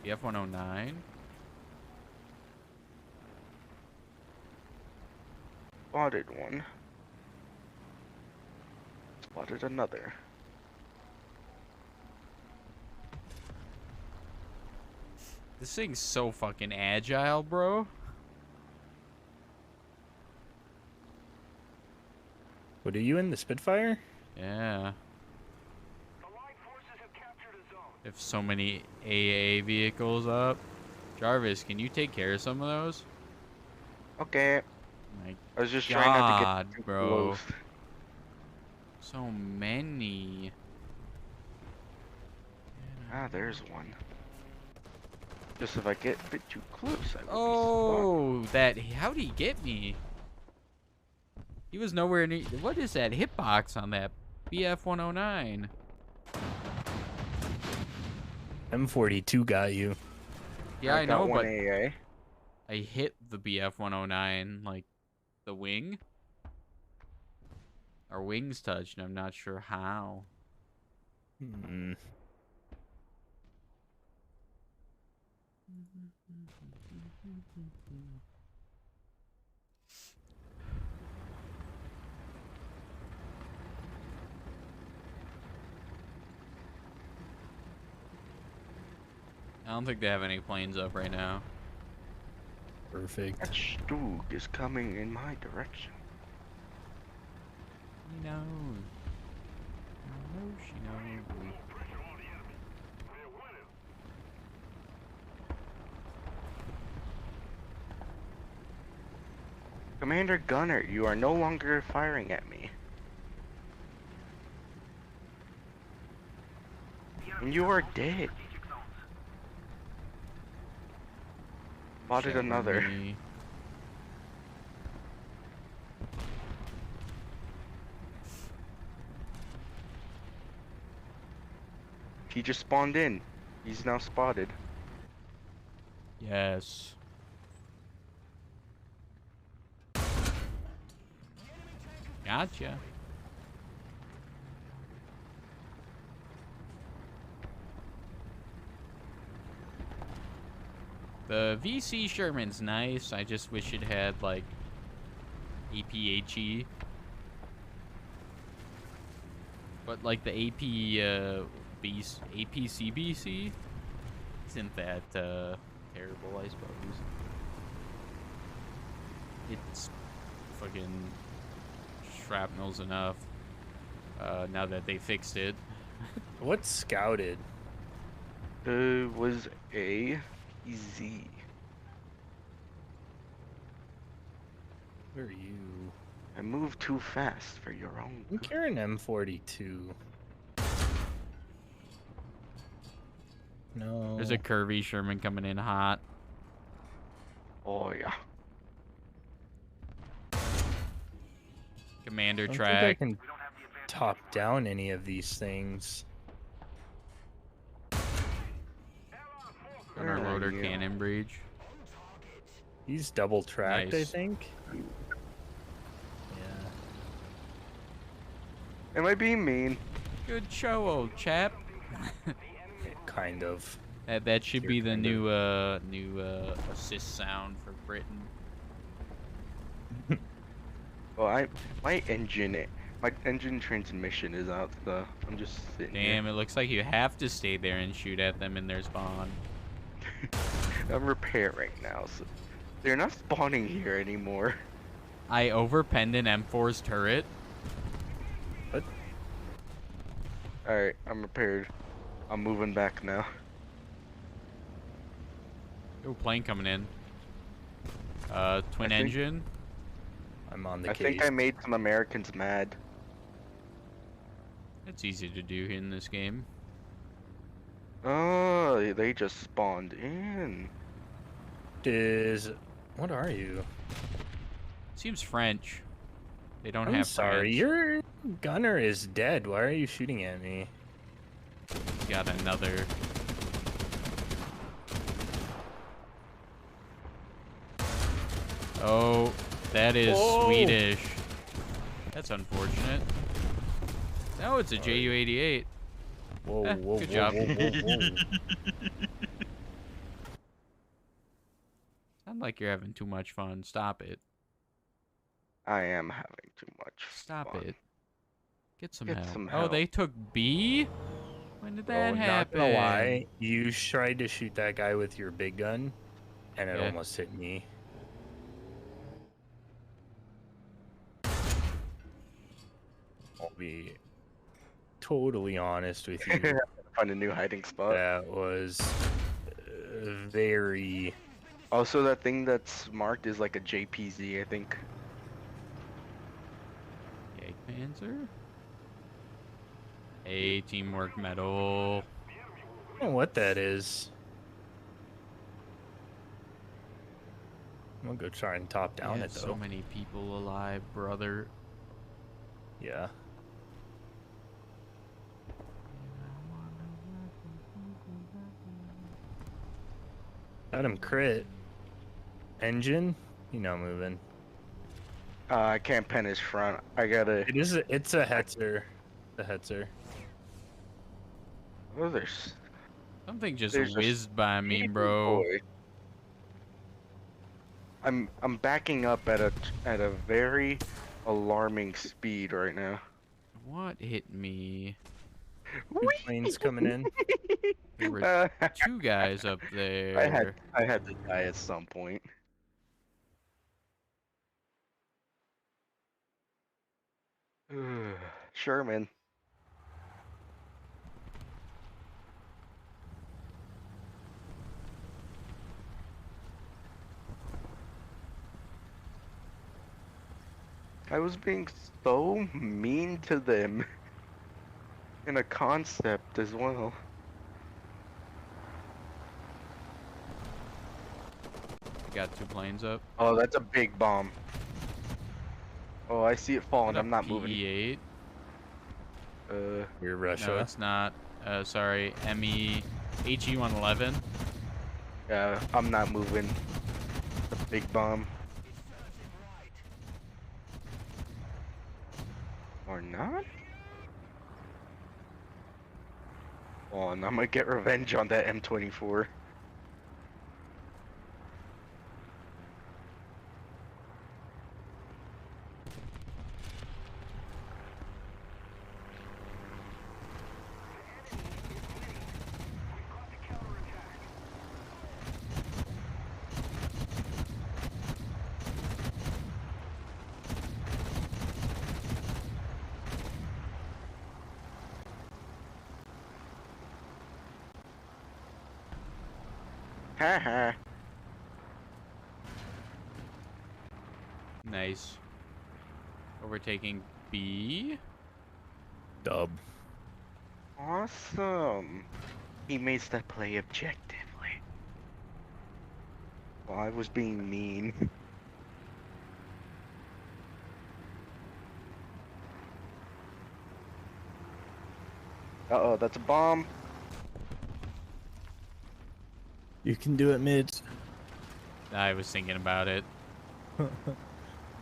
The F-109. Spotted one. Spotted another. This thing's so fucking agile, bro. What are you in the Spitfire? Yeah. The Allied forces have captured a zone. If so many AA vehicles up. Jarvis, can you take care of some of those? Okay. My I was just trying not to God, get too bro. close. So many. Ah, there's one. Just if I get a bit too close, I will Oh, that. How'd he get me? He was nowhere near. What is that hitbox on that BF 109? M42 got you. Yeah, I got know, one but AA. I hit the BF 109, like the wing. Our wings touched, and I'm not sure how. Hmm. I don't think they have any planes up right now. Perfect. That Stug is coming in my direction. He knows. I know she knows. Commander Gunner, you are no longer firing at me. And you are dead. Spotted another. Me. He just spawned in. He's now spotted. Yes. Gotcha. The VC Sherman's nice. I just wish it had like APHE. But like the APCBC isn't that terrible, I suppose. It's fucking shrapnel's enough. Now that they fixed it. What's scouted? Was a Z. Where are you? I move too fast for your own. I think you're an M42. No. There's a curvy Sherman coming in hot. Oh yeah. Commander I don't track. think I can top down any of these things. On our Where are rotor you? cannon breach. He's double tracked, I Nice. think. Yeah. Am I being mean? Good show, old chap. Kind of. That should You're be the kind of- new assist sound for Britain. Well, my engine transmission is out. So I'm just sitting Damn, it looks like you have to stay there and shoot at them in their spawn. here. I'm repairing now, so they're not spawning here anymore. I overpenned an M4's turret. What? All right, I'm repaired. I'm moving back now. Ooh, plane coming in. Twin I think- engine. I'm on the I case. think I made some Americans mad. It's easy to do in this game. Oh, they just spawned in. What are you? Seems French. They don't I'm have sorry. French. Your gunner is dead. Why are you shooting at me? Got another. Oh, that is Whoa. Swedish. That's unfortunate. No, it's a Sorry. Ju-88. Whoa, Eh, whoa, good whoa, job. whoa, whoa, whoa. Sound like you're having too much fun. Stop it. I am having too much Stop fun. it. Get some Get help. some Oh, help. they took B? When did that Bro, not happen? gonna lie, you tried to shoot that guy with your big gun, and it Yeah. almost hit me. I'll be totally honest with you. Find a new hiding spot. That was very. Also, that thing that's marked is like a JPZ, I think. Jagdpanzer? Hey, teamwork medal. I don't know what that is. I'm gonna go try and top down Yeah, it though. so many people alive, brother. Yeah. Got him crit. Engine? You know, moving. I can't pen his front. I gotta. It's a Hetzer. The Hetzer. Oh, there's. Something just There's a whizzed by me, speedy bro. boy. I'm backing up at a very alarming speed right now. What hit me? Two planes coming in. There were Uh, two guys up there. I had to die at some point. Sherman. I was being so mean to them. In a concept as well. Got two planes up. Oh, that's a big bomb. Oh, I see it falling. Got a I'm not moving. PE-8. We're No, Russia. it's not. Sorry, HE-111. Yeah, I'm not moving. The big bomb. Or not? Oh, and I'm gonna get revenge on that M24. Haha. Nice. Overtaking B. Dub. Awesome. He makes that play objectively. Well, I was being mean. Uh-oh, that's a bomb. You can do it, mids. I was thinking about it.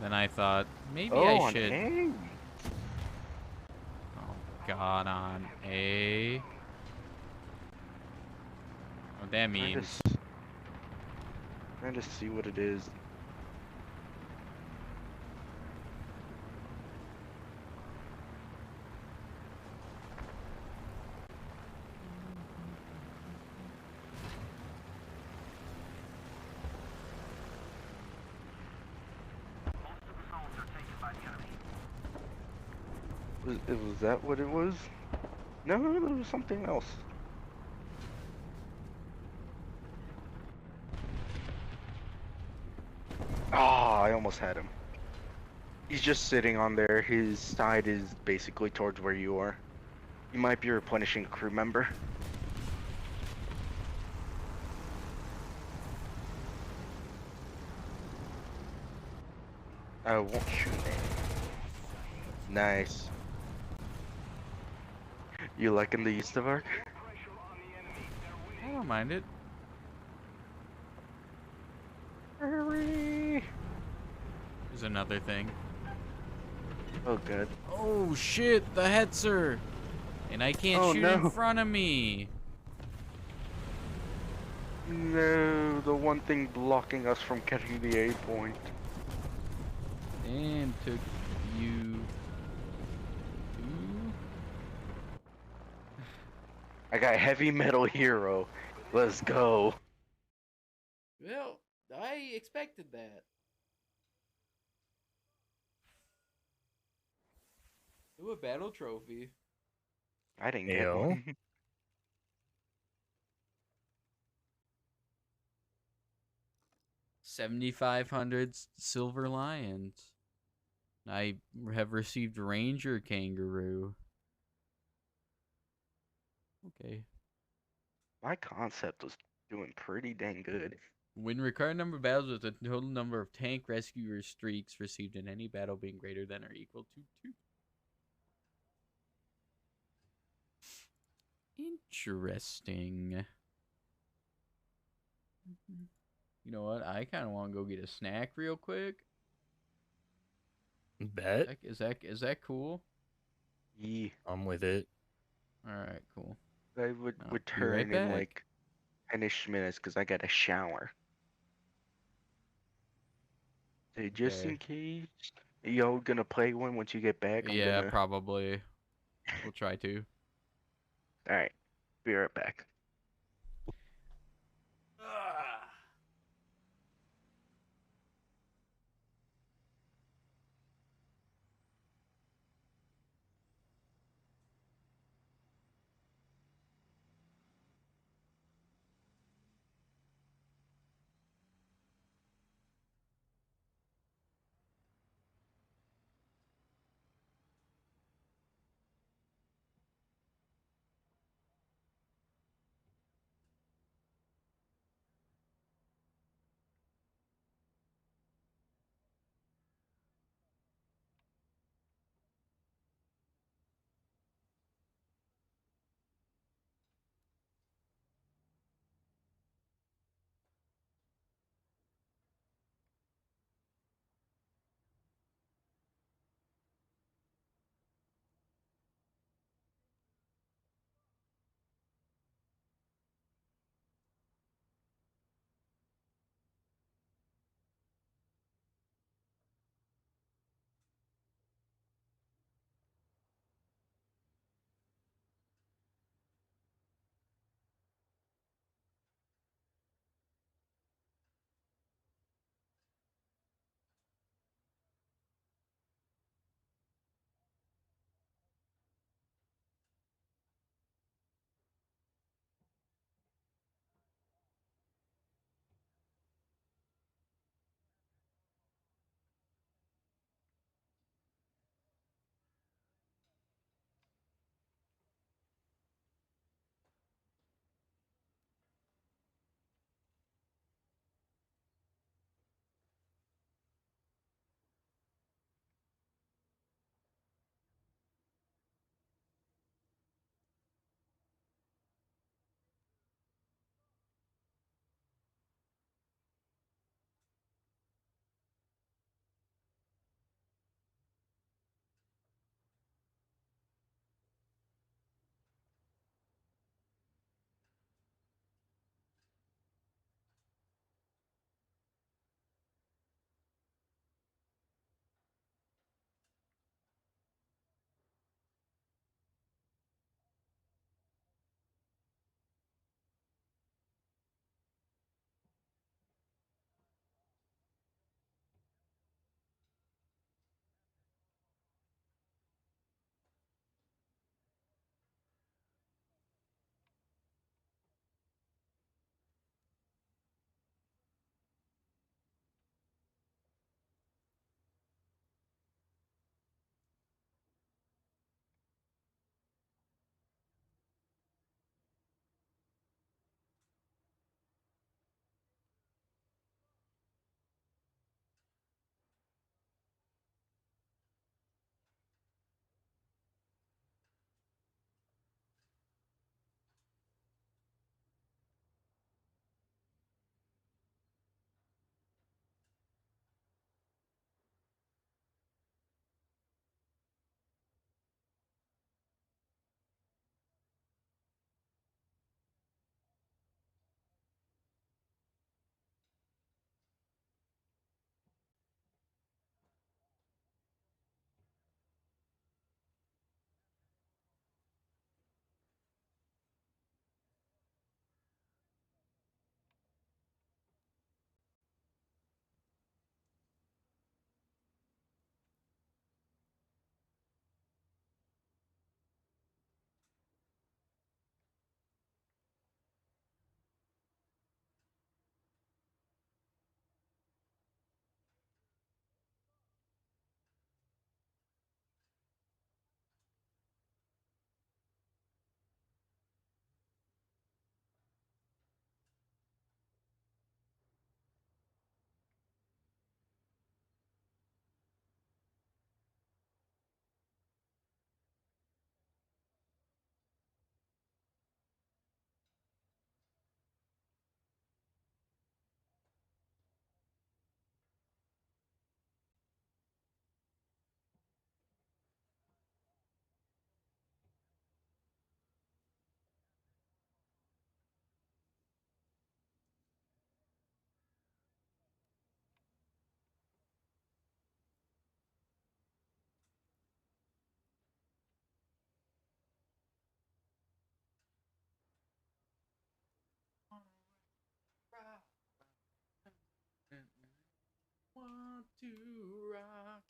Then I thought, maybe Oh, I on should. A. Oh, God, on A. What that means. Trying to see what it is. Was that what it was? No, it was something else. Ah, I almost had him. He's just sitting on there. His side is basically towards where you are. You might be replenishing a crew member. I won't shoot it. Nice. You liking the East of Arc? I don't mind it. Hurry! There's another thing. Oh, good. Oh shit, the Hetzer! And I can't Oh, shoot no. in front of me. No, the one thing blocking us from getting the A point. and took you to. I got Heavy Metal Hero. Let's go. Well, I expected that. Do a battle trophy. I didn't get Ayo. one. 7,500 silver lions. I have received Ranger Kangaroo. Okay. My concept was doing pretty dang good. Win recurrent number of battles with the total number of tank rescuer streaks received in any battle being greater than or equal to 2. Interesting. You know what? I kind of want to go get a snack real quick. Bet. Is that cool? Yeah, I'm with it. All right, cool. I would I'll be return right in back. like 10-ish minutes because I got a shower. So just in case, y'all gonna play one once you get back? I'm Yeah, gonna. probably. We'll try to. All right, be right back. to rock.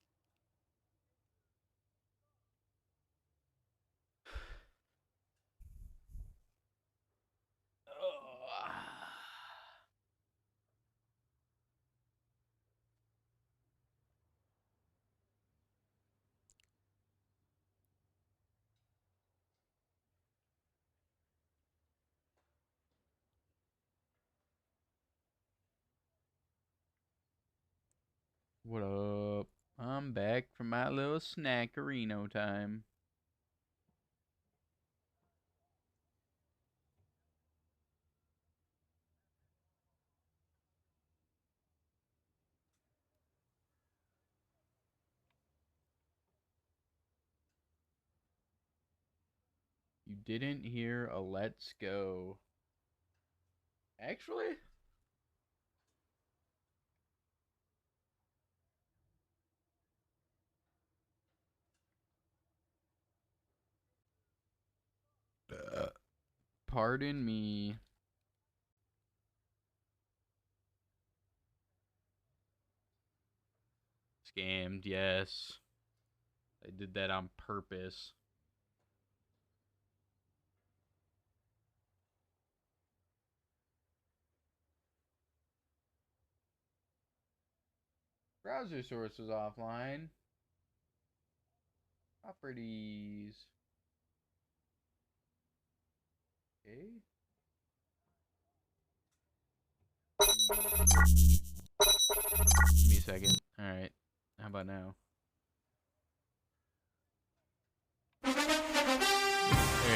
What up? I'm back from my little snackerino time. You didn't hear a let's go. Actually? Pardon me. Scammed, yes. I did that on purpose. Browser source was offline. Properties. Okay. Give me a second. Alright. How about now? There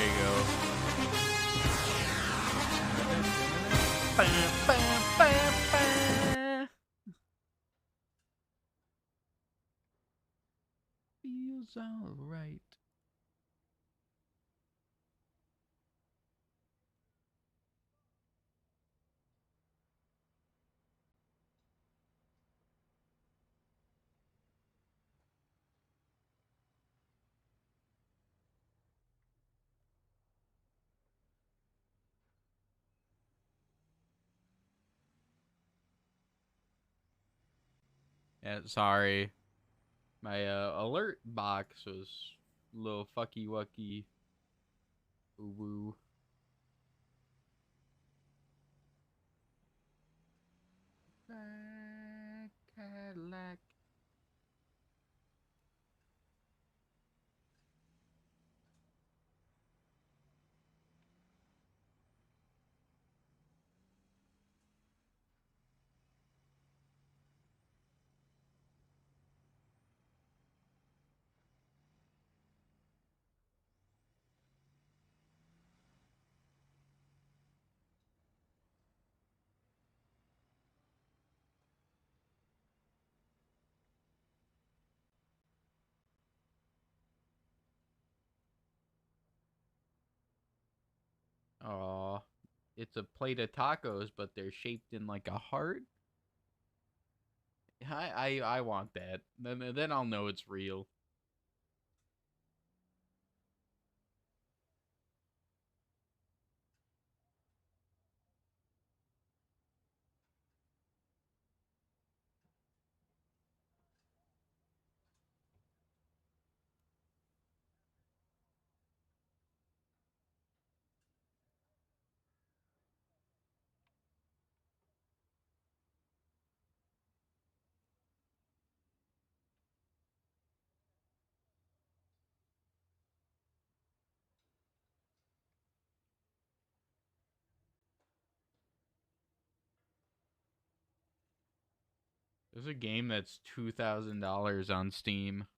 you go. Feels alright. Yeah, sorry. My alert box was a little fucky wucky. Ooh woo. Cadillac. Aw. It's a plate of tacos, but they're shaped in like a heart. I want that. Then I'll know it's real. There's a game that's $2,000 on Steam.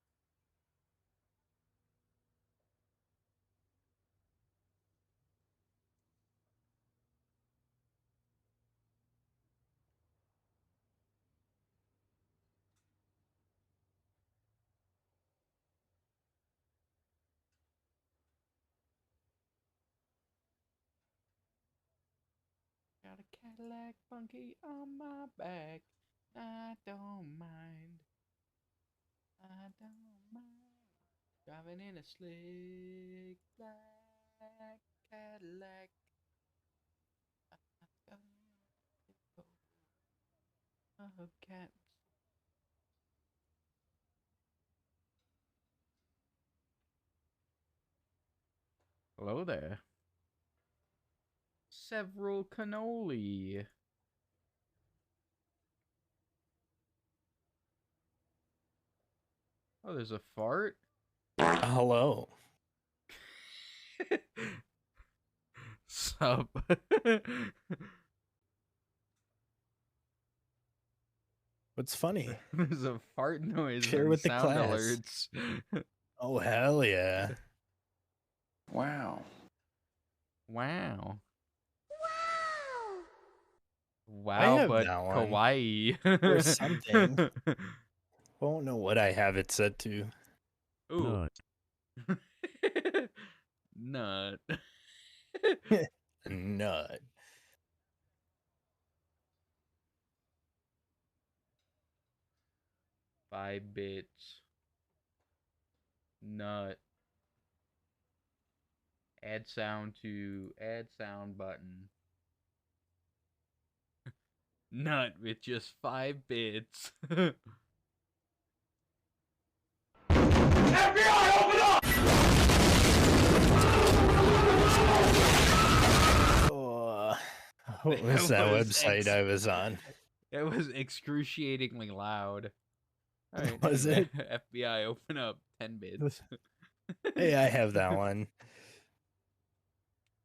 Got a Cadillac funky on my back. I don't mind. I don't mind. Driving in a slick black Cadillac. Of cats. Hello there. Several cannoli. Oh, there's a fart? Hello. Sup? What's funny? There's a fart noise Share and with the sound class. alerts. Oh, hell yeah. Wow. Wow. I Wow, have but that one. kawaii. Or something. Won't know what I have it set to. Ooh. Nut. Nut. Five bits. Nut. Add sound button. Nut with just 5 bits. Oh, what was that website I was on? It was excruciatingly loud. All right, Was it? FBI, open up 10 bits. Hey, I have that one.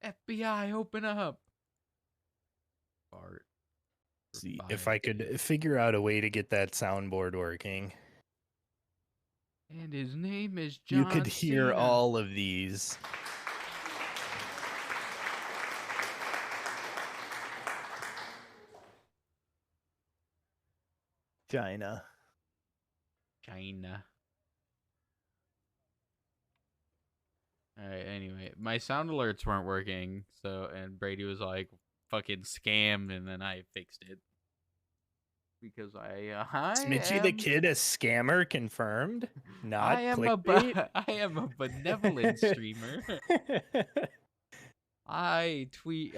FBI, open up. Fart. See For if 5 I could bits. figure out a way to get that soundboard working. And his name is John You could hear Cena. all of these. China. China. Alright, anyway, my sound alerts weren't working, so, and Brady was like, fucking scammed, and then I fixed it. Because Smitchy the Kid, a scammer, confirmed. Not I am clickbait. I am a benevolent streamer. I tweet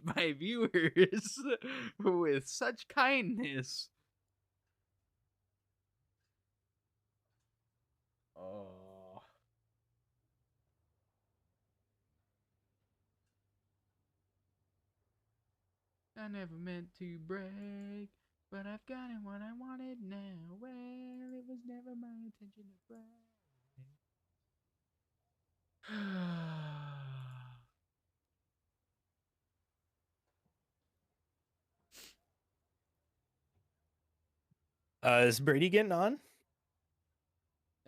my viewers with such kindness. Oh. I never meant to brag, but I've gotten what I wanted now. Well, it was never my intention to brag. Is Brady getting on?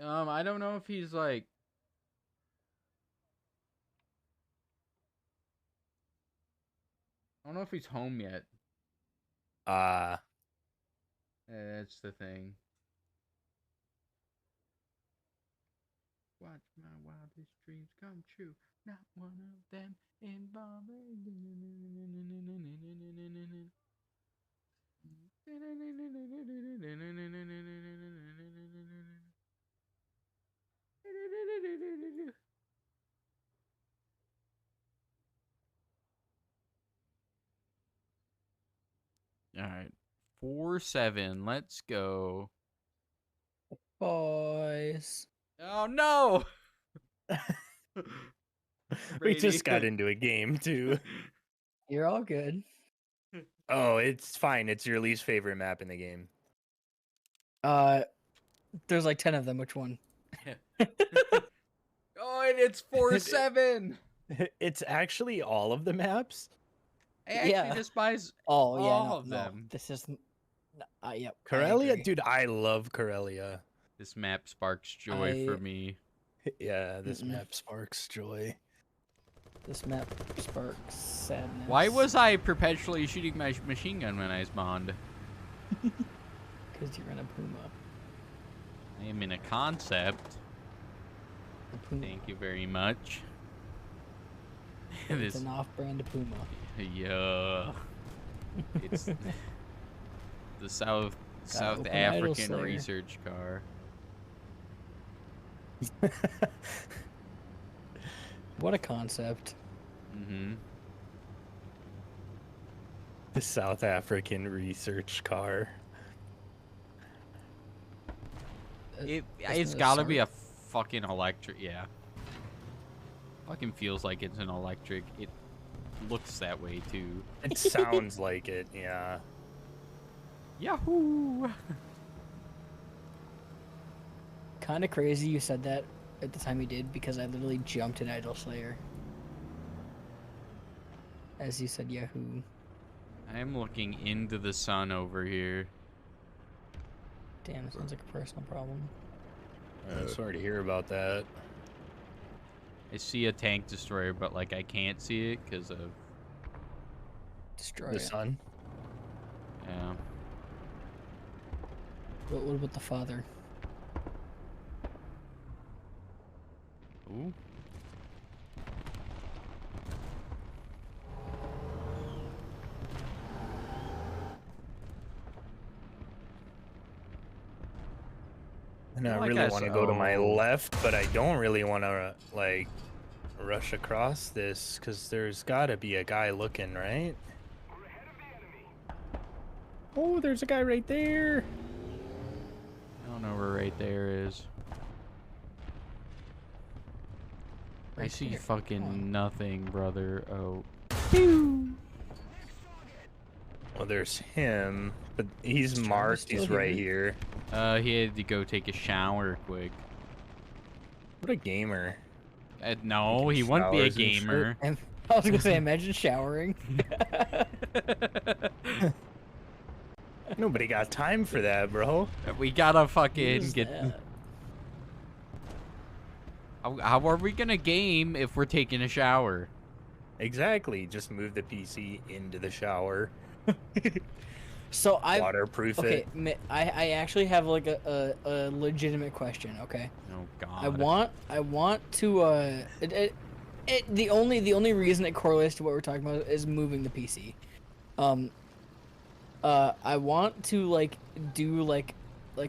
I don't know if he's like. I don't know if he's home yet. That's the thing. Watch my wildest dreams come true. Not one of them involving. All right, 4-7. Let's go. Boys. Oh no! We just got Brady. into a game too. You're all good. Oh, it's fine. It's your least favorite map in the game. There's like 10 of them. Which one? Oh, and it's 4-7. It's actually all of the maps. I actually Yeah. despise Oh yeah, all no, of no. them. This is. Yep. I Corellia, agree. dude, I love Corellia. This map sparks joy for me. Yeah, this Mm-mm. map sparks joy. This map sparks sadness. Why was I perpetually shooting my machine gun when I spawned? Because you're in a Puma. I am in a concept. A Puma. Thank you very much. It's This, an off-brand Puma. yeah. It's the South open idle African slayer. research car. What a concept. Mm-hmm. The South African research car. It's Isn't it a gotta be Sark? a fucking electric, yeah. Fucking feels like it's an electric. It looks that way too. It sounds like it, yeah. Yahoo! Kind of crazy you said that at the time you did because I literally jumped in Idol Slayer. As you said Yahoo. I'm looking into the sun over here. Damn, it sounds like a personal problem. Sorry to hear about that. I see a tank destroyer, but like I can't see it because of Destroy The it. sun? yeah. What about the father? Ooh. And I Like really I want to said- go to my oh. left, but I don't really want to, like, rush across this, because there's got to be a guy looking, right? Oh, there's a guy right there. I don't know where right there is. I Right see there. fucking Come on. nothing, brother. Oh. Well, there's him, but he's Travis marked. still He's right here? here. He had to go take a shower quick. What a gamer. No, Taking he wouldn't be a showers and shit. gamer. And I was gonna say, imagine showering. Nobody got time for that, bro. We gotta What fucking is get. that? How are we gonna game if we're taking a shower? Exactly. Just move the PC into the shower. So I Waterproof okay. it. I actually have like a legitimate question. Okay. Oh God. I want to the only reason it correlates to what we're talking about is moving the PC. I want to like do like a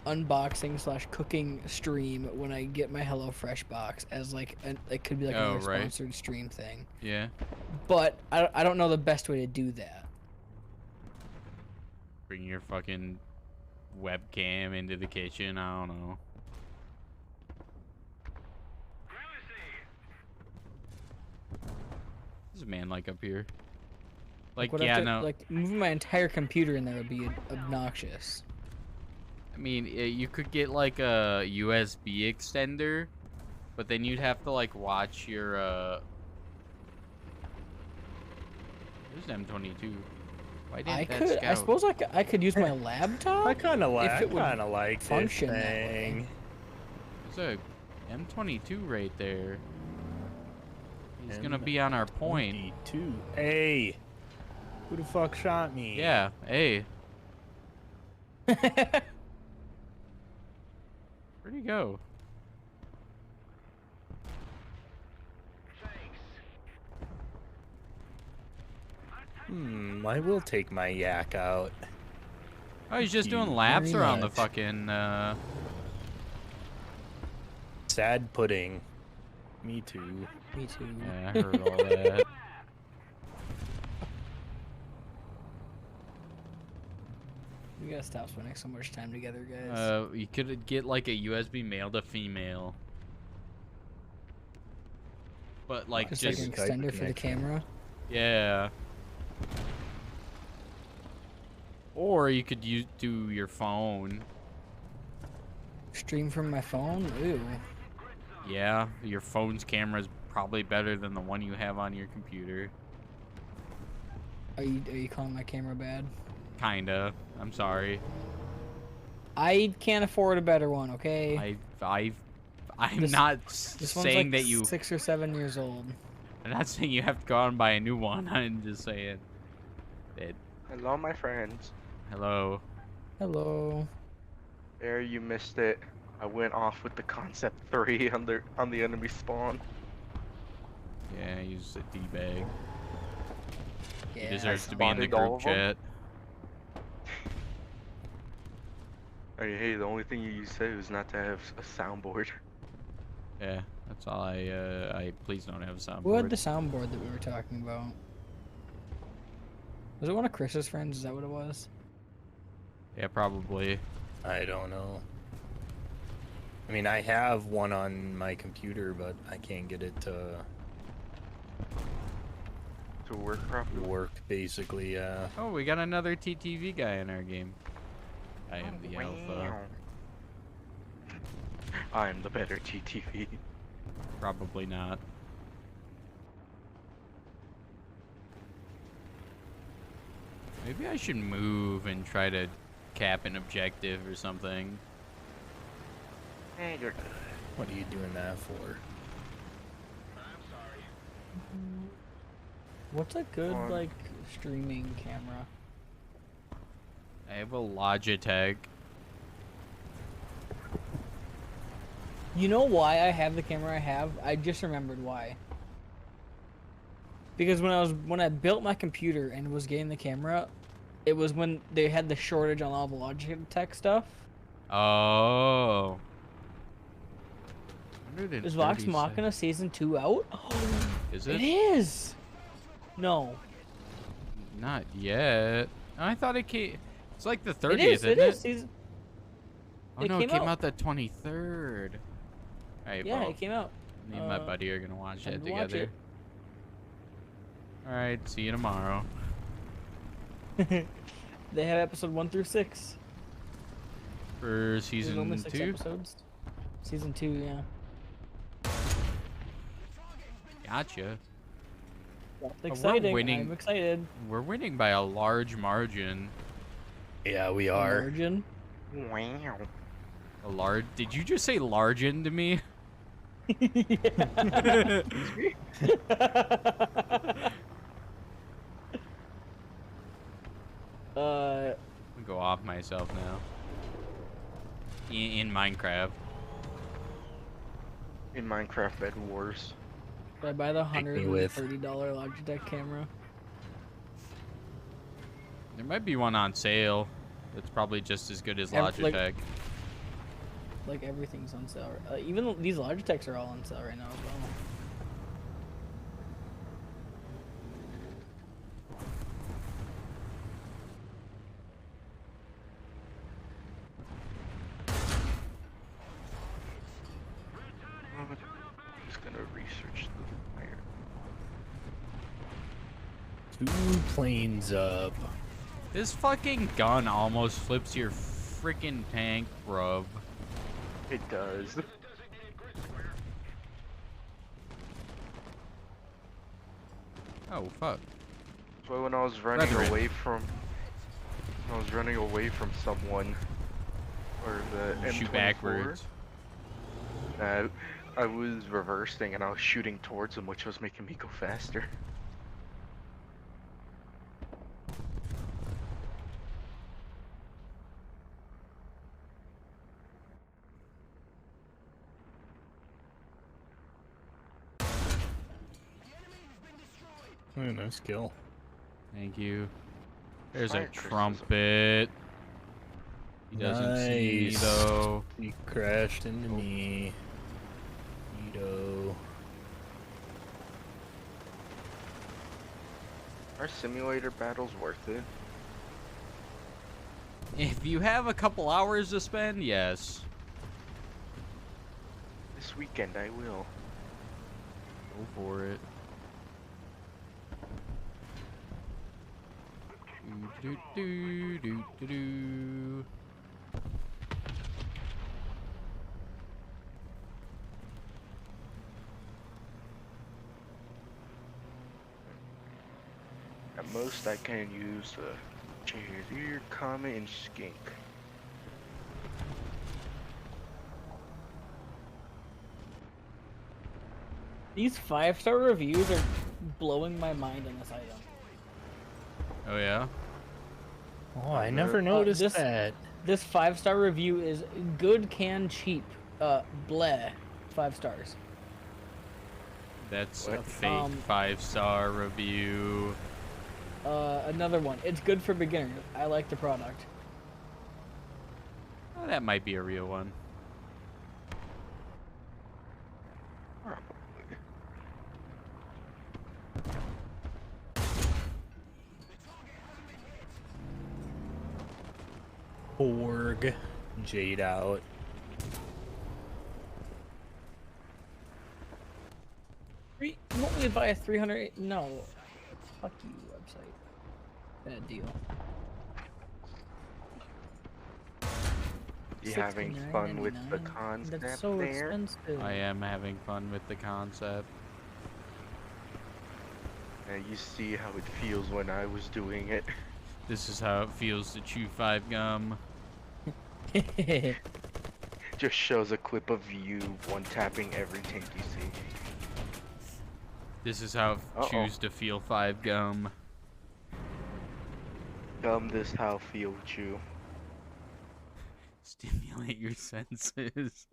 unboxing / cooking stream when I get my HelloFresh box as like it could be like Oh, another right. sponsored stream thing. Yeah. But I don't know the best way to do that. Bring your fucking webcam into the kitchen. I don't know. There's a man like up here. Like Would I yeah, have to- no. Like moving my entire computer in there would be obnoxious. I mean, you could get like a USB extender, but then you'd have to like watch your There's M22. Why didn't I that could. I scout? suppose I could use my laptop. I kind of like. it would Kind of like function this that way. thing. There's a M22 right there. He's gonna be on our point. 22. Hey, who the fuck shot me? Yeah. Hey. Where'd he go? I will take my yak out. Oh, he's just doing Very laps around the much. fucking. Sad pudding. Me too. Me too. Yeah, I heard all that. We gotta stop spending so much time together, guys. You could get like a USB male to female. But like just just like an Skype extender for the connection. camera. yeah. Or you could do your phone. Stream from my phone. Ooh. Yeah, your phone's camera is probably better than the one you have on your computer. Are you calling my camera bad? Kinda. I'm sorry. I can't afford a better one. Okay. I'm This- not This one's saying like that you. 6 or 7 years old. I'm not saying you have to go out and buy a new one. I'm just saying that. Hello, my friends. Hello. Hello. There, you missed it. I went off with the concept 3 on the enemy spawn. Yeah, he's a d-bag. He Yeah. deserves to be in the spotted all group of 'em. chat. Hey, the only thing you said was not to have a soundboard. Yeah, that's all I please don't have a Who had soundboard. the soundboard that we were talking about? Was it one of Chris's friends? Is that what it was? Yeah, probably. I don't know. I mean, I have one on my computer, but I can't get it to work properly. work, basically, Oh, we got another TTV guy in our game. I am the alpha. I'm the better TTV. Probably not. Maybe I should move and try to cap an objective or something. Hey, you're good. What are you doing that for? What's a good Um, like streaming camera? I have a Logitech. You know why I have the camera I have? I just remembered why. Because when I built my computer and was getting the camera, it was when they had the shortage on all the Logitech stuff. Oh. Is Vox Machina season 2 out? Is It it? is. No, Not yet. I thought it came. It's like the 30th, it is. isn't It is. Season... Oh it no, it came came out. out the 23rd. Alright, Yeah, well, it came out. me and my buddy are gonna watch time that to watch together. Alright, see you tomorrow. They have episode 1 through 6. For There's only season 6 2? episodes. Season 2, yeah. Gotcha. That's we're exciting. winning. I'm excited. We're winning by a large margin. Yeah, we are. Virgin. Wow. A large. Did you just say largin to me? I'm go off myself now. In Minecraft. In Minecraft Bed Wars. Should I buy the Take me with. $130 Logitech camera? There might be one on sale. That's probably just as good as Have, like- Logitech. Like everything's on sale. Even these Logitechs are all on sale right now as well. Just gonna research the fire. 2 planes up. This fucking gun almost flips your freaking tank, bruv. It does. Oh, fuck. So when I was running Brethren. away from someone, or the M24, Shoot backwards. I was reversing and I was shooting towards him, which was making me go faster. Oh, nice kill. Thank you. There's a Fire crystals. trumpet. He doesn't see me Nice. though. He crashed into me. Neato. Are simulator battles worth it? If you have a couple hours to spend, yes. This weekend I will. Go for it. Do, do, do, do, do. At most I can use Cheer, Comet, and Skink. These 5-star reviews are blowing my mind on this item. Oh yeah? Oh, I never noticed this- that. This 5-star review is good can cheap. Bleh. 5 stars. That's a What? fake 5-star review. Another one. It's good for beginners. I like the product. Oh, that might be a real one. Borg. Jade out. me buy a 300. No, fuck you, website. Bad deal. You having fun with the $69.99? concept That's so there? expensive. I am having fun with the concept. And you see how it feels when I was doing it. This is how it feels to chew 5 gum. Just shows a clip of you one-tapping every tank you see. This is how it Uh-oh. chews to feel 5 gum. This how feel chew. Stimulate your senses.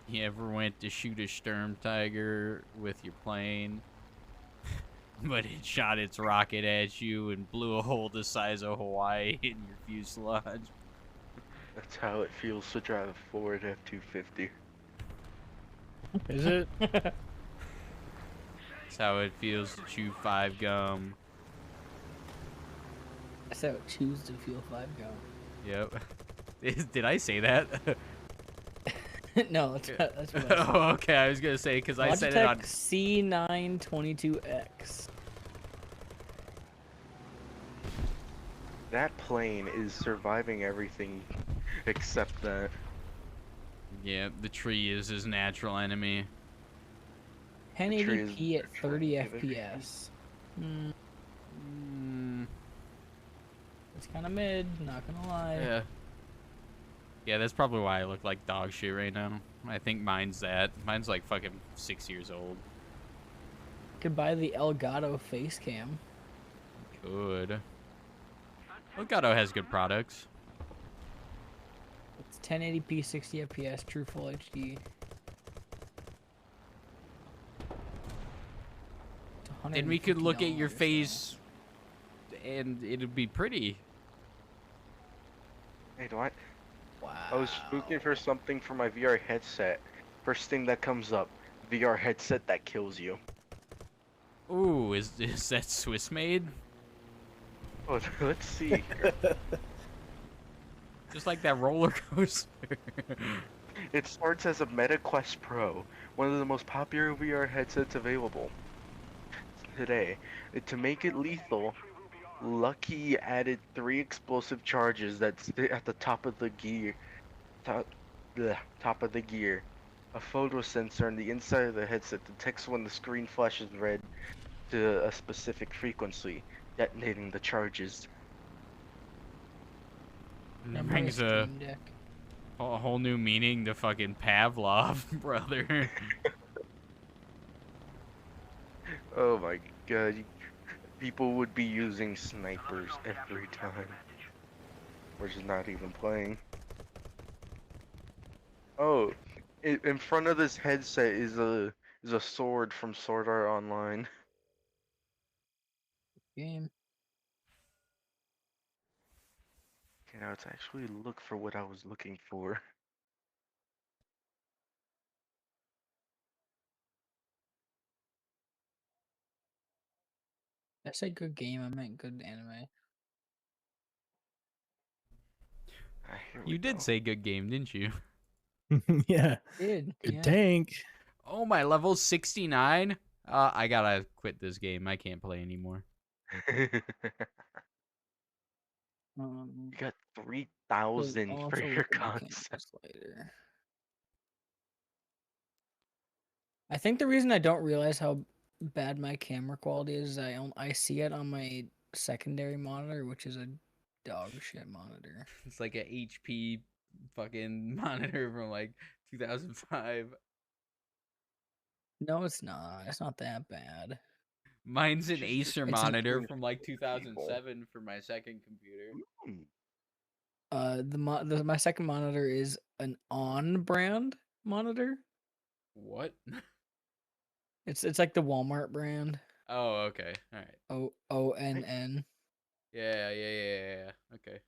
You ever went to shoot a Sturm Tiger with your plane, but it shot its rocket at you and blew a hole the size of Hawaii in your fuselage? That's how it feels to drive a Ford F-250. Is it? That's how it feels to chew 5 gum. That's how it chews to feel 5 gum. Yep. Did I say that? No, that's what I said. Oh, okay. I was gonna say because I said it on. Logitech C922X. That plane is surviving everything except that. Yeah, the tree is his natural enemy. tree is 1080p at 30 attractive. FPS. Mm, It's kind of mid, not gonna lie. yeah. Yeah, that's probably why I look like dog shit right now. I think mine's that. Mine's like fucking 6 years old. Could buy the Elgato face cam. Good. Elgato has good products. It's 1080p 60 FPS, true full HD. It's Then we could look at your $150, so- face and it'd be pretty. Hey, do I? Wow. I was looking for something for my VR headset. First thing that comes up, VR headset that kills you. Ooh, is that Swiss made? Oh, let's see here. Just like that roller coaster. It starts as a MetaQuest Pro, one of the most popular VR headsets available today. To make it lethal, Lucky added 3 explosive charges that sit at the top of the gear. Top of the gear. A photo sensor on the inside of the headset detects when the screen flashes red to a specific frequency, detonating the charges. That brings a Steam Deck. whole new meaning to fucking Pavlov, brother. Oh my god, people would be using snipers every time. We're just not even playing. Oh, in front of this headset is a sword from Sword Art Online. Game. Okay, now let's actually look for what I was looking for. I said good game, I meant good anime. Here we You did go. say good game, didn't you? Yeah. Good. Good Yeah. tank. Oh, my level's 69? I gotta quit this game. I can't play anymore. You Um, got we'll 3,000 also for your look at the concept. cameras later. I think the reason I don't realize how bad my camera quality is I see it on my secondary monitor, which is a dog shit monitor. It's like a HP fucking monitor from like 2005. No, it's not. It's not that bad. Mine's an Just Acer it's an- monitor from like people. 2007 for my second computer. Hmm. My second monitor is an On brand monitor. What? It's like the Walmart brand. Oh, okay. All right. ONN. Yeah. Okay.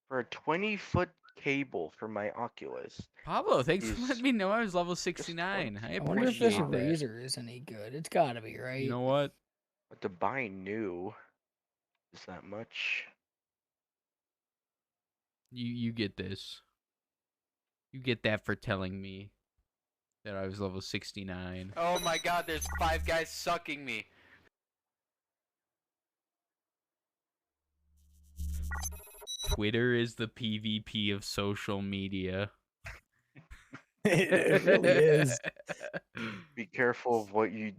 For a 20-foot cable for my Oculus. Pablo, thanks for He's letting me know I was level 69. I I wonder if this appreciate that. razor is any good. It's gotta be, right? You know what? But to buy new is that much? You get this. You get that for telling me that I was level 69. Oh my god, there's 5 guys sucking me. Twitter is the PvP of social media. It really is. Be careful of what you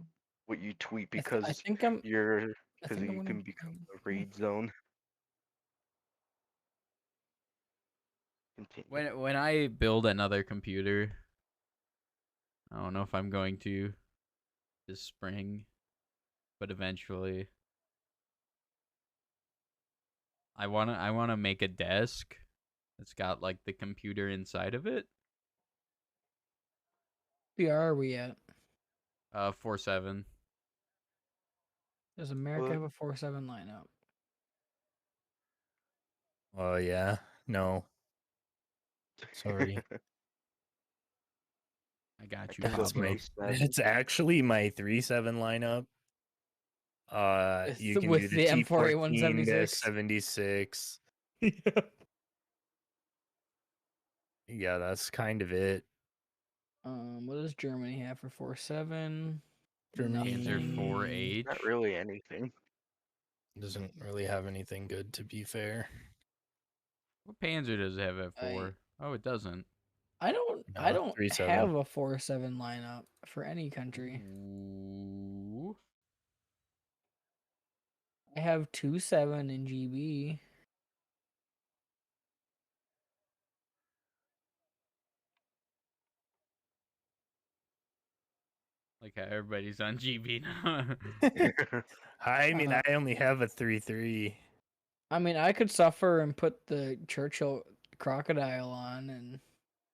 tweet I because think I'm. you're I because think I'm you gonna- can become a raid zone. Continue. When I build another computer, I don't know if I'm going to this spring, but eventually I wanna make a desk that's got like the computer inside of it. PR are we at? 4-7. Does America Well- have a 4-7 lineup? Oh yeah. No. Sorry. I got you, That's That's Pablo. my. It's actually my 3-7 lineup. You can With do the the M4A176. T14, the 76. Yeah, that's kind of it. What does Germany have for 4-7? Germany Panzer Nothing. 4H. Not really anything. Doesn't really have anything good, to be fair. What Panzer does it have at 4? Oh, it doesn't. I don't No, 3-7. have a 4-7 lineup for any country. Ooh. I have 2-7 in GB. Like how everybody's on GB now. I mean, Uh, I only have a 3-3. I mean, I could suffer and put the Churchill crocodile on and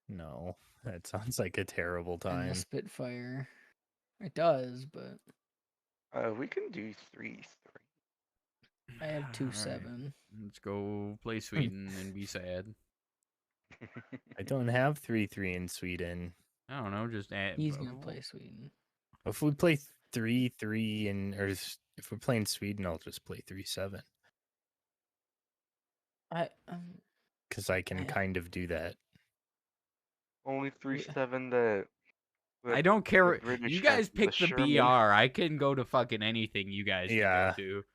No, that sounds like a terrible and time. the Spitfire. It does, but We can do 3-3. I have Alright, 2-7. Let's go play Sweden and be sad. I don't have 3-3 in Sweden. I don't know, just add. He's gonna play Sweden. If we play 3-3 if we're playing Sweden, I'll just play 3-7 I because I can I- kind of do that. Only 3-7 that. I don't care. the British You have guys the pick the Sherman. BR. I can go to fucking anything you guys Yeah. can go to.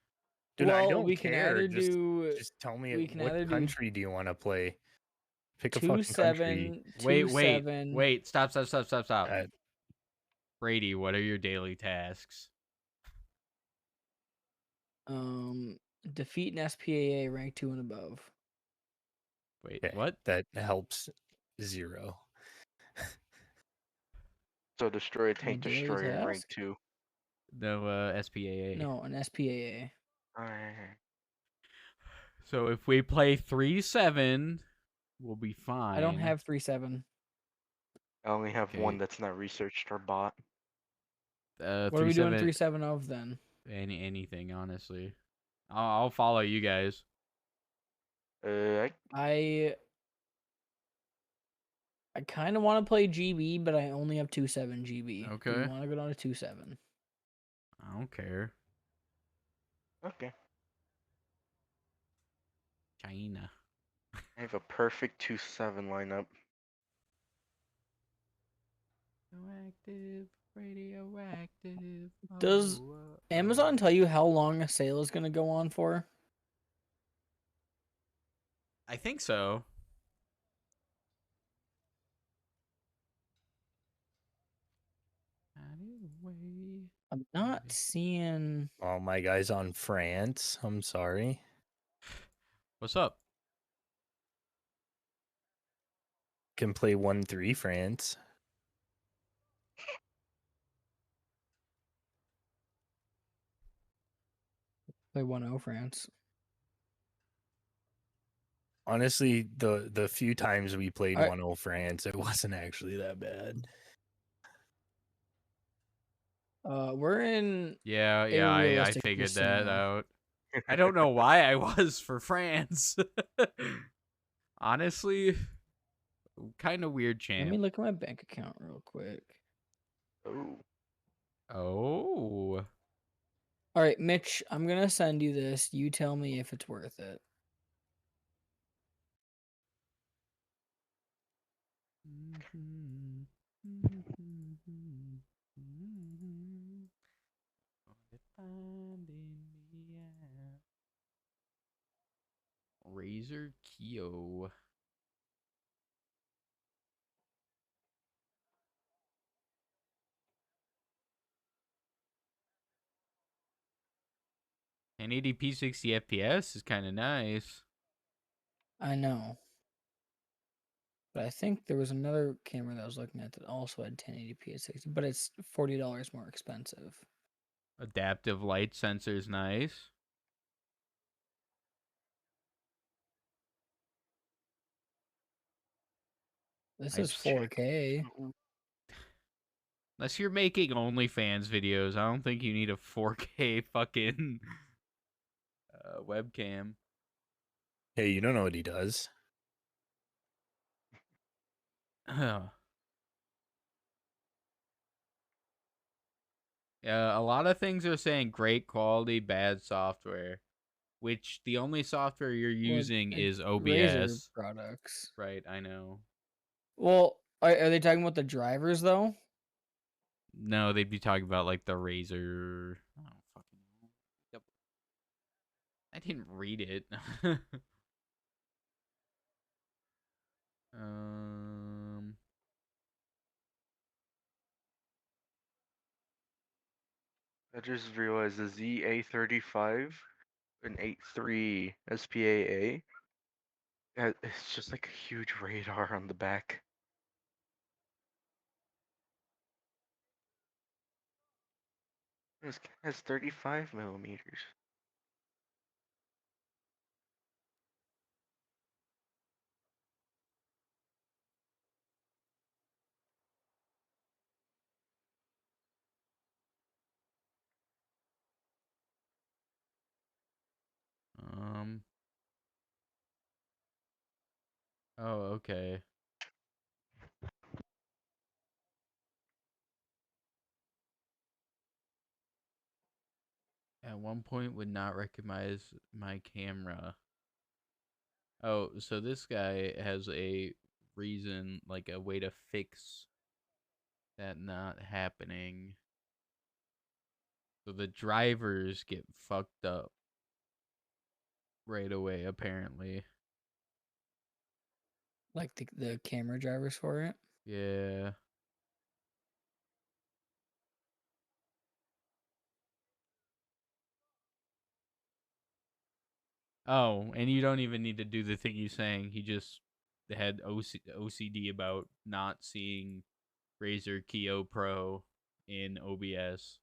Dude, I well, don't we can care. either just, do just tell me we can what either do country do you want to play? Pick a fucking 2-7, country. Wait. Stop. Uh, Brady, what are your daily tasks? Defeat an SPAA rank 2 and above. Wait, Okay, what? That helps 0. So destroy a tank daily destroyer in rank task? 2. No, SPAA. No, an SPAA. So if we play 3-7, we'll be fine. I don't have 3-7. I only have one Okay. that's not researched or bought. What are we doing 3-7 3-7 of then? anything, honestly. I'll follow you guys. I I kind of want to play GB, but I only have 2-7 GB. Do Okay. you want to go down to 2-7? I don't care. okay. China. I have a perfect 2-7 lineup. Radioactive. Does Amazon tell you how long a sale is going to go on for? I think so. I'm not seeing. All my guys on France. I'm sorry. What's up? Can play 1-3 France. Play 1-0 France. Honestly, the few times we played I- 1-0 France, it wasn't actually that bad. We're in. Yeah, a I realistic figured that scenario. out. I don't know why I was for France. Honestly, Kind of weird Let champ. me look at my bank account real quick. Oh. Oh. All right, Mitch, I'm gonna send you this. You tell me if it's worth it. Razer Kyo. And 1080p 60 FPS is kind of nice. I know. But I think there was another camera that I was looking at that also had 1080p at 60, but it's $40 more expensive. Adaptive light sensor is nice. This I is just- 4K. Unless you're making OnlyFans videos, I don't think you need a 4K fucking webcam. Hey, you don't know what he does. Yeah, a lot of things are saying great quality, bad software. Which the only software you're using is Razer OBS. products. Right, I know. Well, are they talking about the drivers though? No, they'd be talking about like the Razer. I don't fucking know. Yep. I didn't read it. um. I just realized the ZA35 and 83 SPAA. It's just like a huge radar on the back. It has 35 millimeters. Oh, okay. At one point would not recognize my camera. Oh, so this guy has a reason, like a way to fix that not happening. So the drivers get fucked up right away, apparently. Like the camera drivers for it? Yeah. Oh, and you don't even need to do the thing he's saying. He just had OCD about not seeing Razer Kyo Pro in OBS.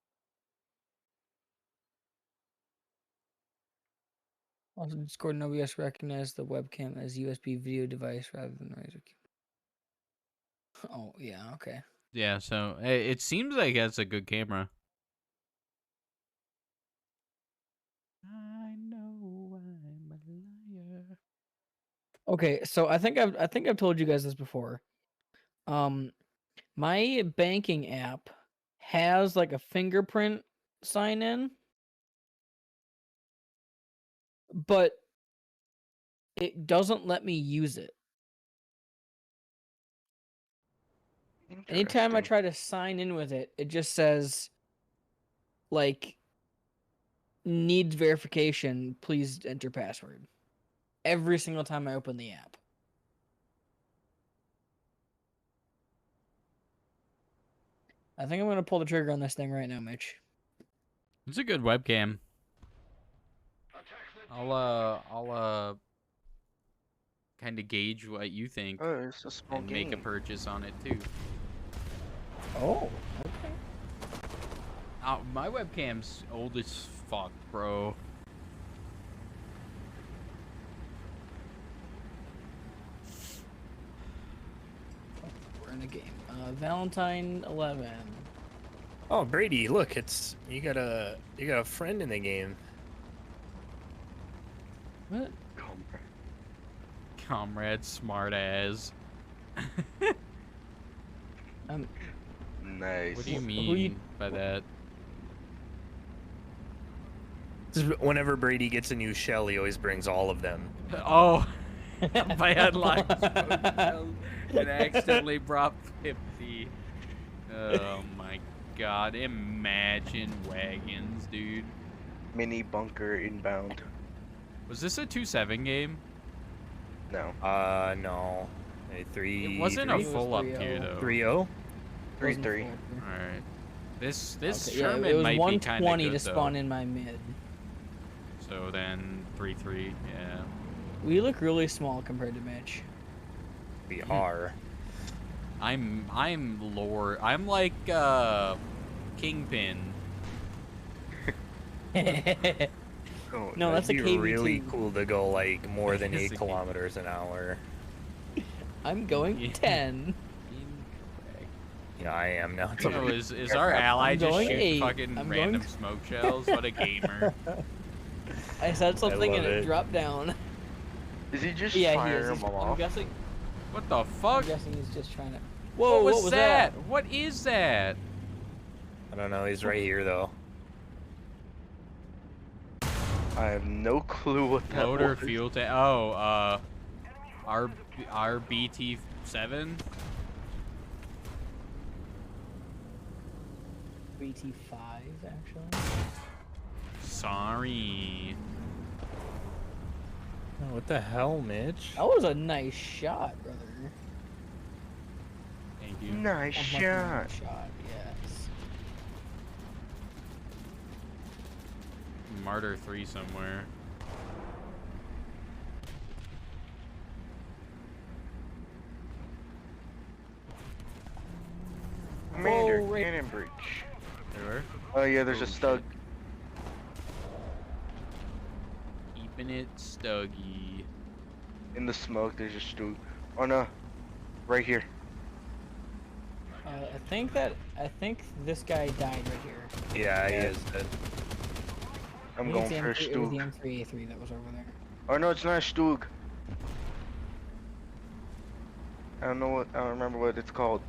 Also, Discord and OBS recognize the webcam as USB video device rather than Razer. Oh, yeah, okay. Yeah, so it seems like that's a good camera. I know I'm a liar. Okay, so I think I've told you guys this before. My banking app has like a fingerprint sign in, but it doesn't let me use it. Anytime I Interesting. try to sign in with it, it just says like needs verification, please enter password. Every single time I open the app. I think I'm gonna pull the trigger on this thing right now, Mitch. It's a good webcam. I'll kind of gauge what you think Oh, it's a small and game. make a purchase on it too. Oh, okay. My webcam's old as fuck, bro. We're in a game. Valentine 11. Oh, Brady, look, it's you got a friend in the game. What? Comrade smart ass. Nice. What do you Who mean you- by that? Whenever Brady gets a new shell, he always brings all of them. Oh, I unlocked and accidentally brought 50. Oh my god! Imagine wagons, dude. Mini bunker inbound. Was this a 2-7 game? No. No. It wasn't a It was full up 3-0. tier though. 3-0? 3-3. All right. This Okay, yeah, Sherman it was might be kind of 120 good to spawn though. in my mid. So then 3-3. Yeah. We look really small compared to Mitch. We are. I'm lore. I'm like Kingpin. Oh, No, that's a It'd be KV2. really cool to go like more than It's 8 a kilometers an hour. I'm going Yeah. 10. Yeah, I am now. Oh, is our ally I'm just going shooting 8. fucking I'm random going- smoke shells? What a gamer. I said something love and it it. dropped down. Is he just Yeah, he firing is. them I'm off? guessing. What the I'm fuck? guessing he's just trying to. Whoa! What was that? What is that? I don't know. He's right here though. I have no clue what that Loader was. fuel tank. Oh, our BT7. BT5 actually. Sorry. Oh, what the hell, Mitch? That was a nice shot, brother. Thank you. Nice A much shot. nicer shot, yes. Martyr 3 somewhere. Commander, Whoa, right- cannon breach. There. Oh yeah, there's a stug. Keeping it stuggy. In the smoke, there's a stug. Oh no. Right here. I think this guy died right here. Yeah, he is dead. I'm I think going it's the for a M3 It was the stug. M3A3 that was over there. Oh no, it's not a stug. I don't remember what it's called.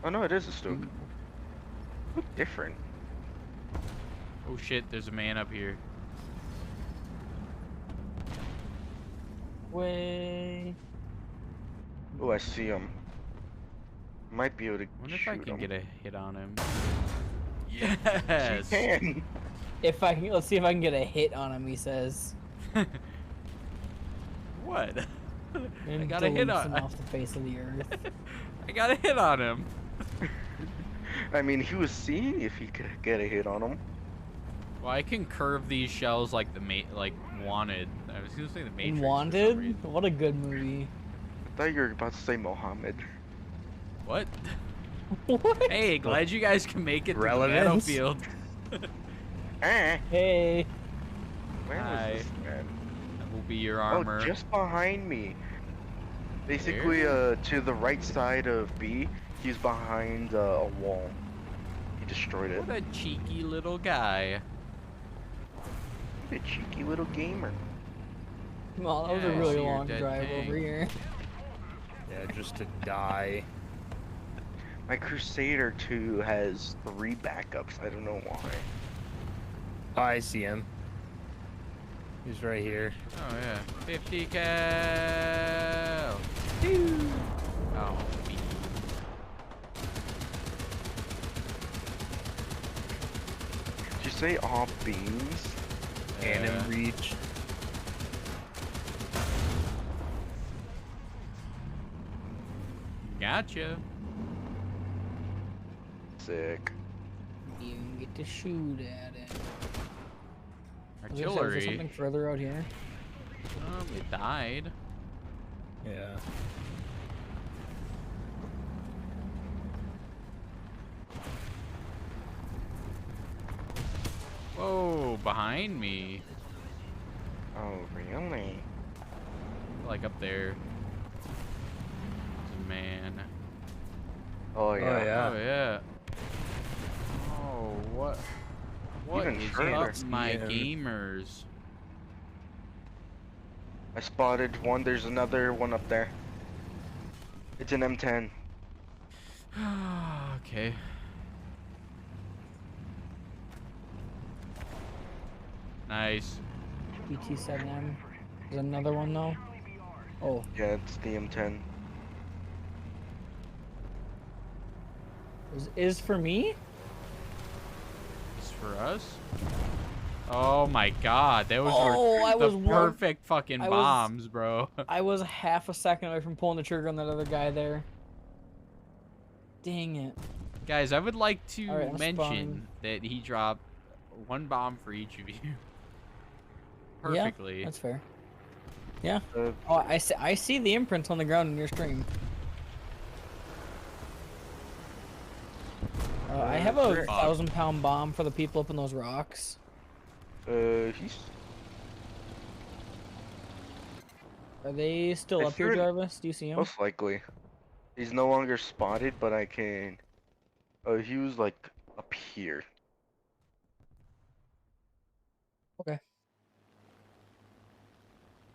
Oh no, it is a stug. Look different. Oh shit, there's a man up here. Way. Oh, I see him. Might be able to I wonder if shoot I can him. get a hit on him. Yes! You can. If I can, let's see if I can get a hit on him. He says. What? I And got a hit deletes on him off the face of the earth. I got a hit on him. I mean, he was seeing if he could get a hit on him. Well, I can curve these shells like the like Wanted. I was gonna say the Matrix. for some Wanted? reason. What a good movie. I thought you were about to say Mohammed. What? What? Hey, glad you guys can make it to the Relevance? battlefield. Eh? Hey. Where Hi. was this man? That will be your armor. Oh, just behind me. Basically, to the right side of B, he's behind a wall. He destroyed it. What a cheeky little guy. A cheeky little gamer. Well, that was Yeah, a I really see your long dead drive tank. over here. Yeah, just to die. My Crusader 2 has 3 backups. I don't know why. Oh, I see him. He's right here. Oh yeah, 50 cal. Oh, me. Did you say all beams? Cannon Yeah. breach. Gotcha. Sick. You can get to shoot at it. I was gonna say, is there Artillery. something further out here? It died. Yeah. Whoa, behind me. Oh, really? Like up there. There's a man. Oh, yeah. yeah. Oh yeah. Oh, what? What Even is further. up, my Yeah. gamers? I spotted one. There's another one up there. It's an M10. Okay. Nice. BT7M. There's another one though. Oh, Yeah, it's the M10. is for me? It's for us. Oh my god, that was Oh, I was the one- perfect fucking I was- bombs, bro. I was half a second away from pulling the trigger on that other guy there. Dang it. Guys, I would like to Alright, I'm mention spawning. that he dropped one bomb for each of you. Perfectly. Yeah, that's fair. Yeah. Uh, Oh, I see the imprints on the ground in your stream. I have a Fuck. 1,000-pound bomb for the people up in those rocks. he's Are they still I up here, threw it- Jarvis? Do you see them? most likely. He's no longer spotted, but I can. Oh, he was like up here. Okay.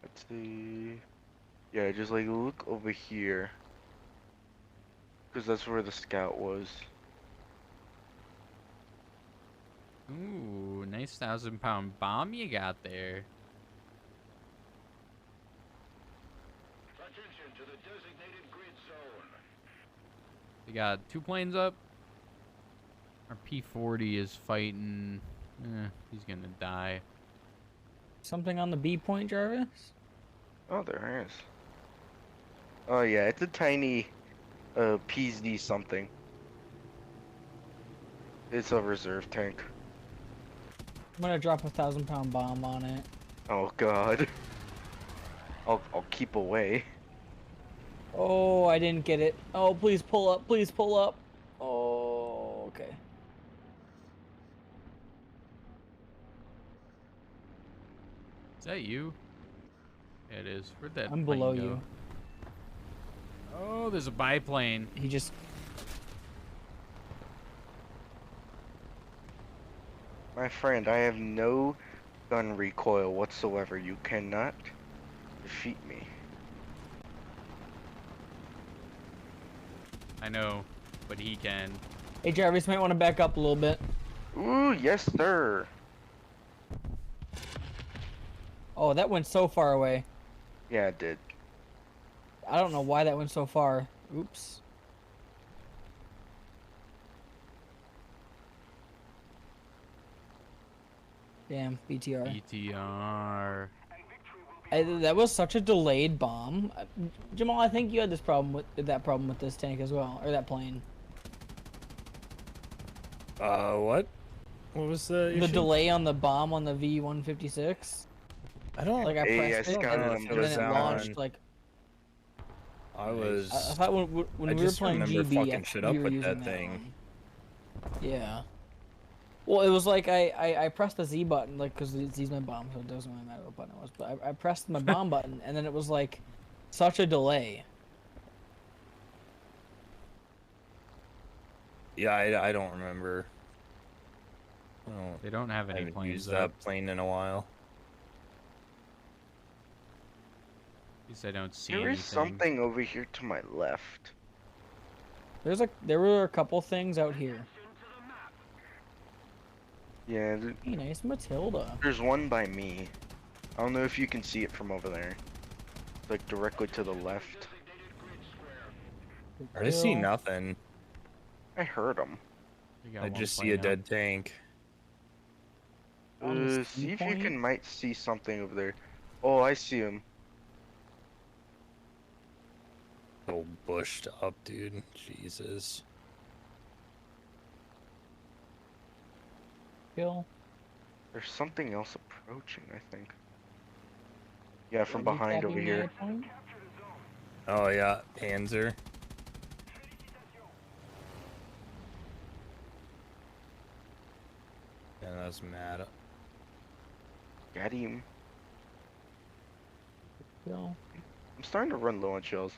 Let's see. Yeah, just like look over here. Because that's where the scout was. Ooh, nice 1,000-pound bomb you got there. Attention to the designated grid zone. We got 2 planes up. Our P-40 is fighting. He's gonna die. Something on the B point, Jarvis? Oh, there is. Oh yeah, it's a tiny PZ something. It's a reserve tank. I'm gonna drop a 1,000-pound bomb on it. Oh god. I'll keep away. Oh, I didn't get it. Oh, please pull up. Please pull up. Oh, okay. Is that you? Yeah, it is. Where'd that I'm plane below go? you. Oh, there's a biplane. He just... My friend, I have no gun recoil whatsoever. You cannot defeat me. I know, but he can. Hey, Jarvis, might want to back up a little bit. Ooh, yes sir. Oh, that went so far away. Yeah, it did. I don't know why that went so far. Oops. Damn, BTR. BTR. That was such a delayed bomb. Jamal, I think you had this problem with this tank as well, or that plane. What? What was the The issue? delay on the bomb on the V-156. I don't Like I Hey, pressed I it, scouted and, him. and then it launched. on- Like I was. I thought when I we were just playing remember GB, fucking shit up we were with using that thing. one. Yeah. Well, it was like I pressed the Z button, like, because Z's my bomb, so it doesn't really matter what button it was. But I pressed my bomb button, and then it was like such a delay. Yeah, I don't remember. They don't have I any haven't planes used up. that plane in a while. At least I don't see There is anything. something over here to my left. There were a couple things out here. Yeah, Hey, nice Matilda. there's one by me. I don't know if you can see it from over there. It's like directly to the left. I just see Kill. nothing. I heard him. We got I one just see plane a up. dead tank. On the See if you point? can might see something over there. Oh, I see him. So bushed up, dude. Jesus. Kill. There's something else approaching, I think. Yeah, from Are we behind over tapping here. that point? Oh yeah, Panzer. Yeah, that's mad. Got him. Kill. I'm starting to run low on shells.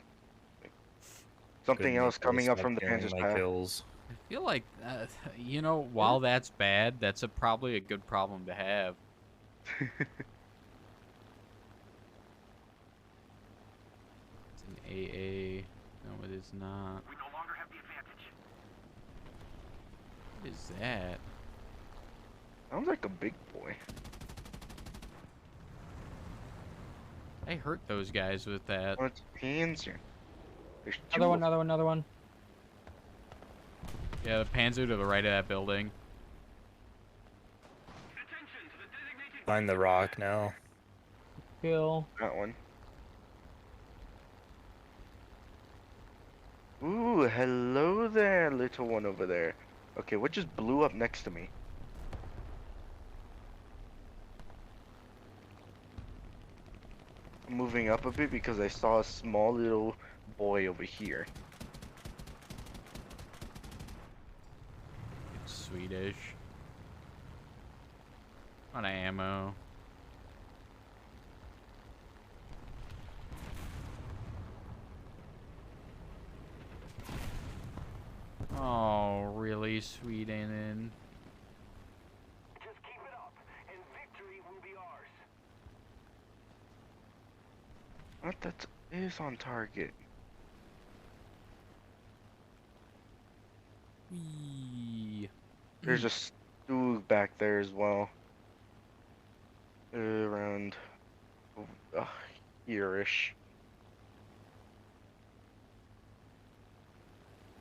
Something Good else coming up Nicholas, from the not carrying Panzer's my path. kills. I feel like, you know, while that's bad, that's probably a good problem to have. AA. No, it is not. We no longer have the advantage. What is that? Sounds like a big boy. I hurt those guys with that. Oh, it's Panzer. There's two. Another one, another one, another one. Yeah, the Panzer to the right of that building. Attention to the designated Find the rock now. Kill. That one. Ooh, hello there, little one over there. Okay, what just blew up next to me? I'm moving up a bit because I saw a small little boy over here. It's Swedish. On ammo. Oh, really, Sweden? Just keep it up, and victory will be ours. What? That is on target. Wee. There's a Stug back there as well. Around here-ish.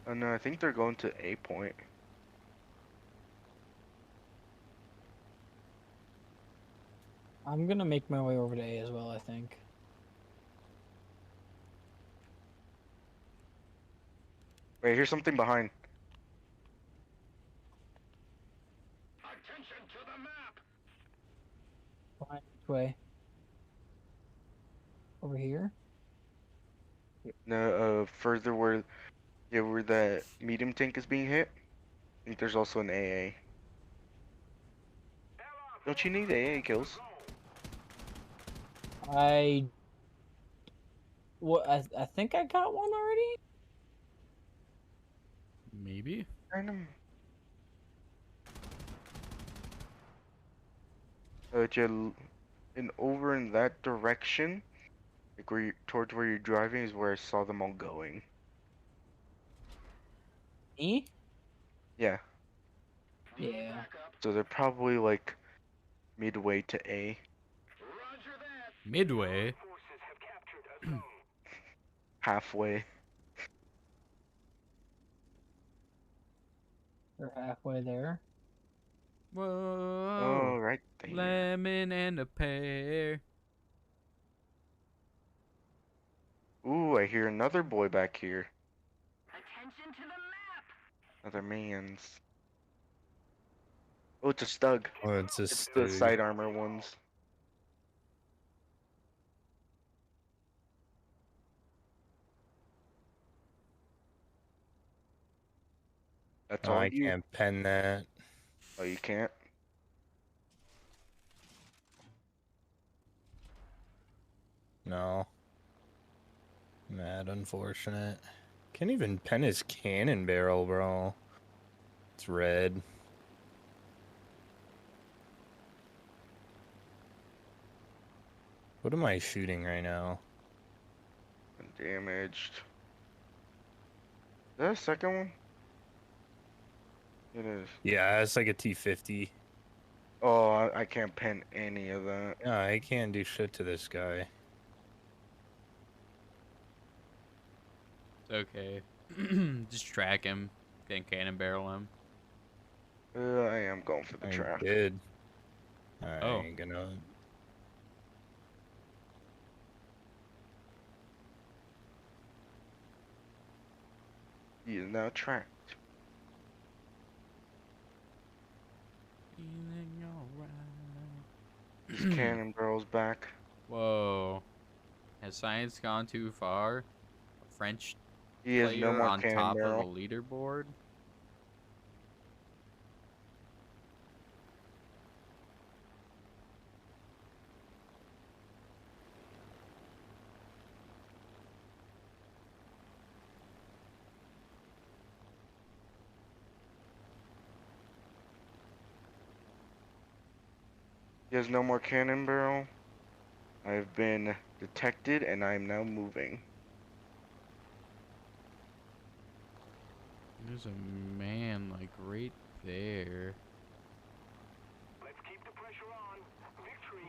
Oh no, I think they're going to A point. I'm gonna make my way over to A as well, I think. Wait, here's something behind. Attention to the map. Behind which way? Over here? No, further where, yeah, where that medium tank is being hit. I think there's also an AA. Don't you need AA kills? I think I got one already. Maybe? Random. And over in that direction, like where you, towards where you're driving, is where I saw them all going. E? Yeah, Yeah. so they're probably like midway to A. Roger that. Midway? Forces have captured a zone. Halfway. They're halfway there. Whoa. Oh, right there. Lemon and a pear. Ooh, I hear another boy back here. Attention to the map. Another man's. Oh, it's a Stug. Oh, it's a It's the Stug. side armor ones. That's Oh, all I you. can't pen that. Oh, you can't? No. Mad unfortunate. Can't even pen his cannon barrel, bro. It's red. What am I shooting right now? Damaged. Is that a second one? It is. Yeah, it's like a T-50. Oh, I can't pen any of that. Yeah, I can't do shit to this guy. It's okay. Just track him. Then cannon barrel him. I am going for the I trap. did. I Oh. ain't gonna... He is now tracked. Feeling alright. His cannon barrel's back. Whoa. Has science gone too far? A French He has player no more on cannon top barrel. of the leaderboard? He has no more cannon barrel. I've been detected and I am now moving. There's a man like right there.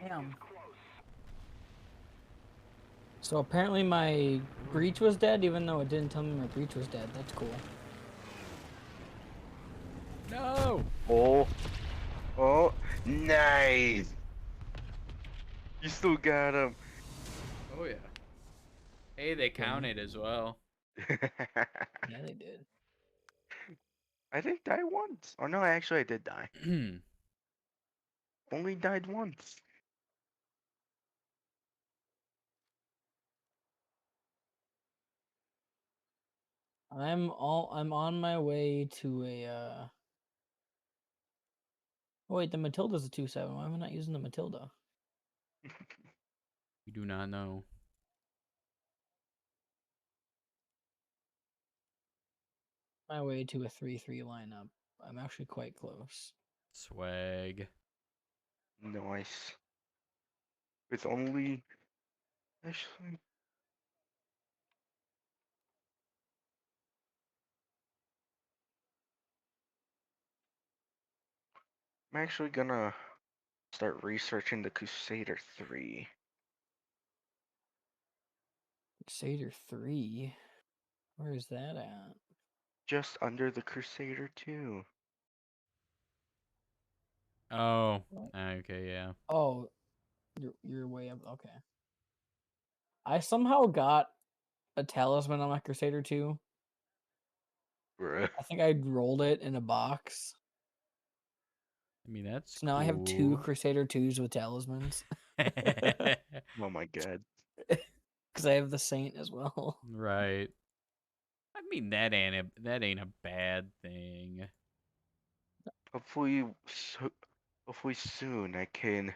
Damn. So apparently my breach was dead, even though it didn't tell me my breach was dead. That's cool. No. Oh. Oh. Nice. You still got him. Oh yeah. Hey, they counted as well. Yeah, they did. I didn't die once. Oh no, actually I did die. Only died once. I'm on my way to a Oh wait, the Matilda's a 2.7. Why am I not using the Matilda? We do not know. My way to a 3-3 lineup. I'm actually quite close. Swag. Nice. With only actually I'm actually gonna start researching the Crusader 3. Crusader 3? Where is that at? Just under the Crusader 2. Oh. Okay, yeah. Oh, you're way up. Okay. I somehow got a talisman on my Crusader 2. Bruh. I think I rolled it in a box. I mean, that's So now I have 2 Crusader 2s with talismans. Oh my god. Because I have the Saint as well. Right. I mean, that ain't a bad thing. Hopefully soon I can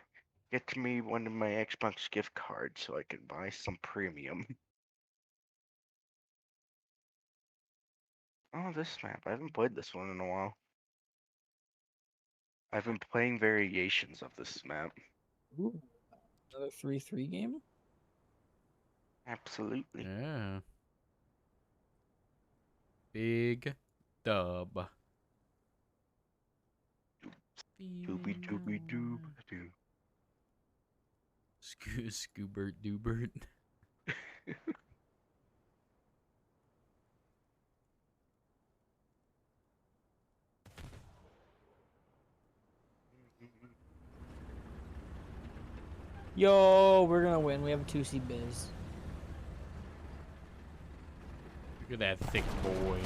get me one of my Xbox gift cards so I can buy some premium. Oh, this map. I haven't played this one in a while. I've been playing variations of this map. Ooh, another 3-3 game? Absolutely. Yeah. Big dub. Doobie doobie doob doo. Scoobert doobert. Yo, we're gonna win. We have a 2C biz. Look at that thick boy.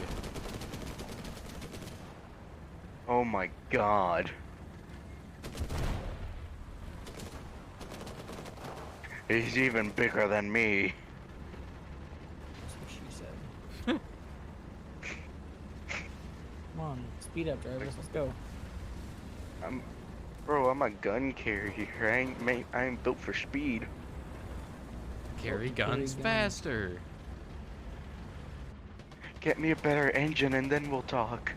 Oh my god. He's even bigger than me. That's what she said. Come on, speed up, drivers. Let's go. Bro, I'm a gun carrier. I ain't built for speed. Carry Carry guns guns. faster. Get me a better engine and then we'll talk.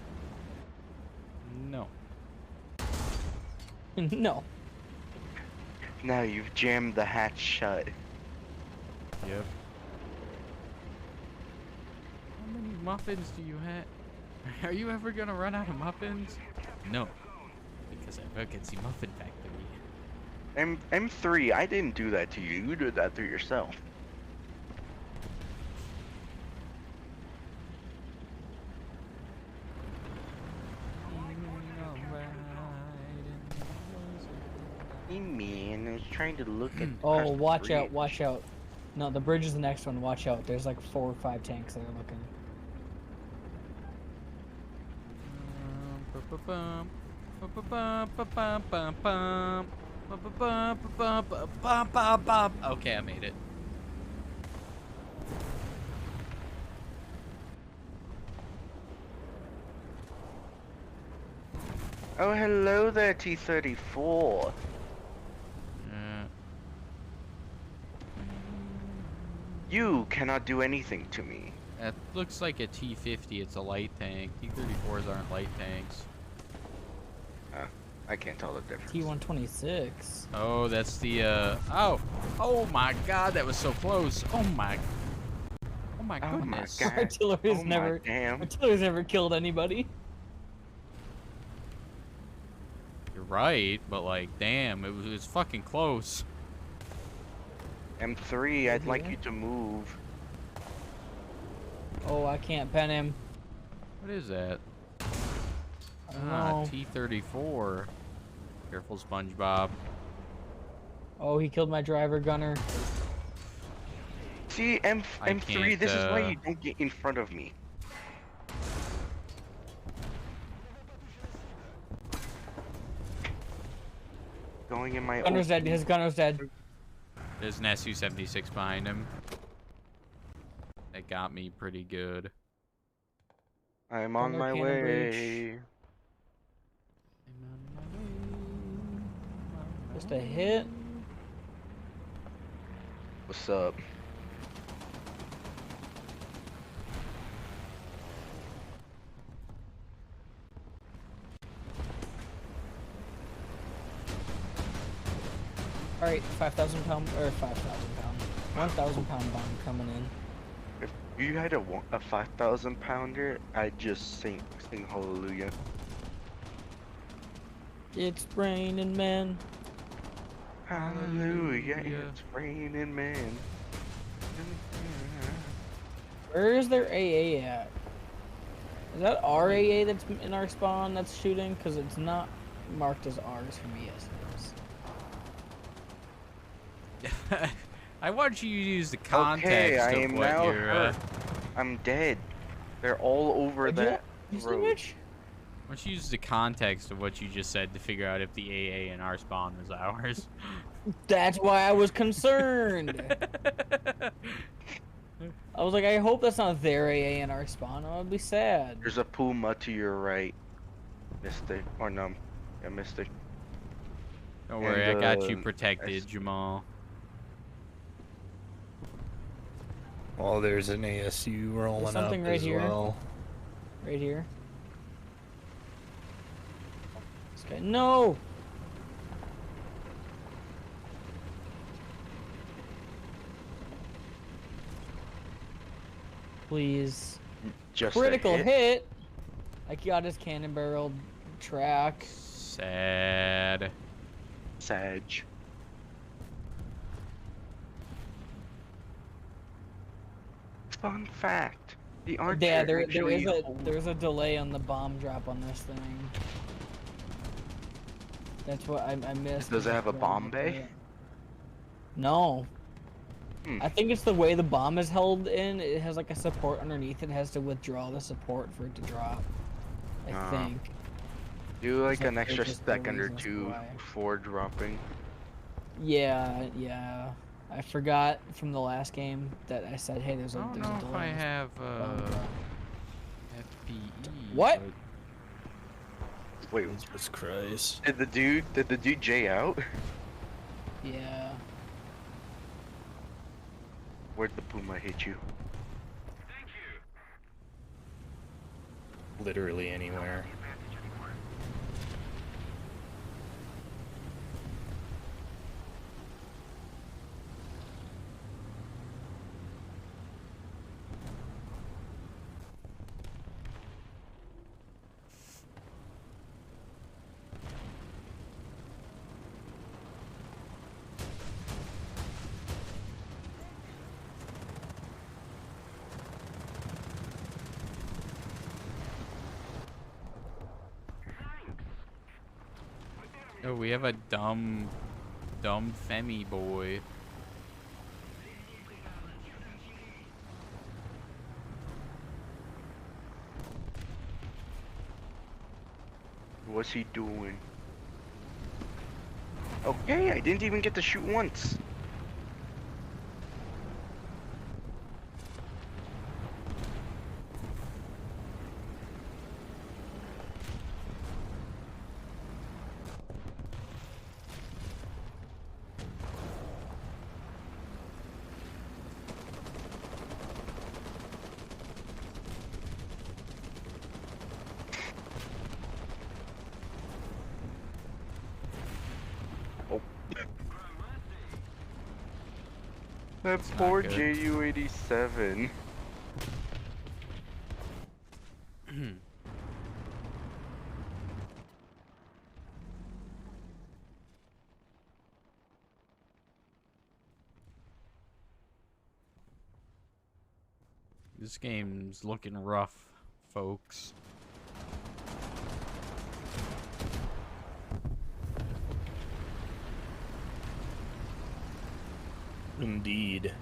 No. No. Now you've jammed the hatch shut. Yep. How many muffins do you have? Are you ever gonna run out of muffins? No. Because I work at the Muffin Factory. M3, I didn't do that to you. You did that to yourself. Hey man, I was trying to look at. Oh, watch out, watch out. No, the bridge is the next one. Watch out. There's like 4 or 5 tanks that are looking. Okay, I made it. Oh, hello there, T-34. You cannot do anything to me. That looks like a T-50. It's a light tank. T-34s aren't light tanks. I can't tell the difference. T-126. Oh, that's the, oh my god, that was so close. Oh my Oh my goodness. God. Artillery's Oh my never damn. artillery's never killed anybody. You're right, but like, damn, it was fucking close. M3, I'd like Yeah. you to move. Oh, I can't pen him. What is that? I don't Ah, know. T-34. Careful, SpongeBob. Oh, he killed my driver gunner. See, I M3, can't, this is why you don't get in front of me. Going in my Gunner's dead. OP. His gunner's dead. There's an Su-76 behind him. That got me pretty good. I'm on Gunner my cannon breach. way. Just a hit. What's up? All right, 5,000 pound or 5,000 pound, 1,000 pound bomb coming in. If you had a 5,000 pounder, I'd just sing hallelujah. It's raining men. Hallelujah, Hallelujah. it's raining man. Where is their AA at? Is that our AA that's in our spawn that's shooting? Because it's not marked as ours for me. Yes, it is. I want you to use the context Okay, I of am what now you're. hurt. I'm dead. They're all over Did you- that You see road. Mitch? Why don't you use the context of what you just said to figure out if the AA in our spawn was ours? That's why I was concerned. I was like, I hope that's not their AA in our spawn. I would be sad. There's a puma to your right. Mystic. Or no. Yeah, Mystic. Don't worry, I And, got you I protected, s- Jamal. Oh, there's an ASU rolling up something right as here. well. Right here. This guy. No! Please. Just a Critical hit. hit. Like he got his cannon barrel track. Sad. Sag. Fun fact. The archer Yeah, there actually is holds- there's a delay on the bomb drop on this thing. That's what I missed. Does it have a bomb bay? Yeah. No. Hmm. I think it's the way the bomb is held in. It has like a support underneath. It has to withdraw the support for it to drop. I Ah. think. Do like There's an extra there's just no second or reasons two why. before dropping. Yeah, yeah. I forgot from the last game that I said, hey, there's I a don't there's know a if delay. I on this have bomb drop. FPE. What? but- Wait, Jesus Christ. did the dude J out? Yeah. Where'd the puma hit you? Literally anywhere. Oh, we have a dumb Femi boy. What's he doing? Okay, I didn't even get to shoot once. Oh. That It's not poor good. JU-87. This game's looking rough, folks. Indeed.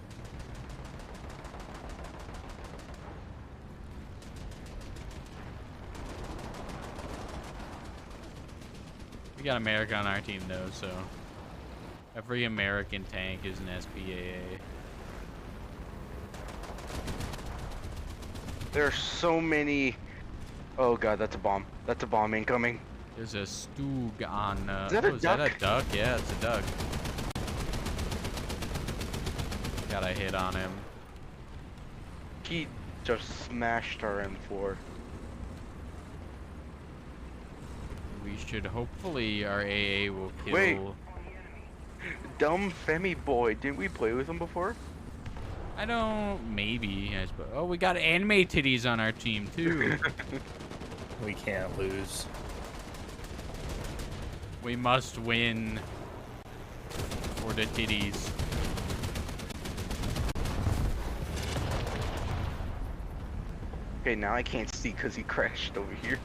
We got America on our team though, so every American tank is an SPAA. There are so many. Oh god, that's a bomb. That's a bomb incoming. There's a Stug on. Is that a is that a duck? duck? Yeah, it's a duck. Got a hit on him. He just smashed our M4. We should hopefully our AA will kill. Wait. Dumb Femi boy. Didn't we play with him before? I don't. Maybe. I suppose. Oh, we got anime titties on our team too. We can't lose. We must win for the titties. Okay, now I can't see because he crashed over here.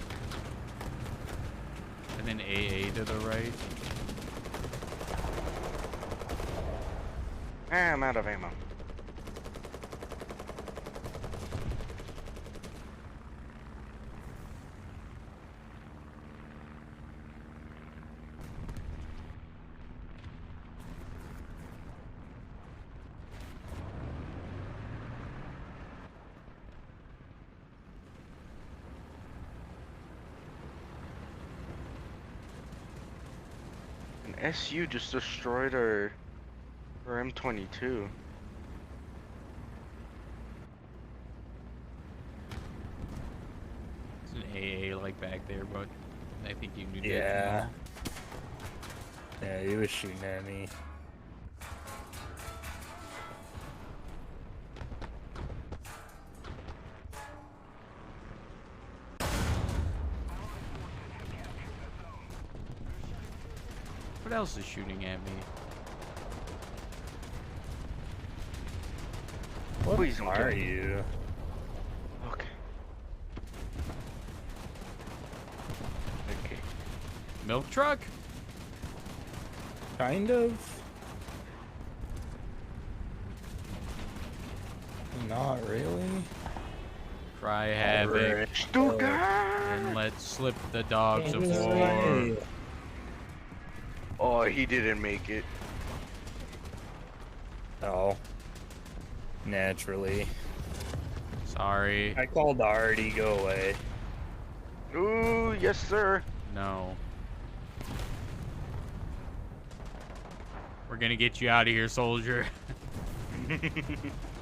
And then AA to the right. Ah, I'm out of ammo. An SU just destroyed our M22. It's an AA like back there, but I think you knew that. Yeah. Yeah, he was shooting at me. What else is shooting at me? What Please don't are kill me. you? Okay. Okay. Milk truck? Kind of. Not really. Cry havoc Stuka! and let slip the dogs of Can't war. say. Oh, he didn't make it. Oh. Naturally. Sorry. I called Artie, go away. Ooh, yes, sir. No. We're gonna get you out of here, soldier. Guy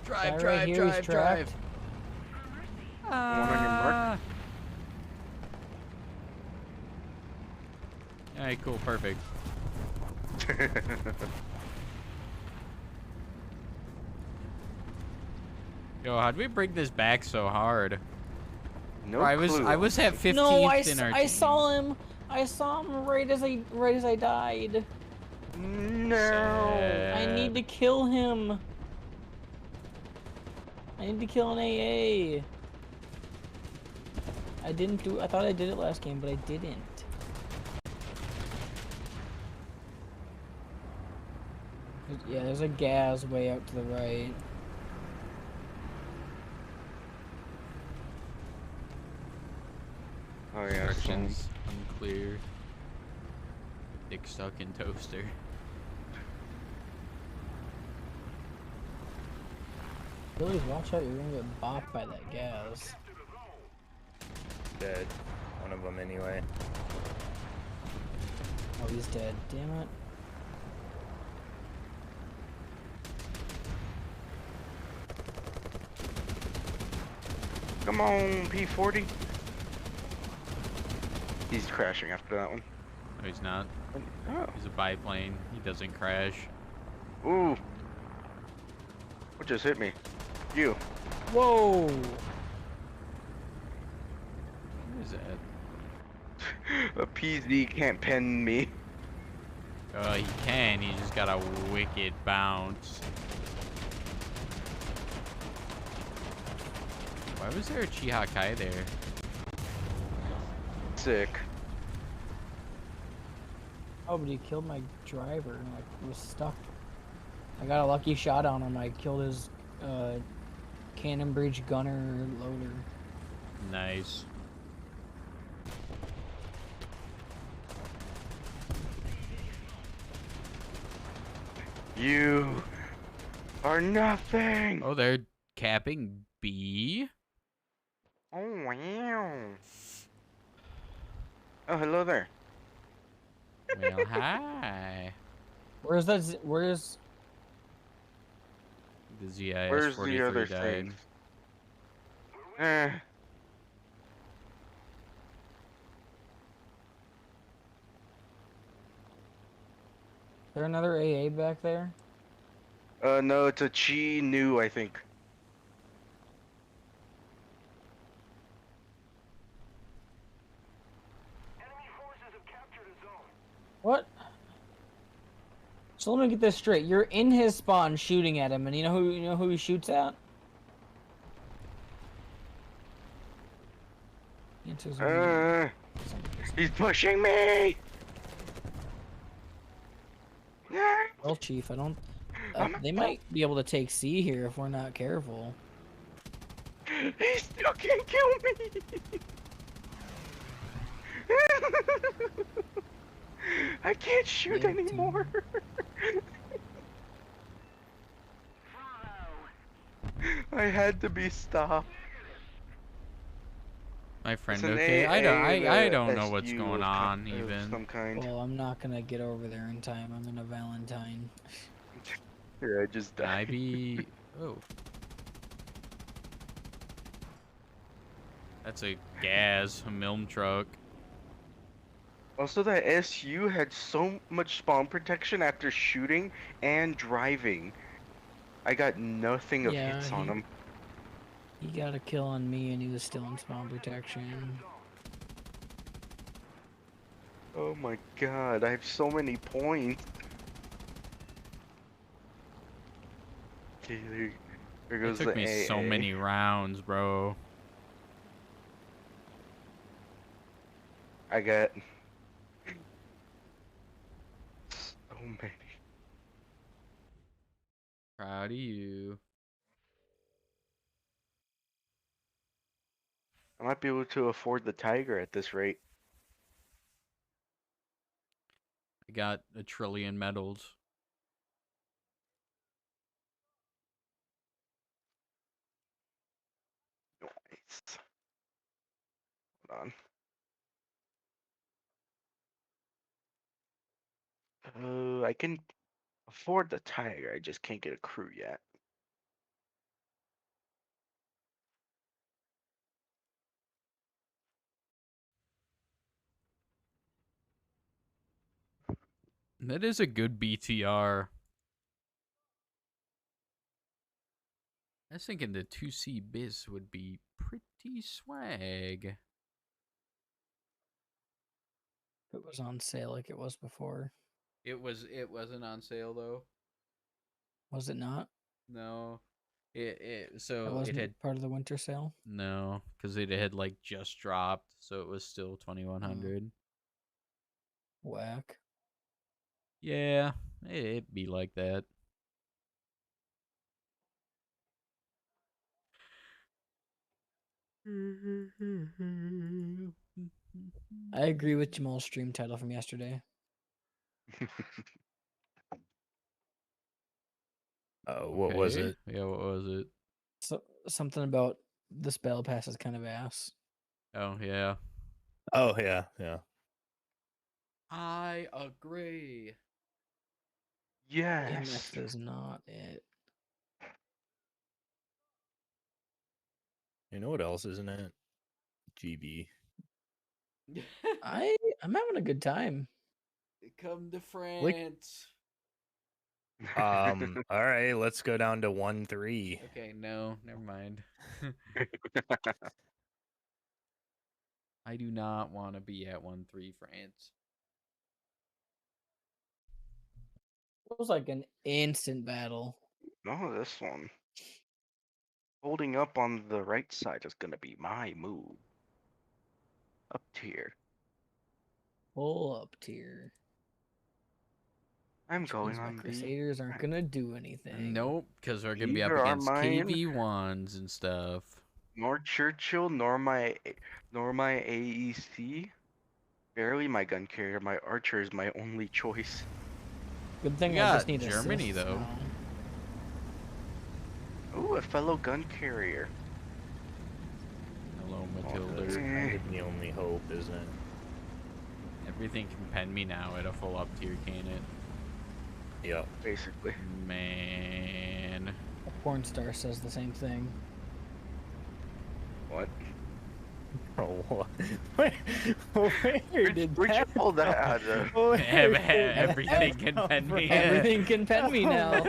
drive, right here, he's trapped. One on your mark. Alright, cool, perfect. Yo, how'd we bring this back so hard? No I clue. was at 15th No, in our I team. saw him. I saw him right as I died. No. I need to kill him. I need to kill an AA. I didn't do. I thought I did it last game, but I didn't. Yeah, there's a gas way out to the right. Oh yeah, some- Directions unclear. Dick stuck in toaster. Billy, watch out! You're gonna get bopped by that gas. Dead. One of them anyway. Oh, he's dead. Damn it. Come on, P40. He's crashing after that one. No, he's not. Oh. He's a biplane. He doesn't crash. Ooh. What just hit me? You. Whoa! What is that? A PZ can't pen me. He can. He just got a wicked bounce. Why was there a Chihakai there? Sick. Oh, but he killed my driver and like was stuck. I got a lucky shot on him. I killed his cannon breach gunner loader. Nice. You are nothing. Oh, they're capping B. Oh wow. Oh, hello there. Well, hi. Where's that? Where's? The ZIS Where's 43 the other died. thing? Eh. Is there another AA back there? No, it's a Chi Nu, I think. What? So let me get this straight. You're in his spawn shooting at him, and you know who he shoots at? Answers are He's pushing me. well, Chief. I don't. They might be able to take C here if we're not careful. He still can't kill me. I can't shoot Yeah, anymore. I had to be stopped. My friend, It's an okay. AA I don't know SU what's of going on even. some kind. Well, I'm not gonna get over there in time. I'm in a Valentine. Here, I just Can I died. be? Oh. That's a gas, a Milm truck. Also, that SU had so much spawn protection after shooting and driving. I got nothing of Yeah, hits on him. He got a kill on me, and he was still in spawn protection. Oh my god, I have so many points. Okay, there It goes took the me so AA. many rounds, bro. I got so many. Proud of you. I might be able to afford the Tiger at this rate. I got 1 trillion medals. Nice. Hold on. I can afford the Tiger. I just can't get a crew yet. That is a good BTR. I was thinking the 2C Biz would be pretty swag. If it was on sale like it was before, It wasn't on sale though. was it not? No. It So wasn't it had part of the winter sale. no, because it had like just dropped, so it was still 2100. Whack. Yeah, it'd be like that. I agree with Jamal's stream title from yesterday. What was Okay. it? Yeah, what was it? So something about the spell pass is kind of ass. Oh yeah. Oh yeah, yeah. I agree. Yes. MX is not it. You know what else isn't it? GB. I'm having a good time. Come to France. All right, let's go down to 1-3. Okay, no, never mind. I do not want to be at 1-3 France. It was like an instant battle. No, this one. Holding up on the right side is gonna be my move. Up tier. Full up tier. I'm Which going means my on the. Crusaders aren't gonna do anything. Nope, because we're gonna be up Neither are against mine. KV1s and stuff. Nor Churchill, nor my AEC. Barely my gun carrier. My archer is my only choice. Good thing We I just got need Germany, assists though. now. Ooh, a fellow gun carrier. Hello, That's Matilda. kind of the only hope, isn't it? Everything can pen me now at a full up tier, can't it? Yep. Basically. Man. A porn star says the same thing. What? Oh, what? Where did Where'd you that pull that out of? Where did Everything that can come pen me. from? Everything can pen me now.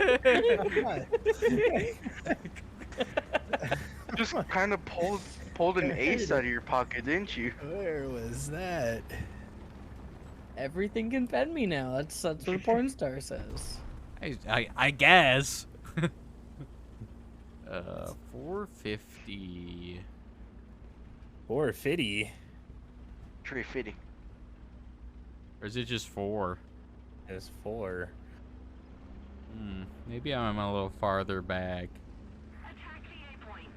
Just kind of pulled an ace out of your pocket, didn't you? Where was that? Everything can pen me now. That's what a porn star says. I guess. 450. 450 Tree fitting. Or is it just 4? is 4. Maybe I'm a little farther back. Attack the A point.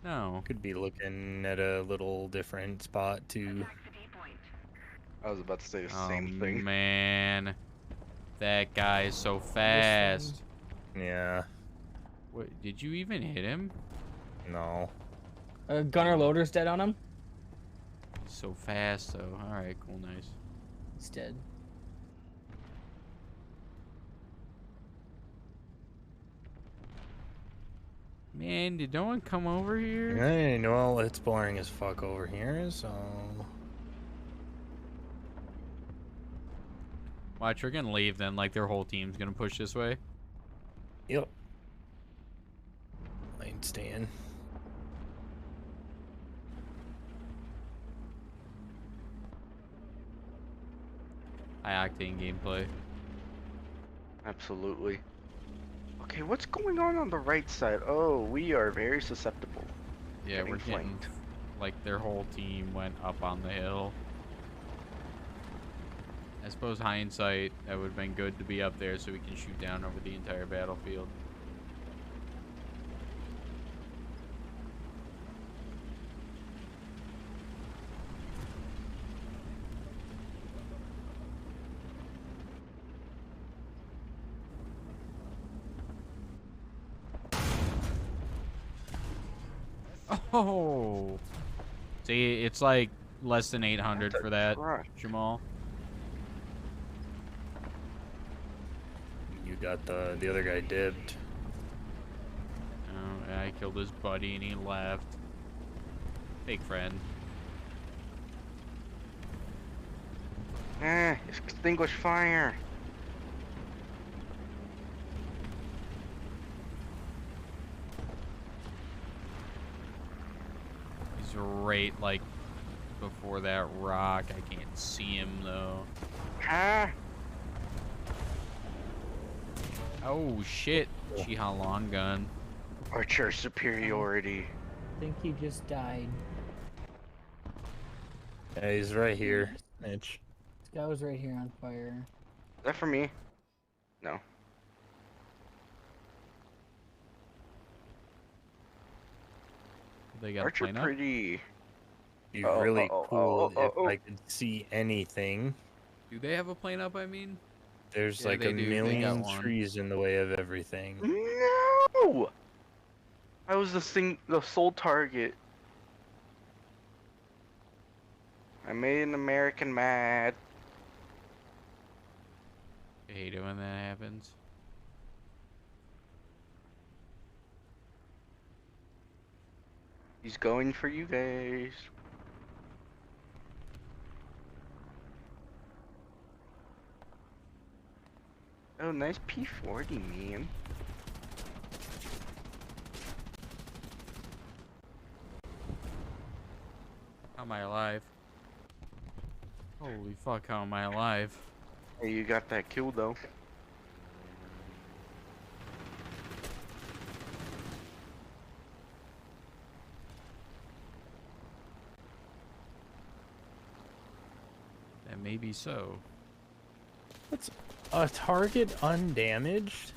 No. Could be looking at a little different spot too. Attack the D point. I was about to say the Oh, same thing. man. That guy is so fast. Yeah. What, did you even hit him? No. Gunner Loader's dead on him. He's so fast, though. Alright, cool, nice. He's dead. Man, did no one come over here? Hey, well, it's boring as fuck over here, so. Watch, we're gonna leave then, like their whole team's gonna push this way. Yep. Lane stand. High octane gameplay. Absolutely. Okay, what's going on the right side? Oh, we are very susceptible. Yeah, Getting we're getting, flanked. like, their whole team went up on the hill. I suppose hindsight, that would have been good to be up there so we can shoot down over the entire battlefield. Oh! See, it's like less than 800 for that, Right. Jamal. You got the other guy dibbed. Oh, I killed his buddy and he left. Fake friend. Extinguish fire. He's right, like, before that rock. I can't see him, though. Ah! Oh, shit. Shiha long gun. Archer superiority. I think he just died. Yeah, he's right here, Mitch. This guy was right here on fire. Is that for me? No. They got a Archer plane up? pretty. Be Oh, really oh, oh, cool oh, if oh. I could see anything. Do they have a plane up, I mean? There's Yeah, like they a do. They got million one. trees in the way of everything. No! I was the sole target. I made an American mad. I hate it when that happens. He's going for you guys. Oh, nice P40, man. How am I alive? Holy fuck, how am I alive? Hey, you got that kill though. And maybe so. What's a target undamaged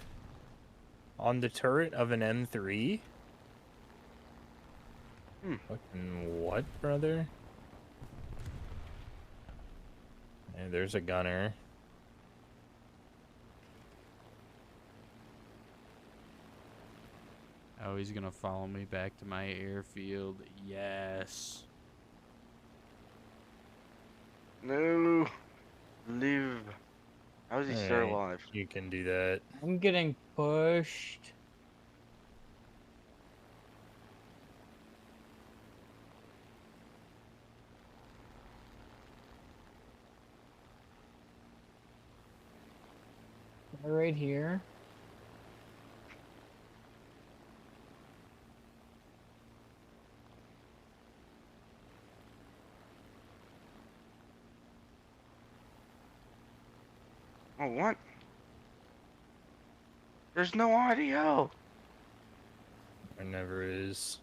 on the turret of an M3? Fucking what, brother? And there's a gunner. Oh, he's gonna follow me back to my airfield. Yes. No. Live. How is he still Alright, alive? you can do that. I'm getting pushed. They're right here. Oh, what? There's no audio. There never is.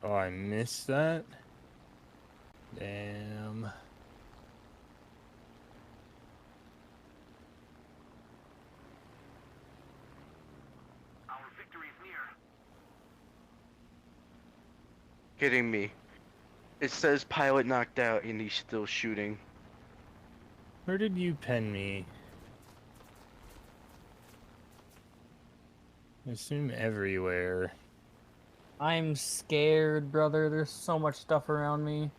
Oh, I missed that? Damn. Kidding me. It says pilot knocked out and he's still shooting. Where did you pen me? I assume everywhere. I'm scared, brother. There's so much stuff around me.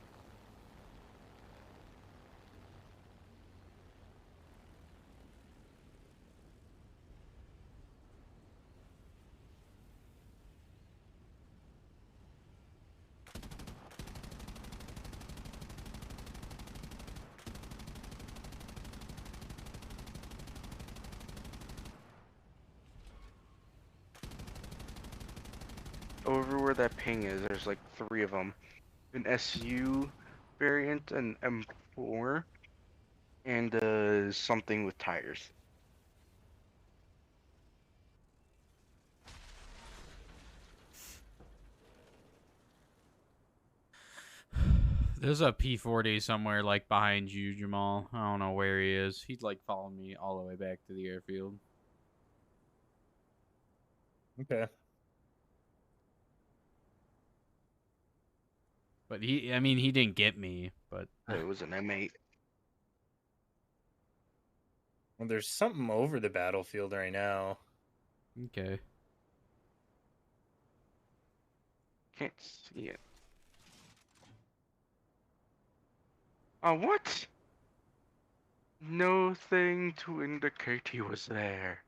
Over where that ping is, there's like 3 of them. An SU variant, an M4, and something with tires. There's a P40 somewhere like behind you, Jamal. I don't know where he is. He'd like follow me all the way back to the airfield. Okay. But I mean, he didn't get me, but It was an M8. Well, there's something over the battlefield right now. okay. Can't see it. Oh, what? No thing to indicate he was there.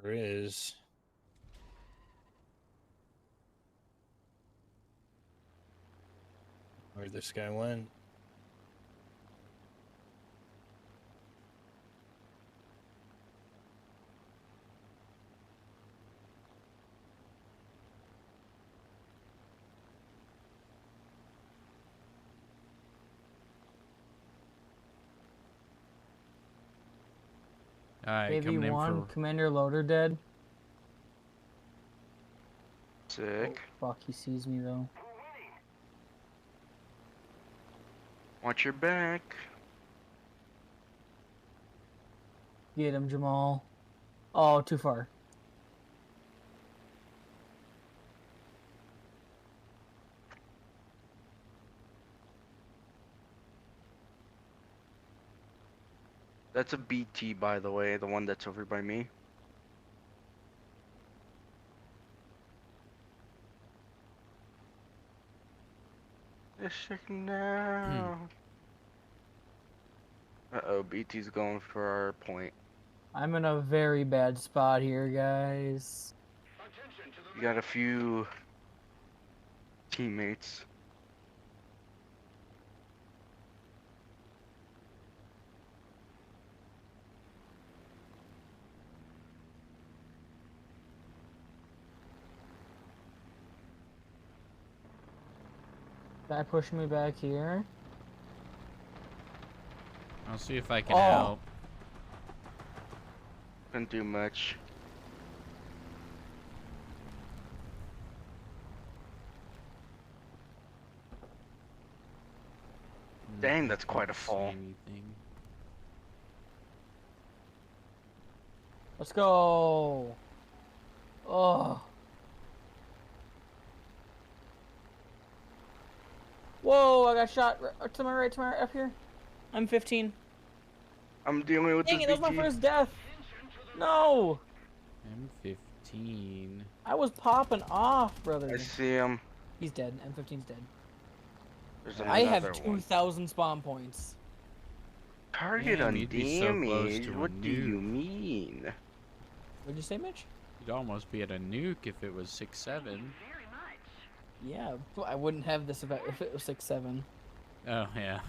There is. Where this guy went? Alright, Maybe coming in one for... commander loader dead. Sick. Oh, fuck, he sees me though. Watch your back. Get him, Jamal. Oh, too far. That's a BT, by the way, the one that's over by me. Yes, now. Uh-oh, BT's going for our point. I'm in a very bad spot here, guys. You got a few teammates. Guy pushing me back here. I'll see if I can Oh. help. Couldn't do much. Dang, that's quite a See fall. anything. Let's go. Oh. Whoa, I got shot to my right, up here. I'm 15. I'm dealing with Dang this it, that was my BG. first death. No. M15. I was popping off, brother. I see him. He's dead. M15's dead. There's I have another one. 2,000 spawn points. Target Damn, on you'd be so close damage. to a What do you nuke. mean? What'd you say, Mitch? You'd almost be at a nuke if it was 6-7. Yeah, I wouldn't have this if it was 6-7. Oh yeah.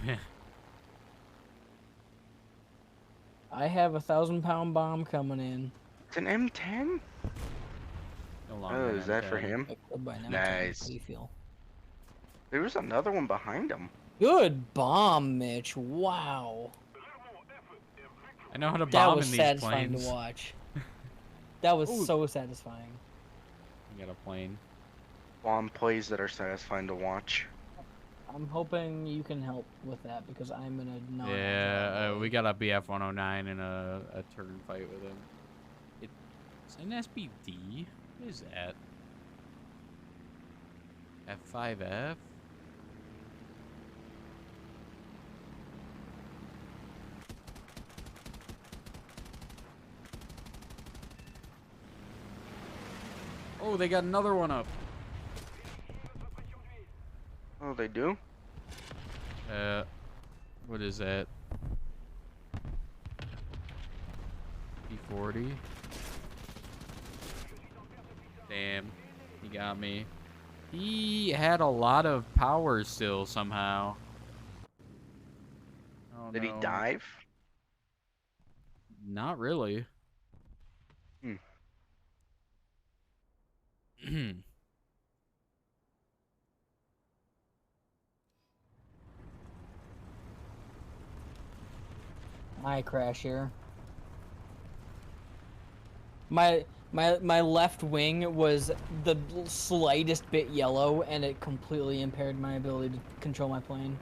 I have a 1,000-pound bomb coming in. It's an M10? No Oh, longer is that for M10. him? By now, Nice. How do you feel? There was another one behind him. Good bomb, Mitch. Wow. I know how to That bomb was in these satisfying planes. to watch. That was Ooh. so satisfying. I got a plane. Bomb plays that are satisfying to watch. I'm hoping you can help with that because I'm in a non. Yeah, we got a BF-109 in a turn fight with him. It's an SBD? What is that? F5F? Oh, they got another one up. Oh, they do? What is that? P40. Damn, he got me. He had a lot of power still somehow. Oh, Did he no. dive? Not really. I crash here. My left wing was the slightest bit yellow, and it completely impaired my ability to control my plane.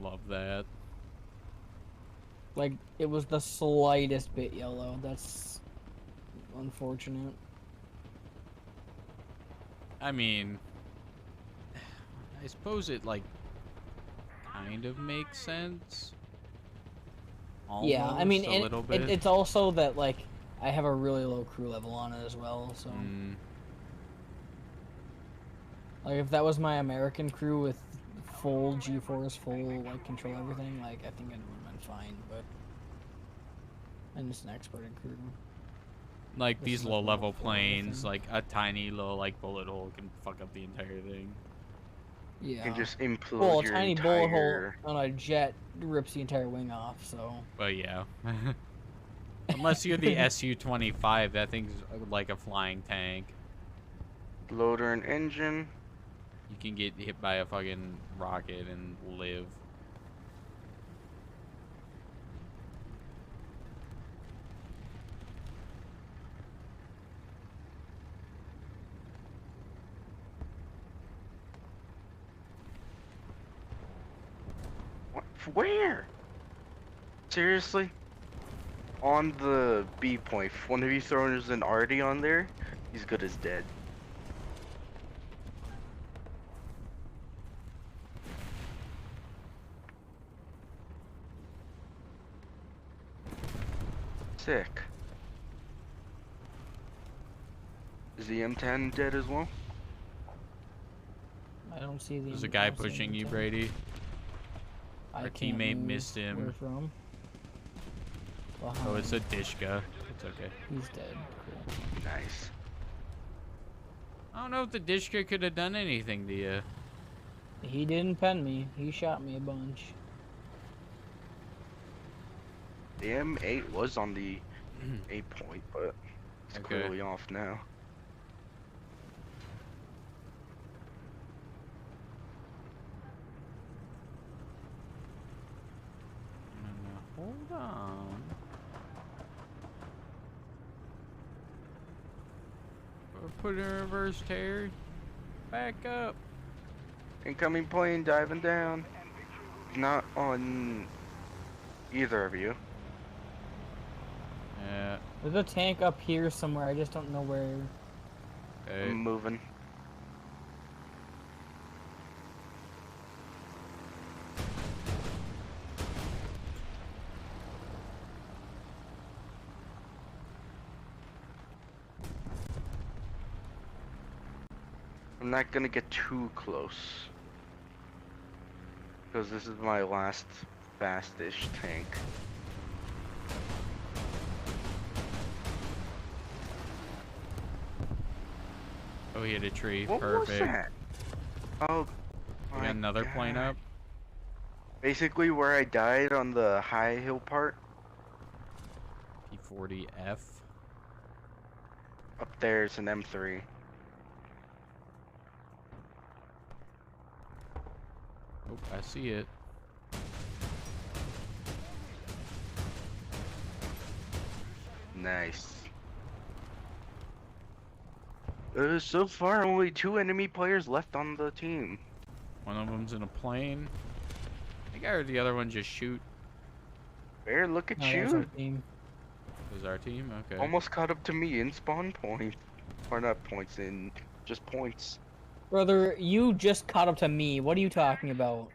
Love that. Like, it was the slightest bit yellow. That's unfortunate. I mean, I suppose it, like, kind of makes sense. Yeah, I mean, Almost a little bit. it's also that, like, I have a really low crew level on it as well, so... Like, if that was my American crew with full G-force, full, like, control everything, like, I think it would have been fine, but... I'm just an exported crew. Like, This these is, like, low-level level 4 planes, everything. like, a tiny little, like, bullet hole can fuck up the entire thing. Yeah. You can just implode Well, a your tiny bullet hole entire... on a jet rips the entire wing off, so... But yeah. Unless you're the Su-25, that thing's like a flying tank. Loader and engine. You can get hit by a fucking rocket and live. What? Where? Seriously? On the B point, if one of you throws an arty on there, he's good as dead. Sick. Is the M10 dead as well? I don't see the... There's a guy I don't see pushing you, anything. Brady. I Our can't teammate move. missed him. Where from? Oh, it's a Behind. Dishka. It's okay. He's dead. Cool. Nice. I don't know if the Dishka could have done anything to you. He didn't pen me. He shot me a bunch. The M8 was on the 8 point, but it's Okay. clearly off now. Hold on. Put it in reverse, Terry. Back up. Incoming plane diving down. Not on either of you. Yeah. There's a tank up here somewhere. I just don't know where. Okay. I'm moving. I'm not gonna get too close. Because this is my last fast-ish tank. Oh, he hit a tree. What Perfect. was that? Oh, We my got another plane God. up. Basically where I died on the high hill part. P40F. Up there's an M3. Oh, I see it. Nice. So far only 2 enemy players left on the team. One of them's in a plane. I think I heard the other one just shoot. Bear, look at No, that was our you. team. It was our team? Okay. Almost caught up to me in spawn point. Or not points, in just points. Brother, you just caught up to me. What are you talking about?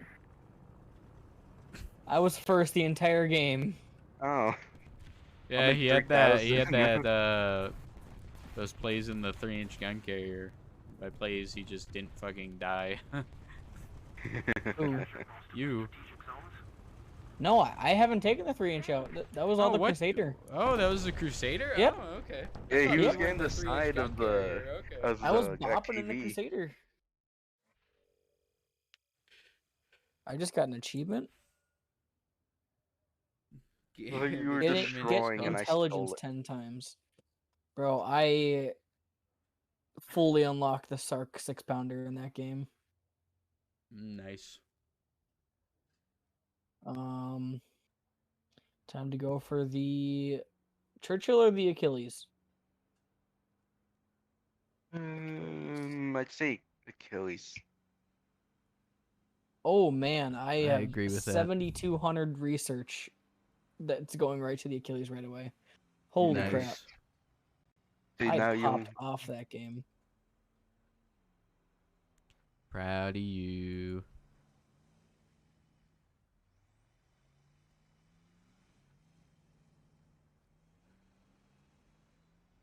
I was first the entire game. Oh. Yeah, make he had that. He had 3,000. that. Those plays in the 3-inch gun carrier. By plays, he just didn't fucking die. Ooh. You. No, I haven't taken the 3-inch out. That was all Oh, the what? Crusader. Oh, that was the Crusader? Yep. Oh, okay. Yeah, thought he you was were getting the the 3-inch side gun of the carrier, okay. of I was the bopping in the KV. Crusader. I just got an achievement. Well, you were Get destroying and I intelligence stole it. 10 times. Bro, I fully unlocked the Sark 6-pounder in that game. Nice. Time to go for the Churchill or the Achilles. I'd say Achilles. Oh man, I have agree with that. 7,200 research that's going right to the Achilles right away. Holy crap. Nice. See, I now you popped off that game. Proud of you.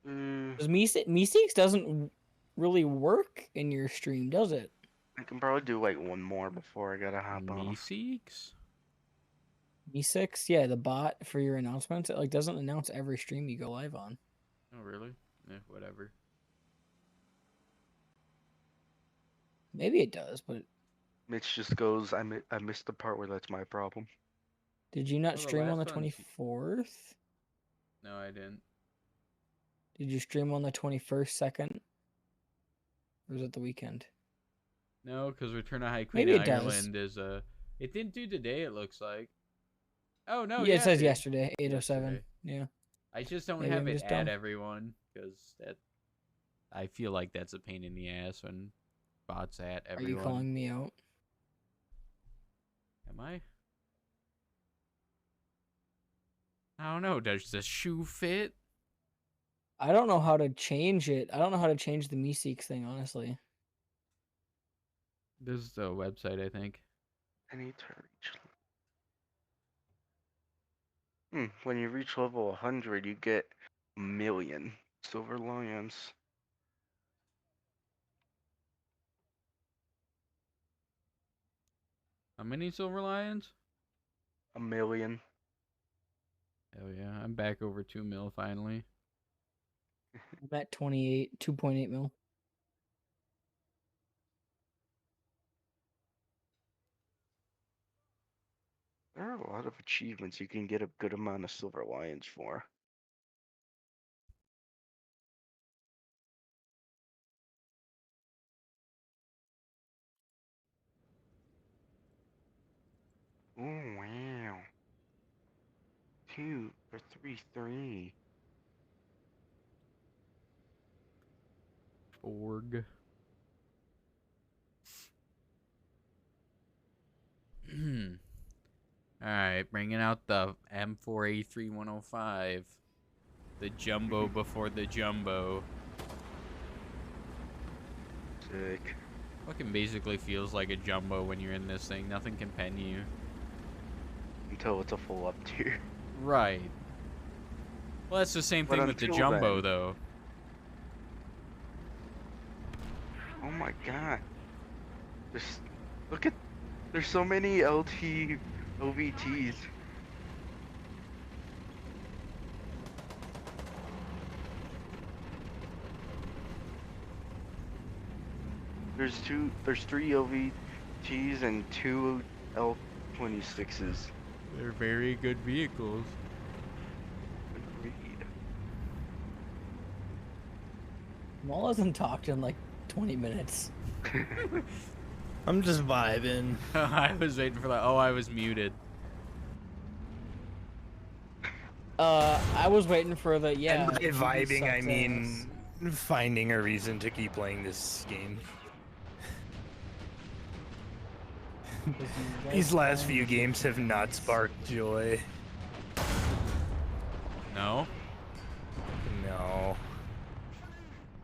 Because Meeseeks doesn't really work in your stream, does it? I can probably do like one more before I gotta hop off. Meeseeks? Meeseeks, yeah, the bot for your announcements. It like doesn't announce every stream you go live on. Oh, really? Yeah, whatever. Maybe it does, but Mitch just goes, I missed the part where that's my problem. did you not Oh, the stream on the last one, 24th? No, I didn't. Did you stream on the 21st, second? Or was it the weekend? No, because Return of High Queen Maybe it does. Ireland is it didn't do today, it looks like. Oh, no, yeah, it says did. yesterday, 8:07. Yesterday. Yeah. I just don't Maybe have I'm it just at dumb. everyone, because I feel like that's a pain in the ass when bots at Are everyone. you calling me out? Am I? I don't know. Does the shoe fit? I don't know how to change it. I don't know how to change the Meeseeks thing, honestly. This is the website, I think. I need to reach. When you reach level 100, you get 1,000,000 silver lions. How many silver lions? 1,000,000. Hell yeah, I'm back over 2 mil finally. I'm at 2.8 mil. There are a lot of achievements you can get a good amount of silver lions for. Oh wow. 2 or 3. Borg. Alright, bringing out the M4A3105. The jumbo before the jumbo. Sick. Fucking basically feels like a jumbo when you're in this thing. Nothing can pen you. Until it's a full up tier. Right. Well, that's the same But thing with the until jumbo, then- though. Oh my god. There's, look at, there's so many LT OVTs. There's 3 OVTs and 2 L26s. They're very good vehicles. Agreed. Maul hasn't talked in like 20 minutes. I'm just vibing. I was waiting for that. Oh, I was muted. I was waiting for the And by it vibing, I sucks mean finding a reason to keep playing this game. ass. These last few games have not sparked joy. No? No.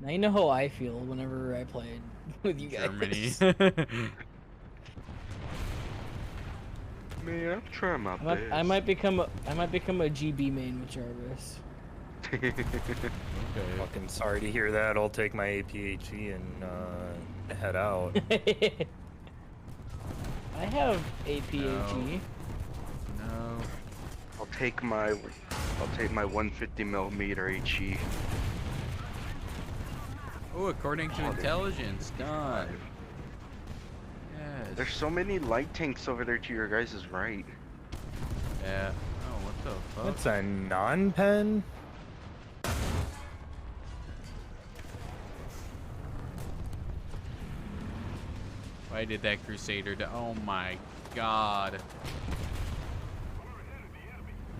Now you know how I feel whenever I played with you guys. Germany. Man, I'm trying my best. I might become a GB main with Jarvis. Okay. Fucking sorry to hear that. I'll take my APHE and head out. I have APAG. No. I'll take my 150mm HE. Oh, according to Oh, intelligence, done. Yes. There's so many light tanks over there to your guys' right. Yeah. Oh, what the fuck? That's a non-pen? Why did that Crusader do? Oh my god.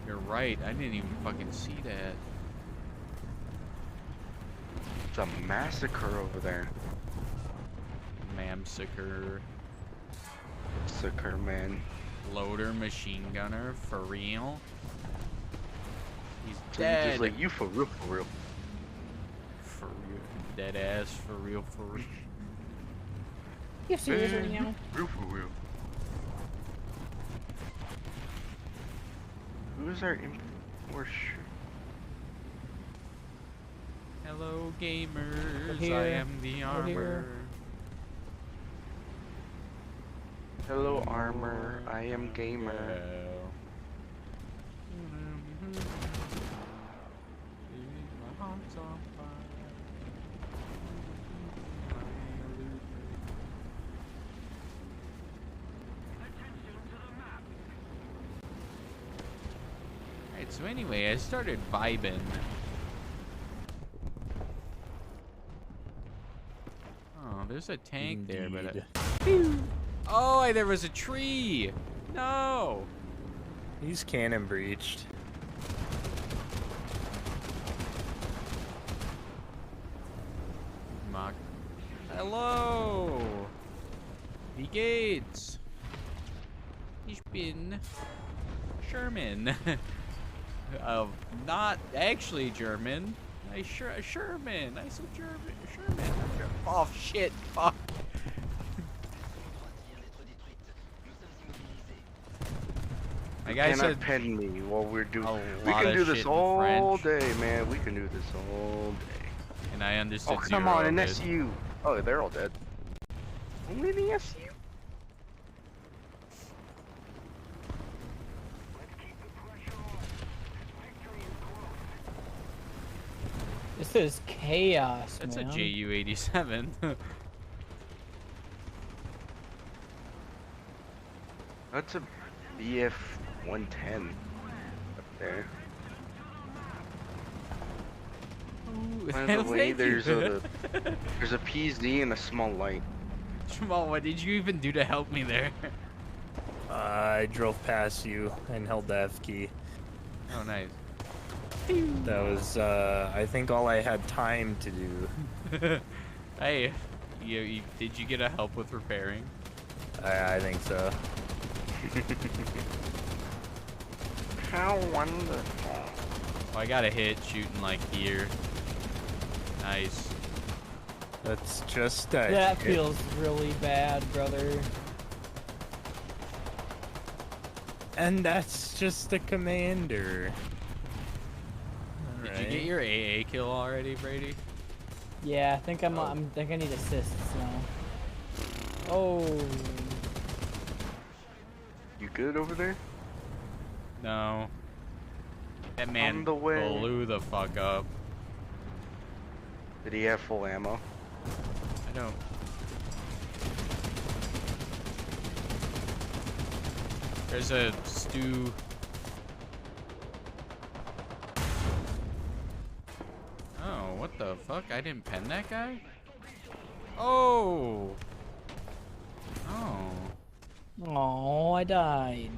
You're right. I didn't even fucking see that. It's a massacre over there. Mamsicker. Massacre, man. Loader, machine gunner, for real? He's So you dead. just like, you for real, for real. For real. Dead ass, for real, for real. You serious right Man, now? Real for real. Who is our import? Hello, gamers. here. I am the here. armor. Hello, armor. I am gamer. Alright, so anyway, I started vibing. Oh, there's a tank there, but oh, there was a tree. No. He's cannon breached. Mock. Hello. Wie geht's? Ich bin Sherman. Not actually German. Sherman. I said German. Sherman. Oh shit. Fuck. My You guy cannot said pen me while we're doing. a We lot can of do shit this in all French. day, man. We can do this all day. and I understood Oh, come zero on, of an it. SU. Oh, they're all dead. Only the SU? This is chaos, That's man. a JU-87. That's a BF 110 up there. By the Hell, way, thank you. there's a PZ and a small light. Jamal, what did you even do to help me there? I drove past you and held the F key. Oh, nice. That was, I think, all I had time to do. Hey, did you get a help with repairing? I think so. How wonderful. Oh, I got a hit shooting like here. Nice. That's just a That hit. feels really bad, brother. And that's just a commander. Did you get your AA kill already, Brady? Yeah, I think I need assists now. Oh. You good over there? No. That man On the way. blew the fuck up. Did he have full ammo? I don't. There's a stew. Oh, what the fuck? I didn't pen that guy? Oh! Oh. Oh, I died.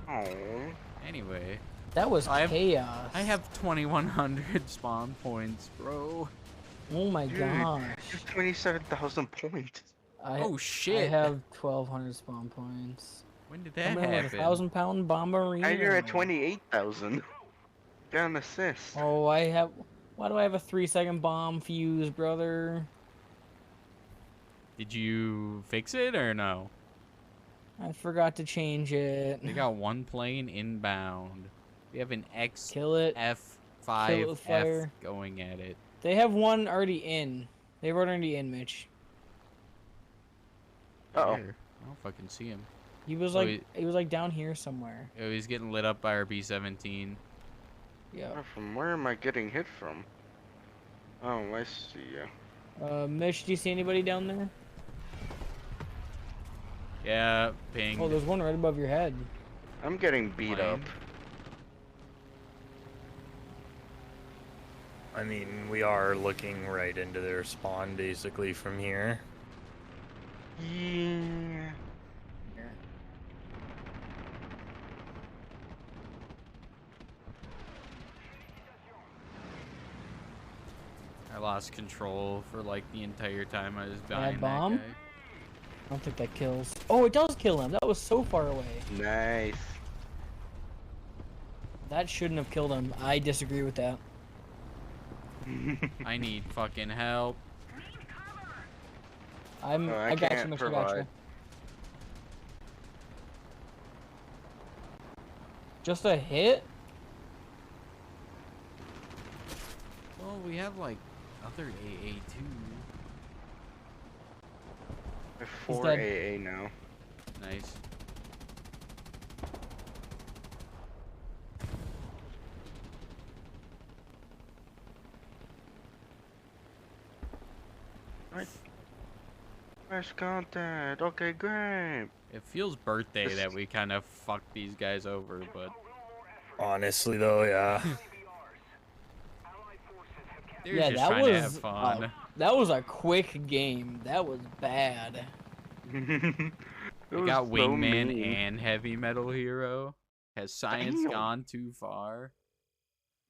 Oh. Anyway. That was I have- chaos. I have 2,100 spawn points, bro. Oh my Dude, gosh. you have 27,000 points. Oh I shit. have 1,200 spawn points. When did that I'm in with a happen? 1,000-pound bomberino. Now you're at 28,000. Got an assist. Oh, I have. Why do I have a 3-second bomb fuse, brother? Did you fix it or no? I forgot to change it. They got one plane inbound. We have an Kill it. XF5F Kill it with fire. going at it. They have one already in. They were already in, Mitch. Uh-oh. Where? I don't fucking see him. He was Oh, like, he was like down here somewhere. Oh, he's getting lit up by our B-17. Yeah. From where am I getting hit from? Oh, I see ya. Mitch, do you see anybody down there? Yeah, ping. Oh, there's one right above your head. I'm getting beat up. Plane. I mean, we are looking right into their spawn basically from here. Yeah. I lost control for like the entire time I was Bad behind that bomb? guy. I don't think that kills. Oh, it does kill him. That was so far away. Nice. That shouldn't have killed him. I disagree with that. I need fucking help. I I got you, can't Mitch. I got you. provide. Just a hit? Well, we have like other AA too. I have He's 4 dead. AA now. Nice. Fresh content. Okay, great. It feels birthday that we kind of fucked these guys over, but Honestly, though, yeah. they're Yeah, just that trying to have was fun. that was a quick game. That was bad. We got Wingman and Heavy Metal Hero. Has science Damn. gone too far?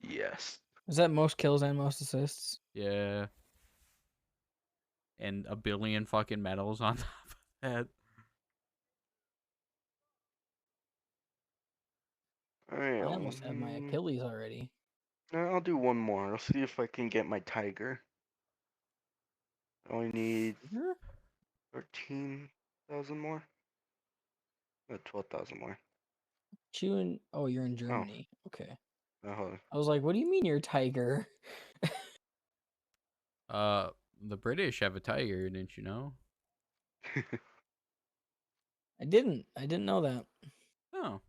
Yes. Is that most kills and most assists? Yeah. And a billion fucking medals on top of that. I almost have my Achilles already. I'll do one more. I'll see if I can get my tiger. I only need 13,000 more. 12,000 more. Oh, you're in Germany. Okay. hold on. I was like, what do you mean you're a tiger? The British have a tiger, didn't you know? I didn't know that. Oh.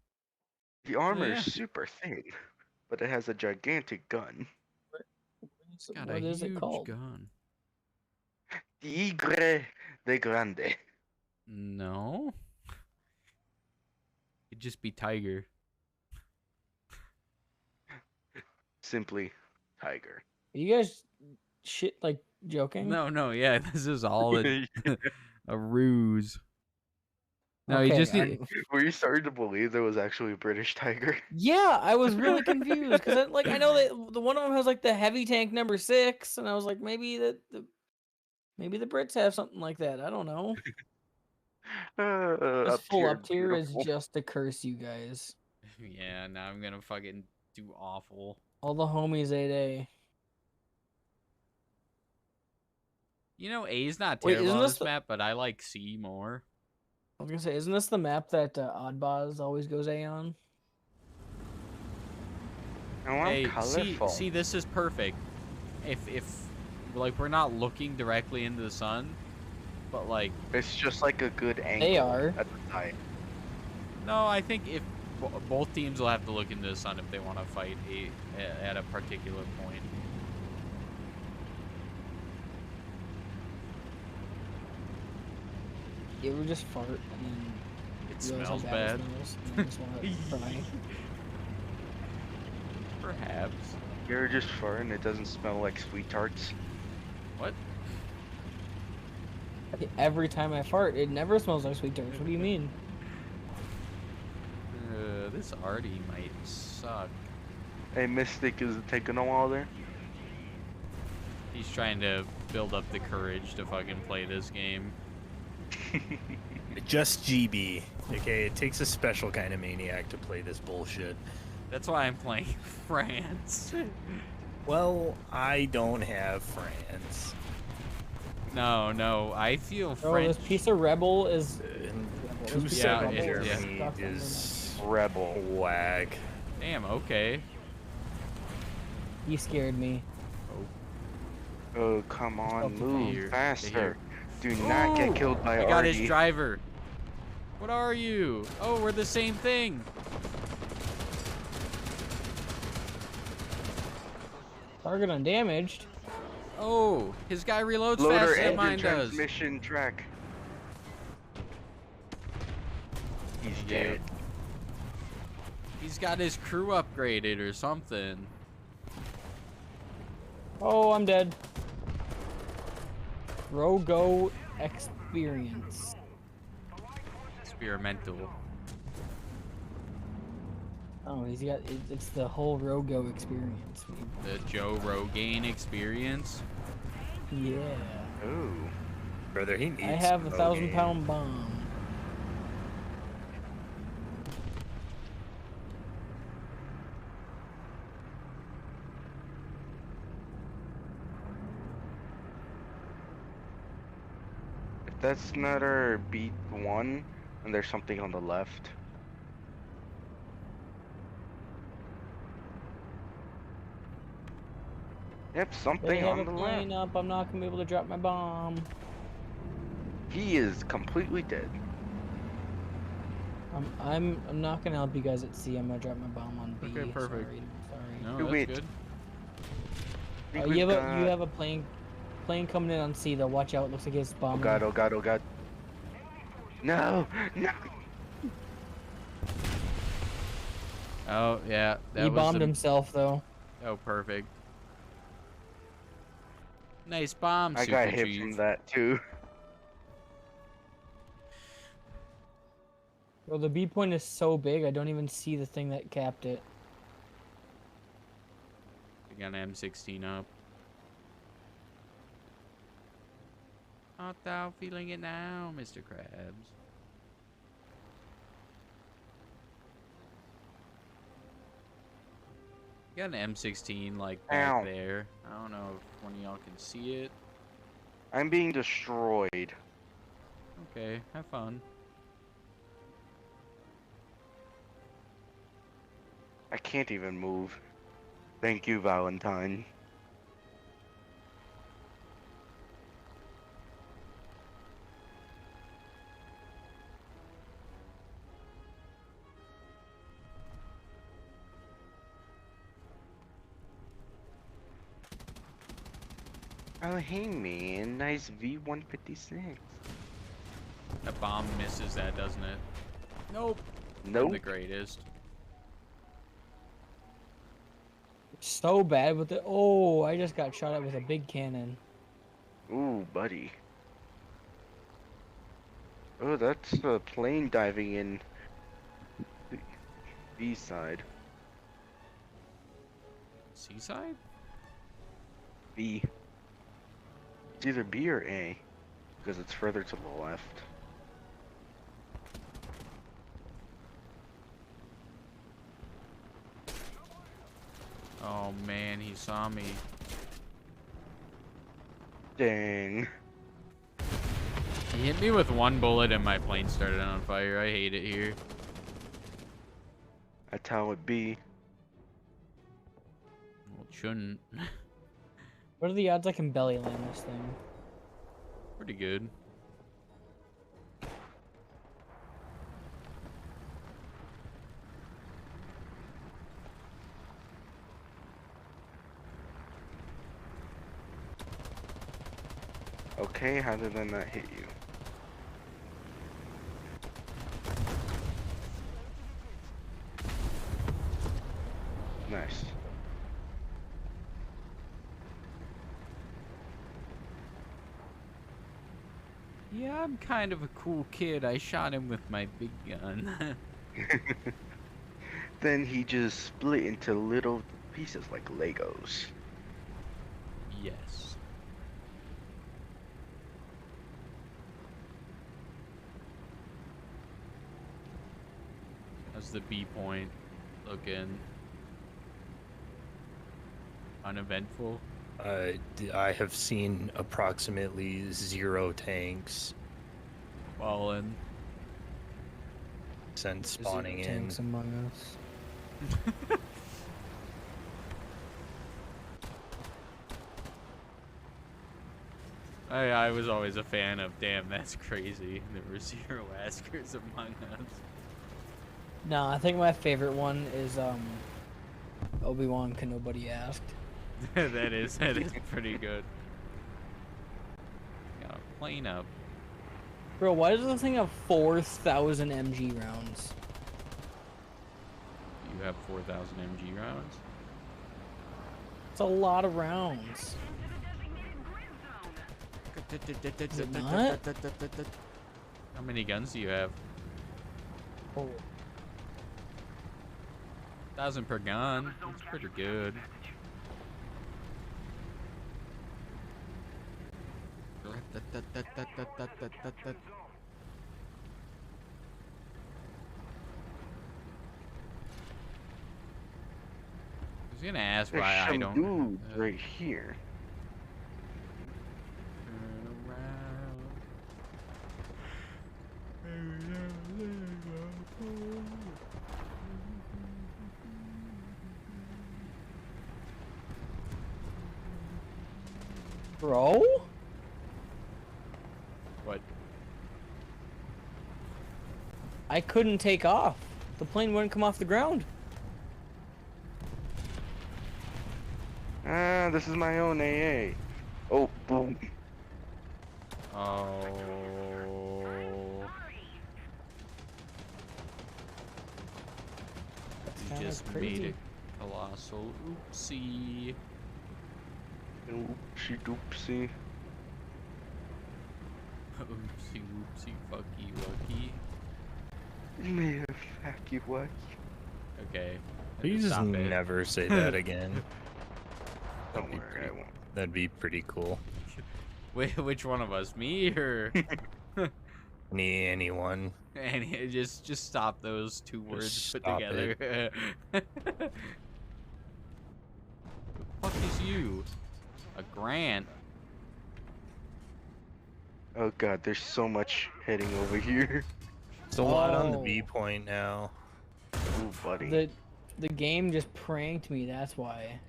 The armor Yeah. is super thin, but it has a gigantic gun. It's got What a is it huge called? gun. Tigre de Grande. No. It'd just be tiger. Simply tiger. Are you guys shit like joking? No, yeah, this is all a ruse. No, you Okay, just need. Were you starting to believe there was actually a British tiger? Yeah, I was really confused because I know that the one of them has like the heavy tank number 6, and I was like, maybe maybe the Brits have something like that. I don't know. This full up tier is beautiful. just to curse you guys. Yeah, now I'm gonna fucking do awful. All the homies 8A. You know, A is not Wait, terrible isn't on this this the- map, but I like C more. I was gonna say, isn't this the map that Oddbaz always goes A on? Oh, I'm Hey, colorful. see, this is perfect. If like we're not looking directly into the sun, but like It's just like a good angle They are. at the side. no, I think if both teams will have to look into the sun if they want to fight at a particular point. You ever just fart and then It realize how smells bad bad. it smells, and you just wanna cry? Perhaps. You're just fur and it doesn't smell like sweet tarts. What? Every time I fart, it never smells like sweet tarts. What do you mean? This already might suck. Hey, Mystic, is it taking a while there? He's trying to build up the courage to fucking play this game. Just GB. Okay, it takes a special kind of maniac to play this bullshit. That's why I'm playing France. Well, I don't have friends. No, I feel Bro, French. this piece of rebel is. And This two piece of Yeah, seven rebel it- yeah. Germany stuck under is Rebel. whack. Damn, okay. my- He scared me. Oh, come on, Stop the move here, faster. Do not get Ooh, killed by I got his Artie. driver. What are you? Oh, we're the same thing. Target undamaged. Oh, his guy reloads Loader faster than engine mine does. transmission track. He's Yeah. dead. He's got his crew upgraded or something. Oh, I'm dead. Rogo experience. Experimental. Oh, he's got. It's the whole Rogo experience. The Joe Rogan experience. Yeah. Ooh. Brother, he needs I have a no 1,000-pound bomb. If that's not our beat one, and there's something on the left. Yep, They something have on a the plane left. up. I'm not gonna be able to drop my bomb. He is completely dead. I'm not gonna help you guys at C. I'm gonna drop my bomb on B. Okay, perfect. Sorry. No, Do that's it. good. Think You we've have got- a plane coming in on C though. Watch out. Looks like it's Oh bombing. god, oh god, oh god. No, no. Oh yeah, that He was bombed the- himself though. Oh, perfect. Nice bomb, I Super got hit Chief. from that too. Bro, the B point is so big. I don't even see the thing that capped it. I got an M16 up. Art thou feeling it now, Mr. Krabs? Got an M16 like back Ow. there. I don't know if one of y'all can see it. I'm being destroyed. Okay, have fun. I can't even move. Thank you, Valentine. Oh, hey man, nice V156. A bomb misses that, doesn't it? Nope. I'm Nope. the greatest. So bad with it. Oh, I just got shot at with a big cannon. Ooh, buddy. Oh, that's a plane diving in the B side. Seaside? B. It's either B or A, because it's further to the left. man, he saw me. Dang. He hit me with one bullet and my plane started on fire. I hate it here. That's how it be. Well, it shouldn't. What are the odds I can belly land this thing? Pretty good. Okay, how did I not hit you? Nice. Yeah, I'm kind of a cool kid. I shot him with my big gun. Then he just split into little pieces like Legos. Yes. How's the B point looking? Uneventful? I have seen approximately 0 tanks Fallen. since spawning in. Tanks among us. I was always a fan of, damn, that's crazy. There were 0 askers among us. No, I think my favorite one is Obi-Wan Can Nobody Asked. that is pretty good. Got a plane up. Bro, why does this thing have 4,000 MG rounds? You have 4,000 MG rounds? It's a lot of rounds. Is it not? How many guns do you have? Oh. 1,000 per gun. That's pretty good. I was gonna ask There's why I some don't. dudes right here. Turn around. Bro? What? I couldn't take off. The plane wouldn't come off the ground. Ah, this is my own AA. Oh, boom. Oh. That's You kinda just crazy. made a colossal oopsie. Oopsie doopsie. Oopsie whoopsie fucky wucky. Man, fuck you, what? Okay. Please Stop it. never say that again. Don't That'd be worry, I pretty- won't. That'd be pretty cool. Which one of us? Me or Anyone. and just stop those two words Just put stop together. The fuck is you? A Grant? Oh god, there's so much heading over here. It's a lot on the Oh. B point now. Ooh, buddy. The game just pranked me, that's why.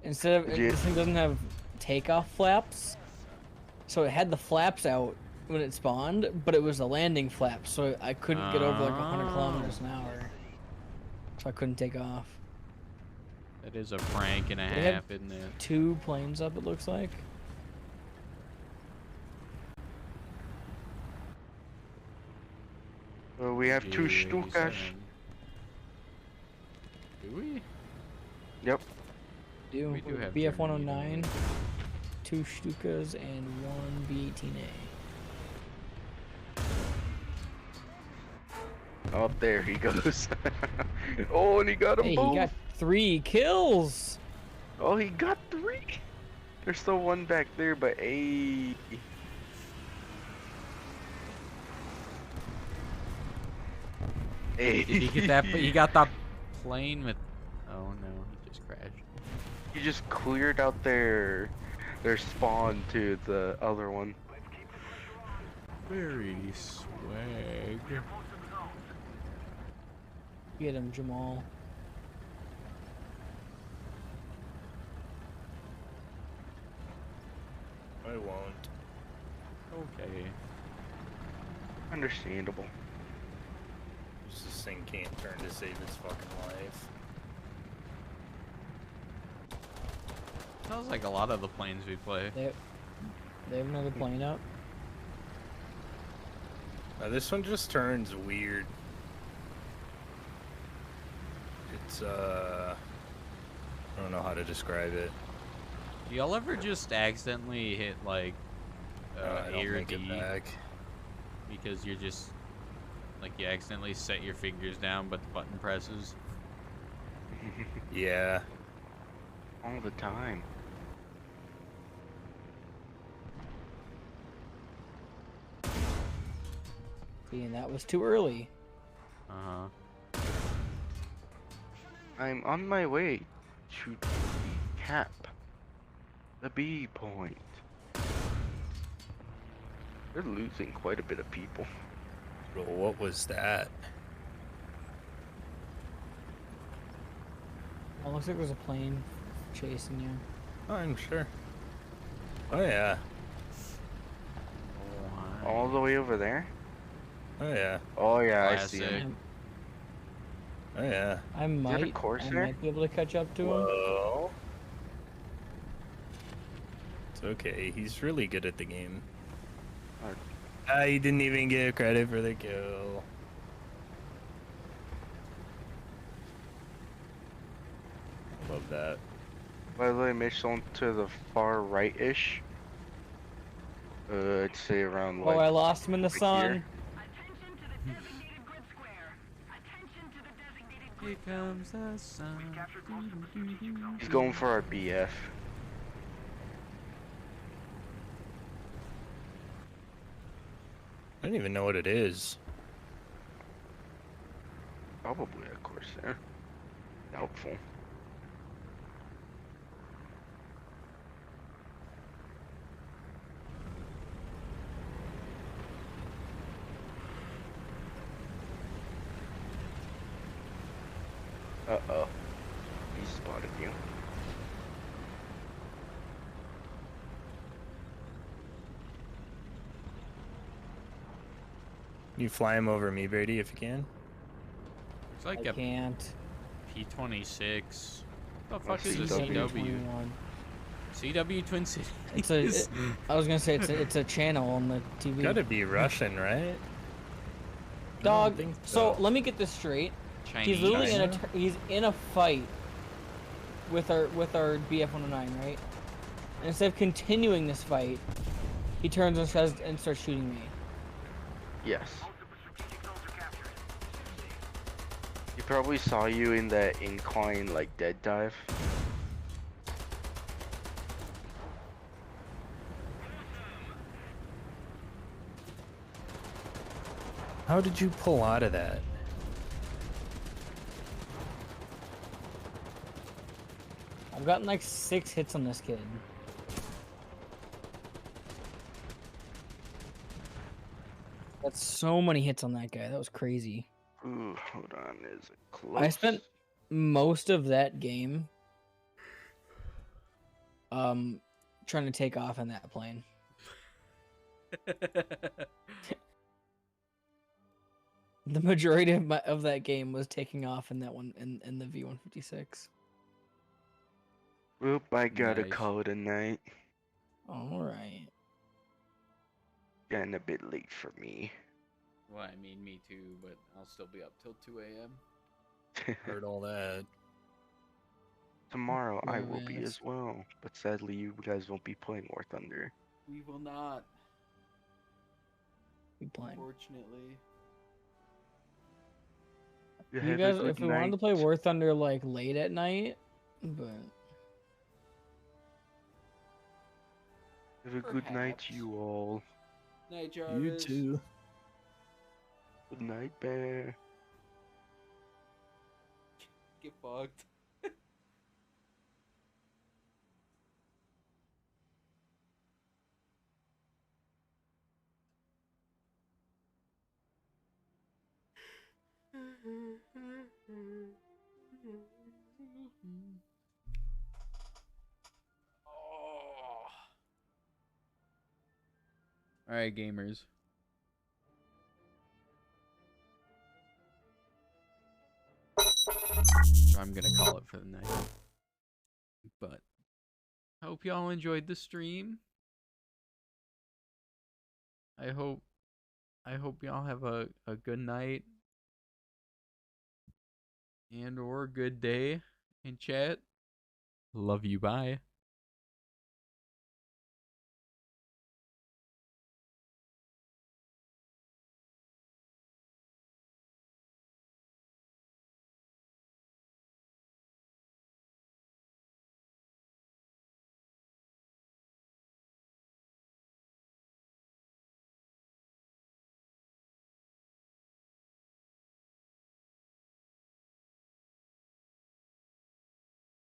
Instead of Yeah. this thing doesn't have takeoff flaps. So it had the flaps out when it spawned, but it was the landing flaps, so I couldn't get over like 100 kilometers an hour. So I couldn't take off. That is a prank and a They had- half, isn't it? 2 planes up, it looks like. Well, we have 2 J7. Stukas. Do we? Yep. Do We do have BF Germany, 109, 2 Stukas, and 1 B18A. Oh, there he goes. Oh, and he got them Hey, both. he got 3 kills! Oh, he got 3. There's still one back there, but a. Hey. Did he get that? He got that plane with. Oh no, he just crashed. You just cleared out their spawn to the other one. Very swag. Get him, Jamal. I won't. Okay. Understandable. This thing can't turn to save its fucking life. Sounds like a lot of the planes we play. They have another plane up. This one just turns weird. It's I don't know how to describe it. Do y'all ever just accidentally hit like I A don't or make it D back. because you're just like you accidentally set your fingers down but the button presses? Yeah. All the time. See, and that was too early. Uh-huh. I'm on my way to the cap. The B point. They're losing quite a bit of people. Bro, what was that? Oh, looks like there's a plane chasing you. Oh, I'm sure. Oh yeah. All the way over there? Oh yeah. Oh yeah, I see Classic. him. Oh yeah. I that a might Corsair? be able to catch up to him. Whoa. It's okay. He's really good at the game. He didn't even get credit for the kill. Love that. By the way, Mitch, on to the far right-ish. I'd say around like... Oh, I lost him in the over sun. here. Attention to the designated grid square. Attention to the designated Here grid square. comes the sun. Captured most of the strategic zone. He's going for our BF. I don't even know what it is. Probably a Corsair. Doubtful. Uh-oh. He spotted you. You fly him over me, Brady, if you can. It's like I a can't. P-26. What the fuck A is a CW. CW? 21. CW Twin Cities. It's I was gonna say it's a channel on the TV. Gotta be Russian, right? Dog. think So so. let me get this straight. Chinese. He's literally in a China? he's in a fight with our BF-109, right? And instead of continuing this fight, he turns and says and starts shooting me. Yes. He probably saw you in that incline, like, dead dive. How did you pull out of that? I've gotten like 6 hits on this kid. That's so many hits on that guy. That was crazy. Ooh, hold on, is it close? I spent most of that game trying to take off in that plane. The majority of that game was taking off in that one in the V156. Oop, I gotta Nice. call it a night. All right. Getting a bit late for me. Well, I mean, me too, but I'll still be up till 2 a.m. Heard all that. Tomorrow I will be Yes. as well, but sadly you guys won't be playing War Thunder. We will not, We playing. unfortunately. You You have a guys, good if we wanted to play night. War Thunder like late at night, but Have a good night, Perhaps. you all. Night, Jarvis. Good night, Bear. Get fucked. Oh. All right, gamers. I'm gonna call it for the night. But I hope y'all enjoyed the stream. I hope y'all have a good night and or good day in chat. Love you, bye.